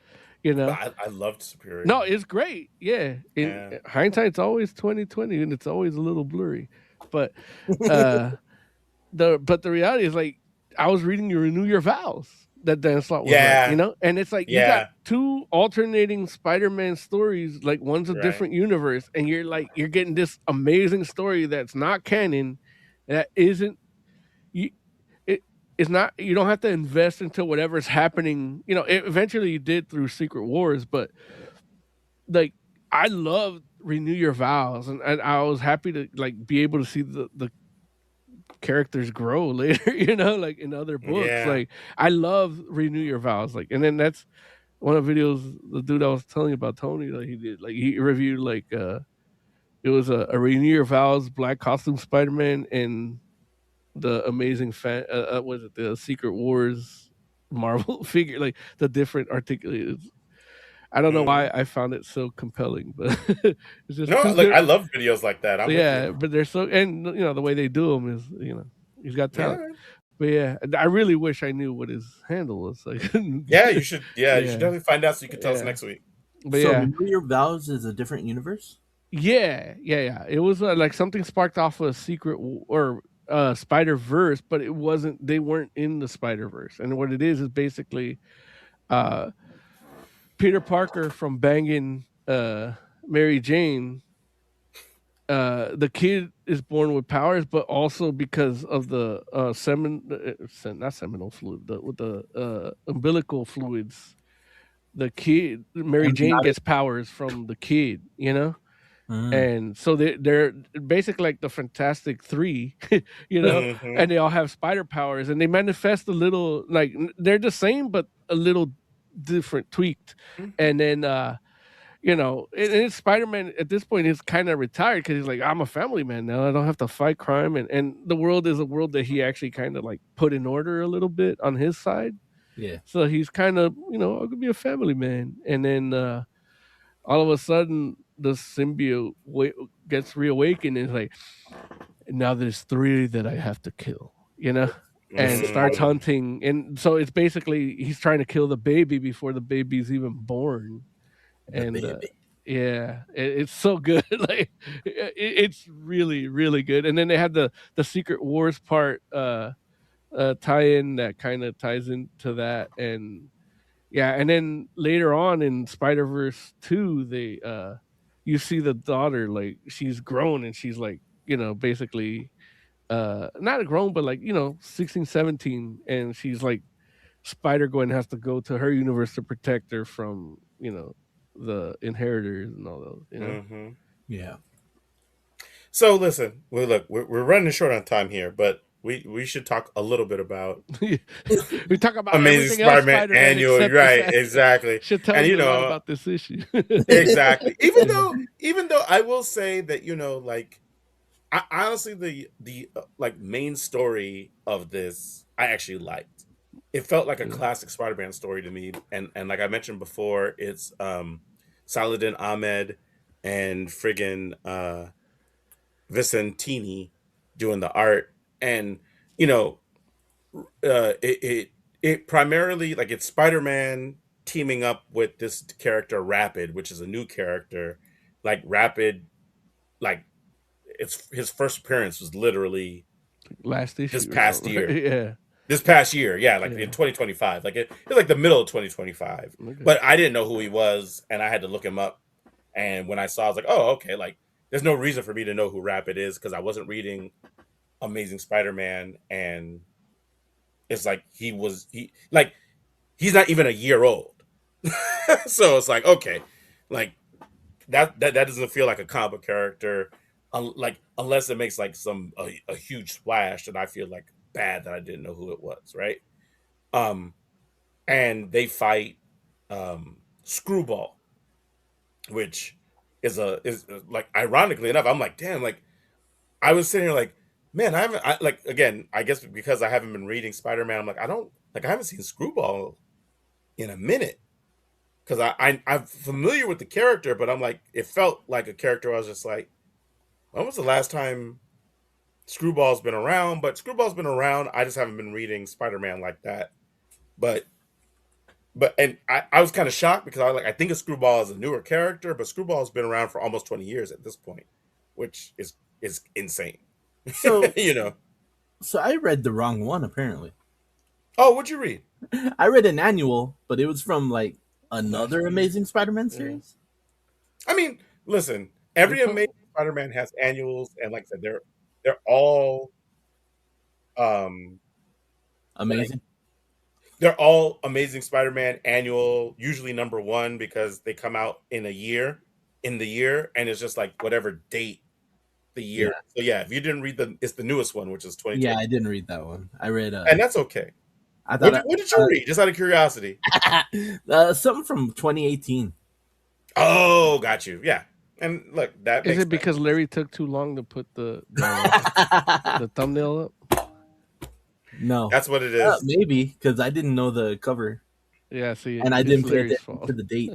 you know. I loved Superior. No, it's great. Yeah. Hindsight's always 2020, and it's always a little blurry. But the reality is, like, I was reading you Renew Your Vows that Dan Slott was writing, and it's like you got two alternating Spider-Man stories, like one's a different universe, and you're getting this amazing story that's not canon, that isn't it's not, you don't have to invest into whatever's happening. Eventually you did through Secret Wars, but like I love Renew Your Vows, and I was happy to like be able to see the characters grow later, like in other books. Yeah. Like I love Renew Your Vows. Like, and then that's one of the videos the dude I was telling you about, Tony, like he did, like he reviewed like it was a Renew Your Vows Black Costume Spider-Man and the amazing was it the Secret Wars Marvel figure, like the different articulated. I don't know why I found it so compelling, but it's just I love videos like that. But they're so, and the way they do them is, he's got talent. But yeah, I really wish I knew what his handle was. Like, Yeah, you should. Yeah, you should yeah, definitely find out so you can tell us yeah. next week. But So yeah, Remember Your Vows is a different universe? yeah. It was like something sparked off a secret or Spider Verse, but it wasn't. They weren't in the Spider Verse, and what it is basically uh, Peter Parker from banging Mary Jane. The kid is born with powers, but also because of the not seminal fluid, with the umbilical fluids, the kid Mary Jane Amniotic. gets powers from the kid, Mm. and so they're basically like the Fantastic Three, Mhm. and they all have spider powers, and they manifest a little like they're the same but a little different, tweaked, and then and Spider-Man at this point is kind of retired because he's like, I'm a family man now. I don't have to fight crime, and the world is a world that he actually kind of like put in order a little bit on his side. Yeah. So he's kind of, I'm gonna be a family man, and then all of a sudden the symbiote gets reawakened, and it's like, now there's 3 that I have to kill, and starts Mhm. hunting, and so it's basically he's trying to kill the baby before the baby's even born. The And baby. yeah, it's so good. Like it's really, really good. And then they had the Secret Wars part tie-in that kind of ties into that, and yeah, and then later on in Spider-Verse 2, they you see the daughter, like she's grown, and she's like, basically not grown, but like 16, 17, and she's like Spider-Gwen has to go to her universe to protect her from the inheritors and all those. Mhm. Yeah. So listen, we're running short on time here, but we should talk a little bit about We talk about Amazing everything else Spider-Man Spider-Man annual, except right? this. Exactly, Should tell and you a lot about this issue. exactly. Even though I will say that like honestly the like main story of this I actually liked. It felt like a Yeah. classic Spider-Man story to me, and like I mentioned before, it's Saladin Ahmed and friggin' Vicentini doing the art, and you know it primarily like it's Spider-Man teaming up with this character Rapid, which is a new character. Like Rapid, like it's his first appearance was literally Last this issue or past something. year. Yeah. This past year, yeah, like Yeah. in 2025, like it's like the middle of 2025. Okay. But I didn't know who he was, and I had to look him up. And when I saw, I was like, oh, okay, like there's no reason for me to know who Rapid is because I wasn't reading Amazing Spider-Man, and it's like he's not even a year old. So it's like, okay, like that doesn't feel like a comic book character, like unless it makes like a huge splash, and I feel like bad that I didn't know who it was, right? Um, and they fight Screwball, which is like ironically enough, I'm like, damn, like I was sitting here like, man, like again, I guess because I haven't been reading Spider-Man, I'm like, I haven't seen Screwball in a minute. Because I'm familiar with the character, but I'm like, it felt like a character I was just like, when was the last time Screwball's been around? But Screwball's been around. I just haven't been reading Spider-Man like that. But and I was kind of shocked because I think of Screwball as a newer character, but Screwball's been around for almost 20 years at this point, which is insane. So you know. so I read the wrong one apparently. Oh, what'd you read? I read an annual, but it was from like Last another year. Amazing Spider-Man Yeah. series. I mean, listen, every Amazing Spider-Man has annuals, and like I said, they're all Amazing. they're all Amazing Spider-Man annual, usually number 1 because they come out in the year, and it's just like whatever date the year. Yeah. So yeah, if you didn't read it's the newest one, which is 2020. Yeah, I didn't read that one. I read And that's okay. I thought What did you read? Just out of curiosity. something from 2018. Oh, got you. Yeah. And look, that Is makes it because sense. Larry took too long to put the thumbnail up? No. That's what it is. Maybe because I didn't know the cover Yeah, see, and I it's didn't pay Larry's attention fault. to the date.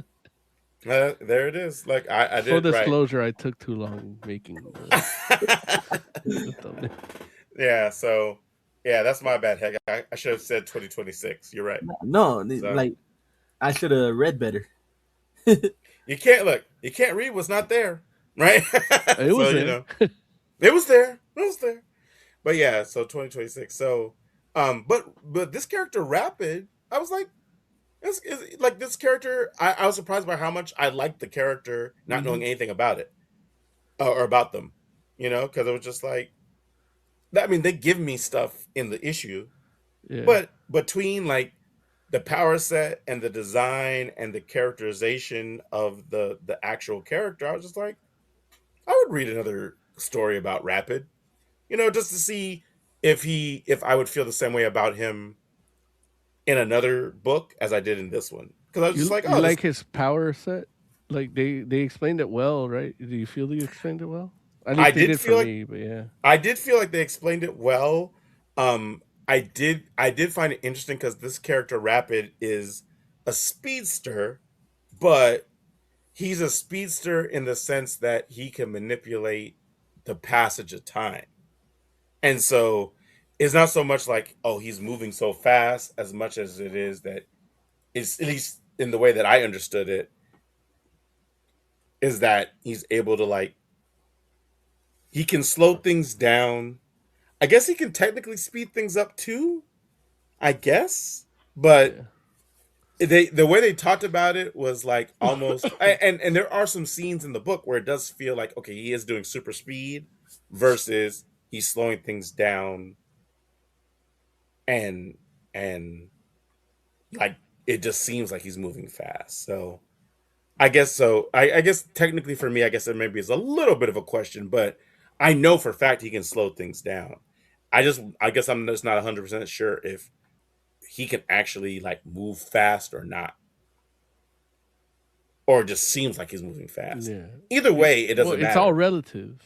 There it is. Like I Full did right. disclosure, I took too long making the thumbnail. Yeah, so Yeah, that's my bad, Heck. I should have said 2026. You're right. No, So like I should have read better. you can't look. You can't read what's not there, right? It So was there. it was there. It was there. But yeah, so 2026. So, but this character Rapid, I was like, like this character. I was surprised by how much I liked the character, not Hmm. knowing anything about it or about them. Because it was just like, I mean, they give me stuff in the issue, Yeah. but between like the power set and the design and the characterization of the actual character, I was just like, I would read another story about Rapid, just to see if I would feel the same way about him in another book as I did in this one. Because I was just You like, you oh, this like his power set? Like they explained it well, right? Do you feel they explained it well? At I least they did did for feel like me, but yeah. I did feel like they explained it well. I did find it interesting because this character Rapid is a speedster, but he's a speedster in the sense that he can manipulate the passage of time. And so it's not so much like, oh, he's moving so fast as much as it is that it's, at least in the way that I understood it, is that he's able to like, he can slow things down. I guess he can technically speed things up too, I guess. But Yeah. the way they talked about it was like almost, and there are some scenes in the book where it does feel like, okay, he is doing super speed versus he's slowing things down, and and like it just seems like he's moving fast. So I guess so. I guess technically for me, I guess it maybe is a little bit of a question, but I know for a fact he can slow things down. I guess I'm just not 100% sure if he can actually like move fast or not, or it just seems like he's moving fast. Yeah. Either way, it Well, doesn't it's all matter. relative.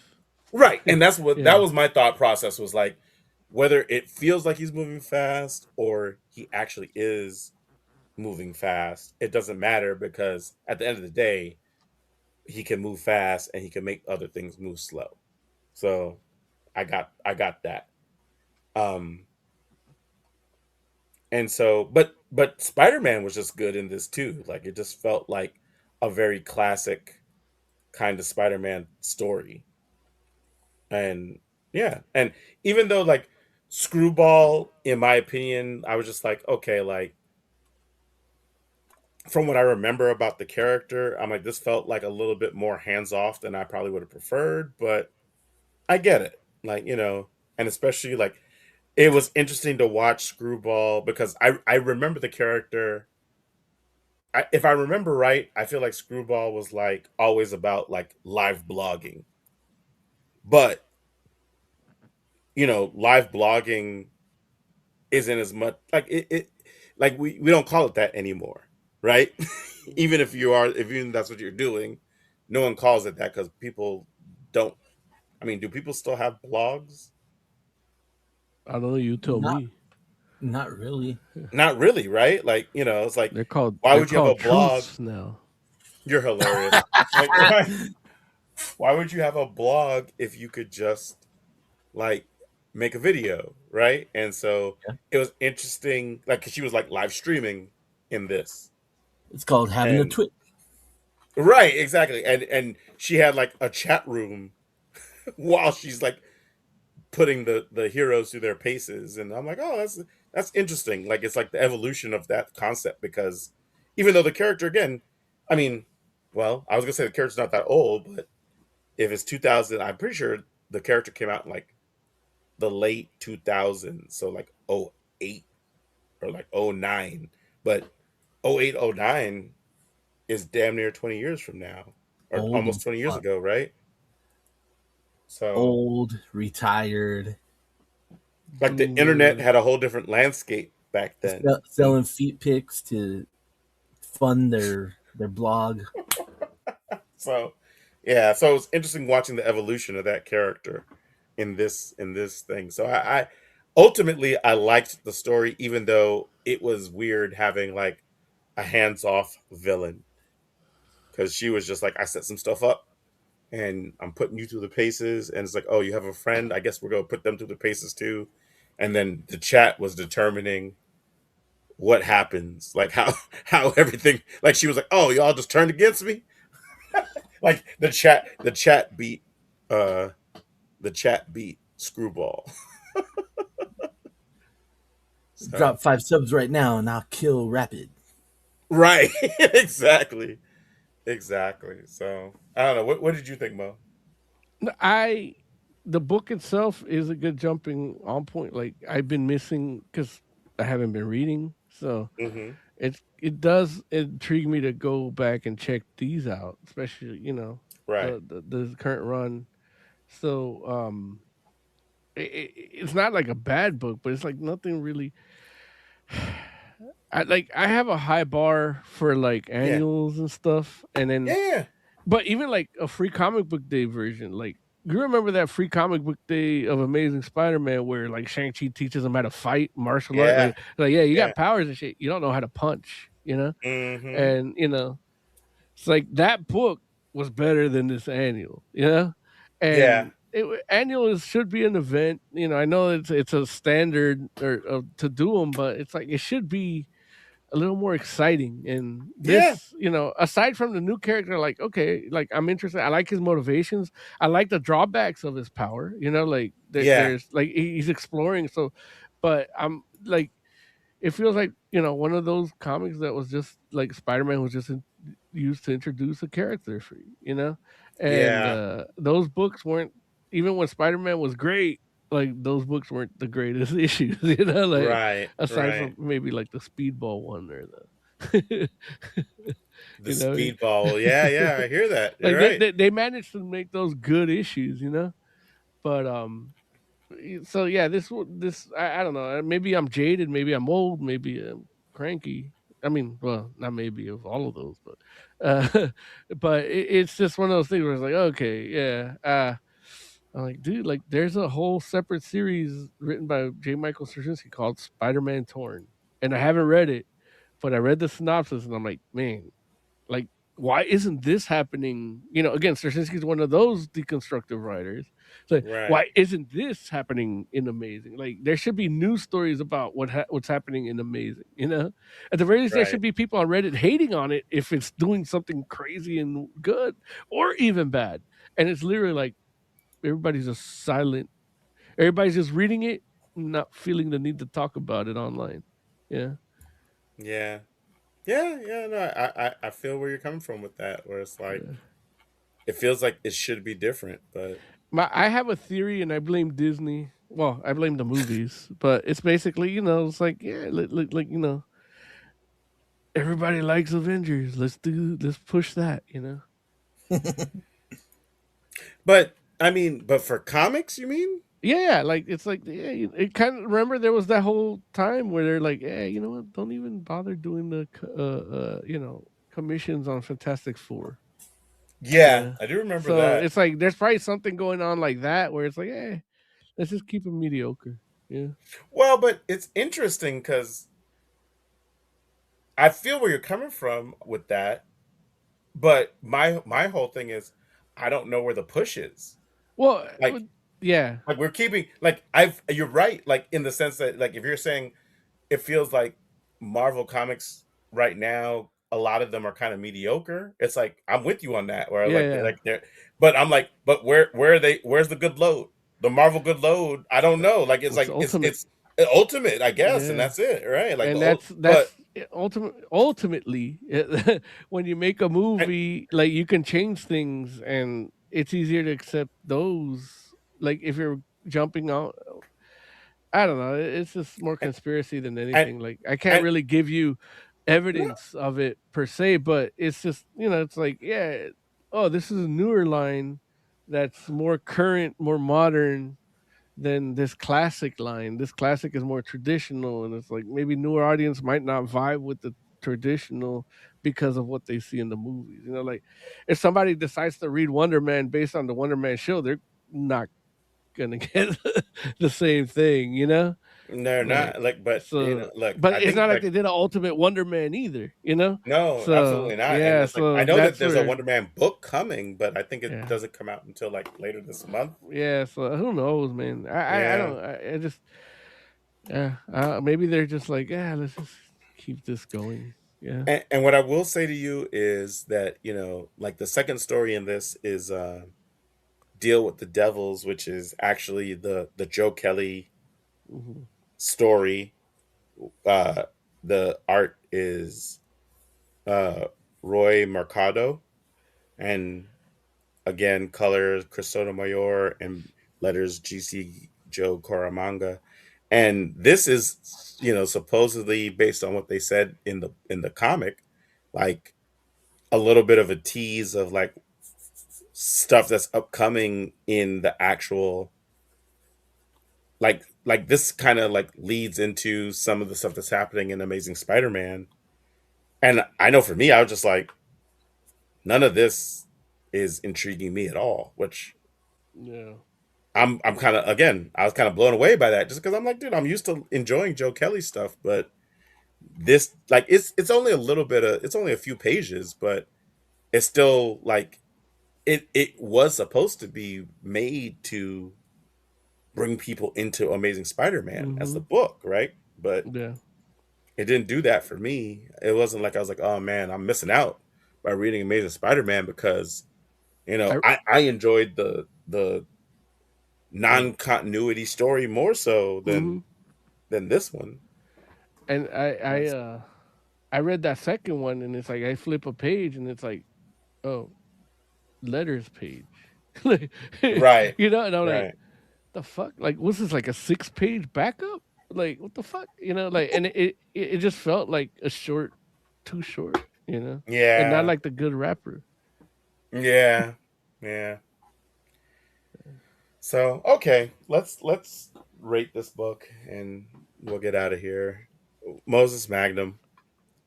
Right. And that's what that Yeah. was my thought process was like whether it feels like he's moving fast or he actually is moving fast, it doesn't matter because at the end of the day, he can move fast and he can make other things move slow. So I got that. Um and so but Spider-Man was just good in this too. Like it just felt like a very classic kind of Spider-Man story. And yeah, and even though like Screwball, in my opinion, I was just like, okay, like from what I remember about the character, I'm like, this felt like a little bit more hands off than I probably would have preferred, but I get it. Like, and especially like it was interesting to watch Screwball because I remember the character. If I remember right, I feel like Screwball was like always about like live blogging, but live blogging isn't as much like it like we don't call it that anymore, right? Even that's what you're doing, no one calls it that because people don't. I mean, do people still have blogs? I don't know. You tell Not me. not really. Not really, right? Like, it's like, They're called why they're would you have a called blog? truths now. You're hilarious. Like, why would you have a blog if you could just like make a video, right? And so Yeah. it was interesting, like, 'cause she was like live streaming in this, It's called having a and twit. right, exactly, and she had like a chat room while she's like putting the heroes through their paces, and I'm like, oh, that's interesting. Like, it's like the evolution of that concept because even though the character again, I mean, well, I was gonna say the character's not that old, but if it's 2000, I'm pretty sure the character came out in like the late 2000s, so like '08 or like '09, but '08 '09 is damn near 20 years from now, or Old almost and 20 years fuck. ago, right? So Old, retired, like the internet Boomer. had a whole different landscape back then. And selling feet pics to fund their blog. so yeah, so it was interesting watching the evolution of that character in this thing. So I ultimately I liked the story, even though it was weird having like a hands-off villain, because she was just like, I set some stuff up and I'm putting you through the paces, and it's like, oh, you have a friend, I guess we're gonna put them through the paces too. and then the chat was determining what happens, like how everything. Like she was like, "Oh, y'all just turned against me." Like the chat beat uh the chat beat Screwball. So Drop 5 subs right now and I'll kill Rapid. right, exactly, exactly. So I don't know. What did you think, Mo? I the book itself is a good jumping on point. Like I've been missing because I haven't been reading, so Mm-hmm. it does intrigue me to go back and check these out, especially Right. the current run. So it's not like a bad book, but it's like nothing really. I have a high bar for like Yeah. annuals and stuff, and then Yeah. but even like a free comic book day version, like you remember that free comic book day of Amazing Spider-Man where like Shang-Chi teaches him how to fight martial art, Yeah. like yeah, you Yeah. got powers and shit, you don't know how to punch, Mm-hmm. and it's like that book was better than this annual, Yeah. and annual should be an event. I know it's a standard or to do them, but it's like it should be a little more exciting. And Yeah. this, aside from the new character, like okay, like I'm interested. I like his motivations. I like the drawbacks of his power. Like Yeah. there's like he's exploring. So, but I'm like it feels like one of those comics that was just like Spider-Man was just used to introduce a character for you, and Yeah. those books weren't even when Spider-Man was great. Like those books weren't the greatest issues, like Right. aside Right. from maybe like the Speedball one or the, The you know, speedball. Yeah. Yeah. I hear that. You're like right. they managed to make those good issues, but so yeah, this I don't know. Maybe I'm jaded. Maybe I'm old. Maybe I'm cranky. I mean, well, not maybe of all of those, but it's just one of those things where it's like, okay, yeah. I'm like, dude, like, there's a whole separate series written by J. Michael Straczynski called Spider-Man Torn, and I haven't read it, but I read the synopsis, and I'm like, man, like, why isn't this happening? Again, Straczynski is one of those deconstructive writers. So Right. why isn't this happening in Amazing? Like, there should be news stories about what's happening in Amazing. At the very least, there should Right. be people on Reddit hating on it if it's doing something crazy and good, or even bad. And it's literally like everybody's just silent. Everybody's just reading it, not feeling the need to talk about it online. Yeah. Yeah. Yeah. Yeah. No, I feel where you're coming from with that, where it's like Yeah. it feels like it should be different, but I have a theory, and I blame Disney. Well, I blame the movies, but it's basically, it's like, yeah, like everybody likes Avengers. Let's push that. I mean, but for comics, you mean? Yeah, like it's like, yeah, it kind of remember there was that whole time where they're like, yeah, you know what? Don't even bother doing the commissions on Fantastic Four. Yeah, Yeah. I do remember So that. it's like there's probably something going on like that where it's like, hey, let's just keep it mediocre. Yeah. Well, but it's interesting because I feel where you're coming from with that, but my whole thing is I don't know where the push is. Well, Like yeah. like we're keeping like I've you're right, like in the sense that like if you're saying it feels like Marvel comics right now, a lot of them are kind of mediocre. It's like I'm with you on that, where Yeah, yeah. like they're, but I'm like, but where are they? Where's the good load? The Marvel good load? I don't know. Like it's It's like ultimate. it's ultimate, I guess, and Yeah. that's it, right? Like And the old, that's ultimately when you make a and, movie, like you can change things and it's easier to accept those. Like if you're jumping out, I don't know, it's just more and conspiracy than and anything. Like I can't and really give you no, evidence of it per se, but it's just, it's like, yeah, oh, this is a newer line that's more current, more modern than this classic line. This classic is more traditional, and it's like maybe newer audience might not vibe with the traditional because of what they see in the movies. Like if somebody decides to read Wonder Man based on the Wonder Man show, they're not gonna get the same thing. they're Like not like, but so, look, but I it's think not like like they did an Ultimate Wonder Man either. no, So absolutely not. And yeah, it's like so I know that that's there's a where Wonder Man book coming, but I think it yeah. doesn't come out until like later this month. Yeah, so who knows, man? I Yeah, don't I just Yeah, maybe they're just like, yeah, let's just keep this going. Yeah. And what I will say to you is that, you know, like the second story in this is Deal with the Devils, which is actually the Joe Kelly Hmm. story. Uh the art is uh Roy Mercado, and again colors Chris Sotomayor, and letters GC Joe Coramanga. And this is, you know, supposedly based on what they said in the comic, like a little bit of a tease of like stuff that's upcoming in the actual, like this kind of like leads into some of the stuff that's happening in Amazing Spider-Man. And I know for me, I was just like, none of this is intriguing me at all, which Yeah. I'm kind of, again, I was kind of blown away by that, just because I'm like, dude, I'm used to enjoying Joe Kelly stuff, but this, like, it's only a little bit of, it's only a few pages, but it's still like it was supposed to be made to bring people into Amazing Spider-Man as the Hmm. book, right? But Yeah. it didn't do that for me. It wasn't like I was like, oh man, I'm missing out by reading Amazing Spider-Man, because you know I. I enjoyed the Mm. non-continuity story more so Hmm. than this one. And I read that second one, and it's like I flip a page, and it's like, oh, letters page. Like, Right, and I'm like, right. the fuck? Like, was this like a 6-page backup? Like, what the fuck? Like, and it just felt like a short, too short, and not Yeah, like the good rapper. yeah, yeah. So okay, let's rate this book and we'll get out of here. Moses Magnum,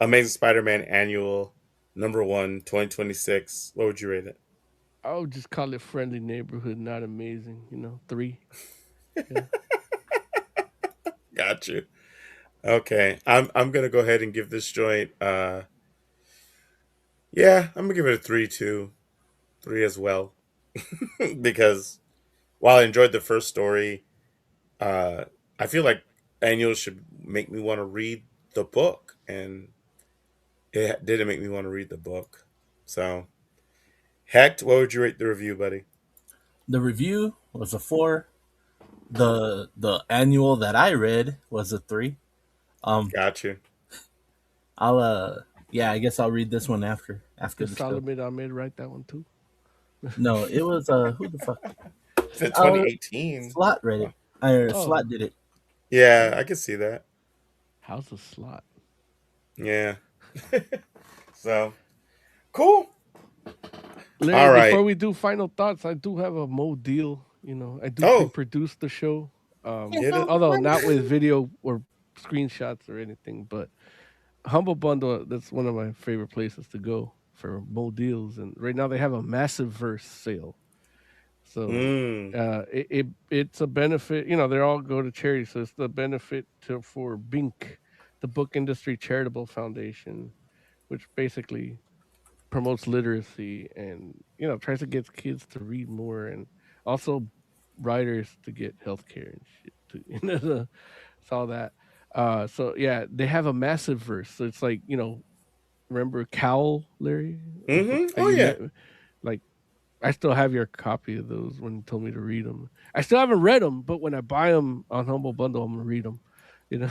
Amazing Spider-Man Annual, number one, 2026. What would you rate it? I would just call it friendly neighborhood, not amazing. 3. Yeah. Got you. Okay, I'm gonna go ahead and give this joint. Yeah, I'm gonna give it a three too, three as well, because while I enjoyed the first story, uh, I feel like Annual should make me want to read the book, and it didn't make me want to read the book. So, Hecht, what would you rate the review, buddy? The review was a 4. The annual that I read was a 3. Um, Got you. I'll yeah, I guess I'll read this one after Did the show. Solomon Ahmed write that one too? No, it was who the fuck? It's in Uh, 2018. Slot read it. Or Oh, Slot did it. Yeah, I oh, can see that. how's the slot? Yeah. So, cool. Larry, All right. before we do final thoughts, I do have a Mo deal. I do Oh, pre-produce the show. hit it. Although not with video or screenshots or anything, but Humble Bundle, that's one of my favorite places to go for Mo deals. And right now they have a massive verse sale. So Mm, it's a benefit. They all go to charity. So it's the benefit for BINC, the Book Industry Charitable Foundation, which basically promotes literacy and tries to get kids to read more, and also writers to get healthcare and shit too. It's all that. So yeah, they have a massive verse. So it's like, remember Cowl, Larry, a book that Oh, you yeah. met? Like, I still have your copy of those when you told me to read them. I still haven't read them, but when I buy them on Humble Bundle, I'm gonna read them. You know,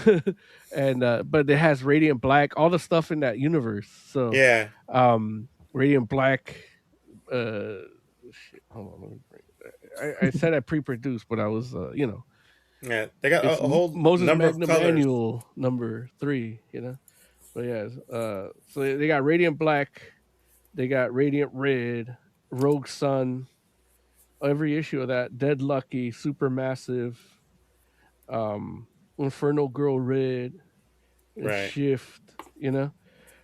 and but it has Radiant Black, all the stuff in that universe. So, Yeah. Radiant Black. Uh, Shit, hold on, let me bring it. I said I pre-produced, but I was, Yeah. They got it's a whole Moses number of Magnum colors. Annual number 3. But yeah, so they got Radiant Black, they got Radiant Red, Rogue Sun, every issue of that, Dead Lucky, Supermassive, Inferno Girl Red, Right. Shift.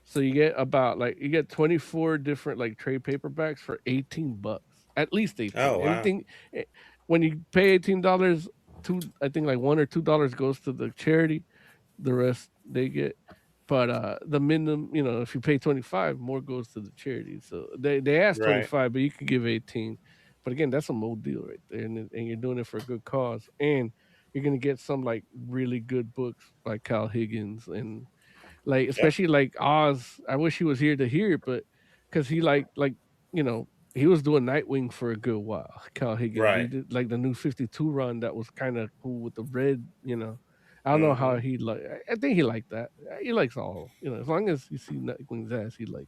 So you get 24 different like trade paperbacks for $18. At least 18. Oh, wow. Anything eh, when you pay $18, two I think like $1 or $2 goes to the charity, the rest they get. But the minimum, if you pay 25, more goes to the charity. So they ask Right. 25, but you can give 18. But again, that's a mo deal right there, and you're doing it for a good cause, and you're gonna get some like really good books by Cal Higgins, and like Yep. especially like Oz. I wish he was here to hear it, but because he you know he was doing Nightwing for a good while. Cal Higgins, he Right. did like the new 52 run that was kind of cool with the red. I don't know how Hmm. he like. I think he liked that. He likes all. As long as you see Nightwing's ass, he likes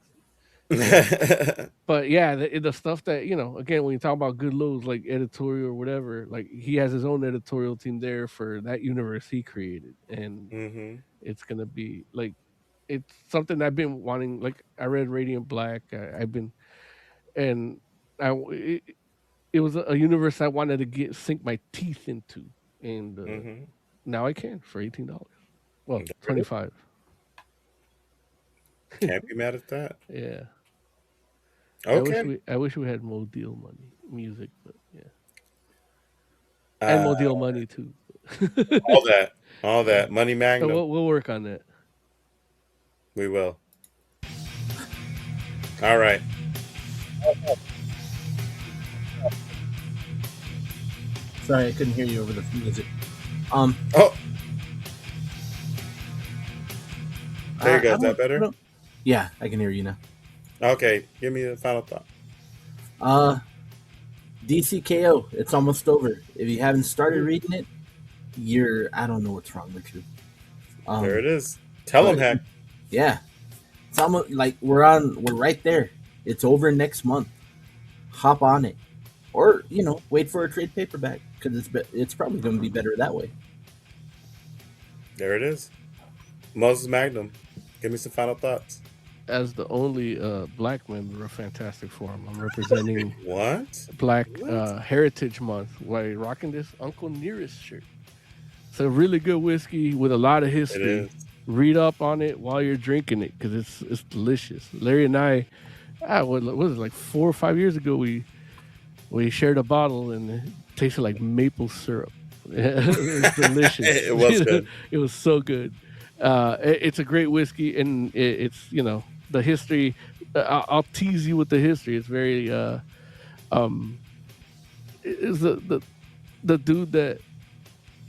it. But yeah, the stuff that again, when you talk about good loads like editorial or whatever, like he has his own editorial team there for that universe he created, and Hmm. it's gonna be like it's something I've been wanting. Like I read Radiant Black. I've been and I it, it was a universe I wanted to get sink my teeth into, and Hmm. now I can for $18. Well, There it is. 25. Can't be mad at that. Yeah, Okay. I wish we had more deal money music, but yeah, and Uh, more deal money too. all that, all Yeah, that money so magnum. we'll work on that. We will. All right. Sorry, I couldn't hear you over the music. Oh, there you go. Is that better? Yeah, I can hear you now. Okay. Give me the final thought. DCKO, it's almost over. If you haven't started reading it, I don't know what's wrong with you. There it is. Tell them, but, heck. Yeah, it's almost like we're right there. It's over next month. Hop on it, or wait for a trade paperback because it's probably going to be better that way. There it is. Moses Magnum. Give me some final thoughts. As the only black member of Fantastic Forum, I'm representing What? Black What? Heritage Month while rocking this Uncle Nearest shirt. It's a really good whiskey with a lot of It history. is. Read up on it while you're drinking it because it's delicious. Larry and I, what was it, like 4 or 5 years ago, we shared a bottle and it tasted like maple syrup. It was delicious. It was good. It was so good. It's a great whiskey, and it's the history. I'll tease you with the history. It's very is the dude that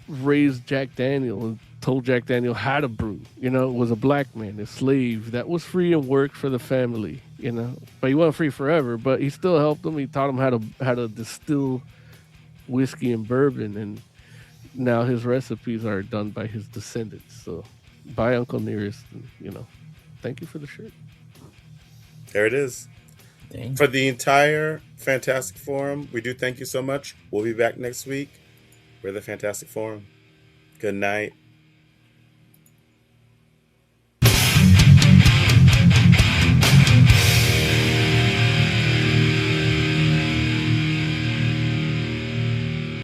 raised Jack Daniel and told Jack Daniel how to brew, was a black man, a slave that was free and worked for the family, but he wasn't free forever, but he still helped him. He taught him how to distill whiskey and bourbon, and now his recipes are done by his descendants. So by Uncle Nearest, and, thank you for the shirt. There it is. Dang. For the entire Fantastic Forum, we do thank you so much. We'll be back next week. We're the Fantastic Forum. Good night.